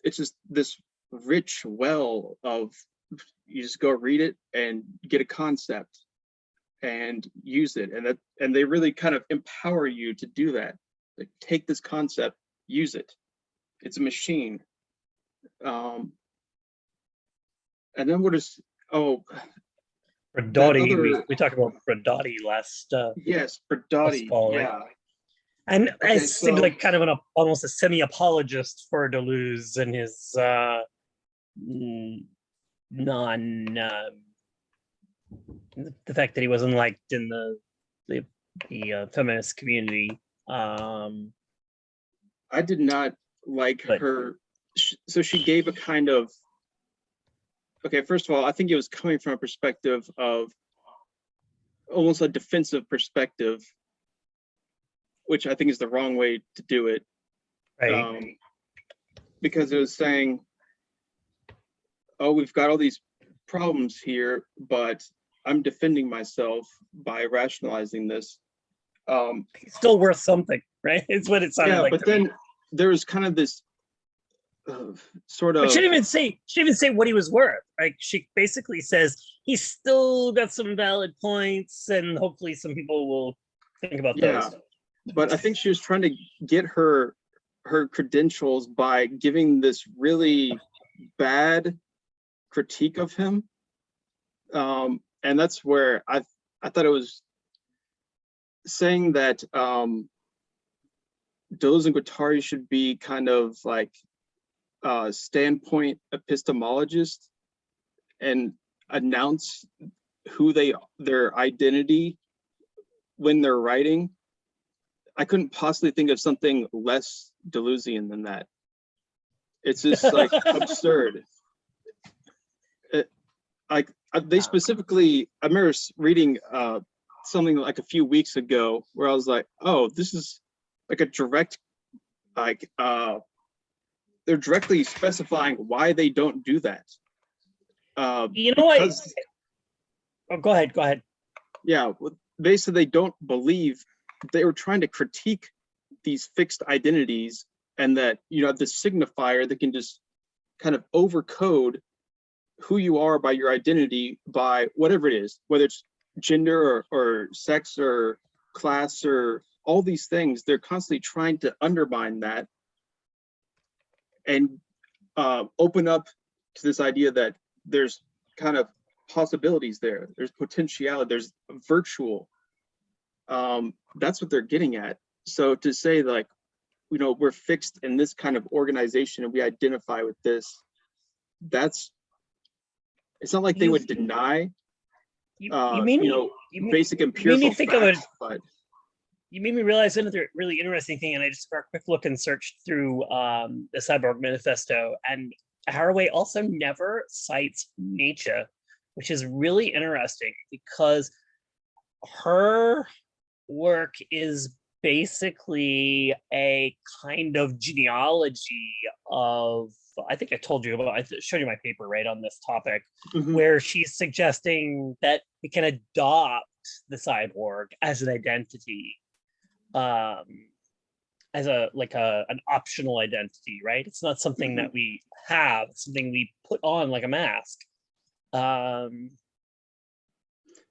it's just this rich well of, you just go read it and get a concept and use it, and they really kind of empower you to do that. Like, take this concept, use it. It's a machine. And then what is, Bradotti, we talked about Bradotti last yes, Bradotti, fall, right? yeah. And Okay, I seemed like kind of almost a semi-apologist for Deleuze and his the fact that he wasn't liked in the feminist community. I did not like But- her. So she gave a kind of, okay, first of all, I think it was coming from a perspective of almost a defensive perspective, which I think is the wrong way to do it. Right. Because it was saying, oh, we've got all these problems here, but I'm defending myself by rationalizing this. Still worth something, right? It's what it sounded Yeah, like. but to then me. there's kind of this sort of. But she didn't even say what he was worth. Like, she basically says he's still got some valid points, and hopefully some people will think about those. But I think she was trying to get her credentials by giving this really bad critique of him, and that's where I thought it was saying that Deleuze and Guattari should be kind of like standpoint epistemologist and announce who their identity when they're writing. I couldn't possibly think of something less Deleuzian than that. It's just like absurd. I they specifically, I remember reading something like a few weeks ago where I was like, oh, this is like a direct, like, they're directly specifying why they don't do that. You know what? Because, Oh, go ahead. Go ahead. yeah, they said they don't believe, they were trying to critique these fixed identities, and that, you know, the signifier that can just kind of overcode who you are by your identity, by whatever it is, whether it's gender or sex or class or all these things. They're constantly trying to undermine that and open up to this idea that there's kind of possibilities there. There's potentiality, there's virtual. That's what they're getting at. So to say like, you know, we're fixed in this kind of organization and we identify with this, it's not like they would deny, you know, basic empirical facts, but you made me realize another really interesting thing, and I just took a quick look and searched through the Cyborg Manifesto, and Haraway also never cites Nietzsche, which is really interesting because her work is basically a kind of genealogy of, I think I told you about, I showed you my paper right on this topic, where she's suggesting that we can adopt the cyborg as an identity, as an optional identity, right? It's not something that we have, it's something we put on like a mask.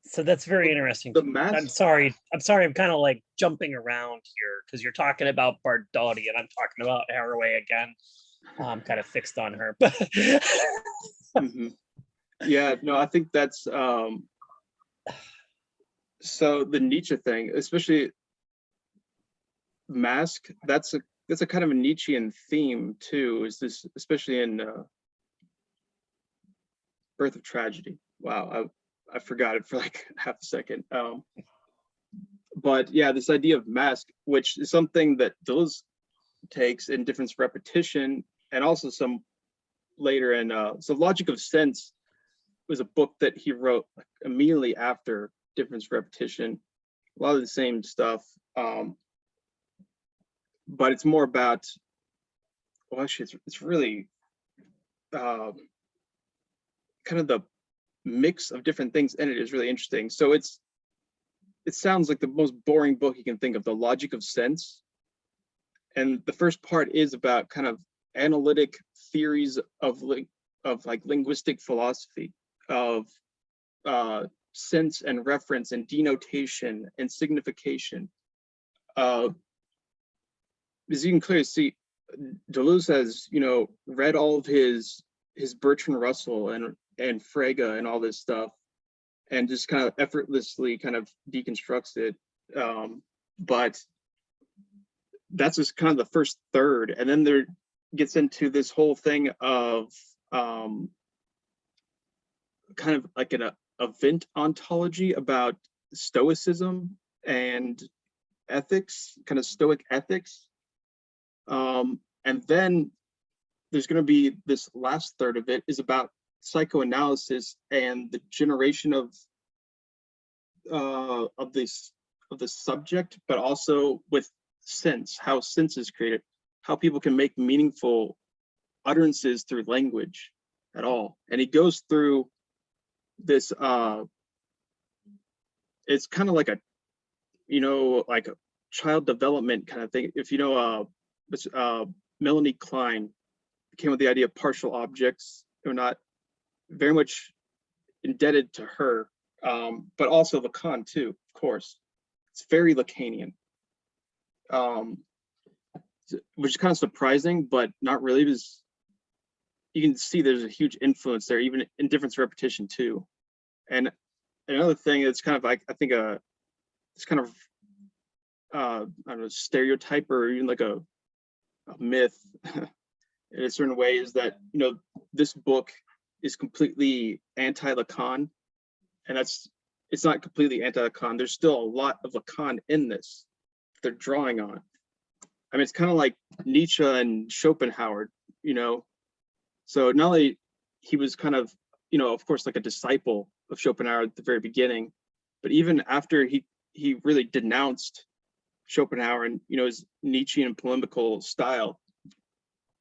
So that's very interesting. I'm sorry, I'm kind of like jumping around here because you're talking about Bardotti and I'm talking about Haraway again. I'm kind of fixed on her, but yeah, no, I think that's so the Nietzsche thing, especially mask, that's a kind of a Nietzschean theme too, is this, especially in Birth of Tragedy. Wow, I forgot it for like half a second. But yeah, this idea of mask, which is something that Deleuze takes in Difference Repetition, and also some later in so Logic of Sense was a book that he wrote like immediately after Difference Repetition. A lot of the same stuff, but it's more about, well, actually it's really kind of the mix of different things in it is really interesting. So it sounds like the most boring book you can think of, The Logic of Sense. And the first part is about kind of analytic theories of like linguistic philosophy, of sense and reference and denotation and signification. As you can clearly see, Deleuze has, you know, read all of his Bertrand Russell and Frege and all this stuff, and just kind of effortlessly kind of deconstructs it. But that's just kind of the first third, and then there gets into this whole thing of kind of like an event ontology about Stoicism and ethics, kind of Stoic ethics. And then there's going to be this last third of it is about psychoanalysis and the generation of the subject, but also with sense, how sense is created, how people can make meaningful utterances through language at all. And he goes through this, it's kind of like a, you know, like a child development kind of thing. If you know, Melanie Klein came with the idea of partial objects. They're not very much indebted to her, but also Lacan too, of course. It's very Lacanian, which is kind of surprising, but not really, because you can see there's a huge influence there, even in Difference Repetition too. And another thing that's kind of like, I think it's kind of I don't know, stereotype or even like a myth in a certain way, is that, you know, this book is completely anti-Lacan, and it's not completely anti-Lacan. There's still a lot of Lacan in this they're drawing on. I mean, it's kind of like Nietzsche and Schopenhauer, you know. So not only he was kind of, of course, like a disciple of Schopenhauer at the very beginning, but even after he really denounced Schopenhauer and, his Nietzschean polemical style,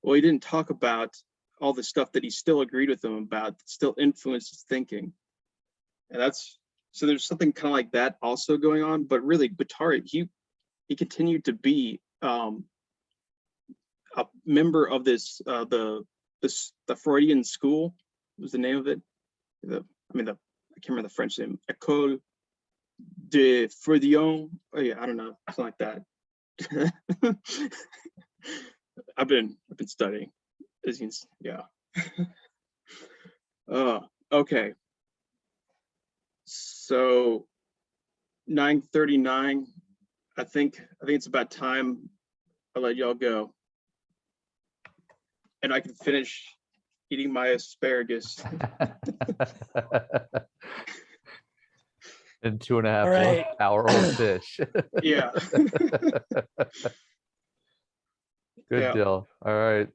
well, he didn't talk about all the stuff that he still agreed with him about, that still influenced his thinking. And so there's something kind of like that also going on, but really Guattari, he continued to be a member of this, the Freudian school was the name of it. I can't remember the French name, École de Freudian. Oh yeah, I don't know, something like that. I've been studying. Yeah. Okay. So 9:39. I think it's about time I'll let y'all go, and I can finish eating my asparagus. And 2.5 All right. hour old fish. Yeah. Good Yeah. deal. All right.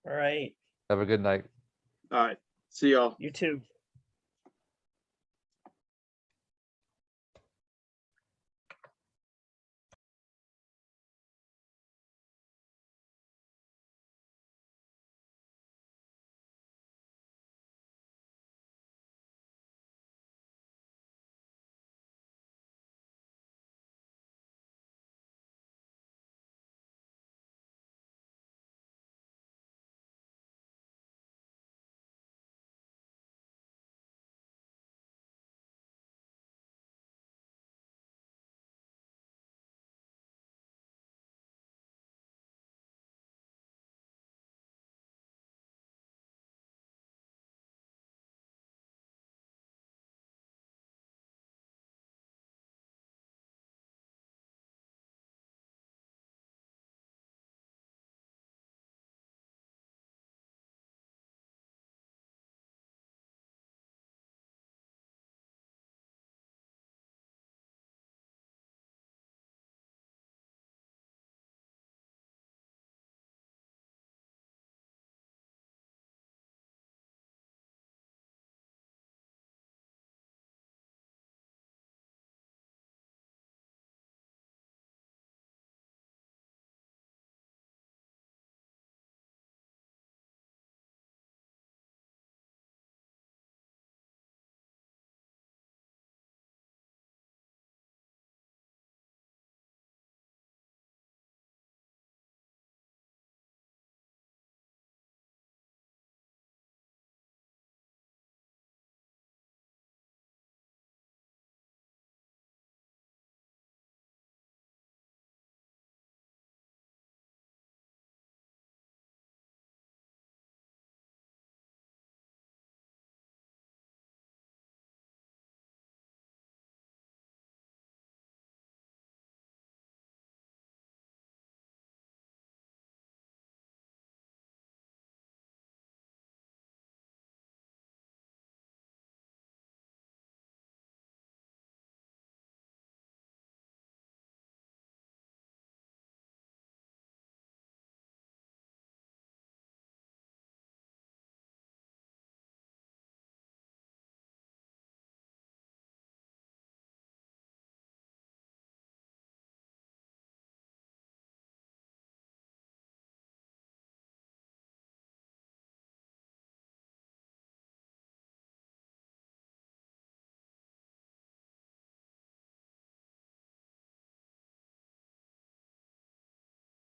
All right. Have a good night. All right. See y'all. You too.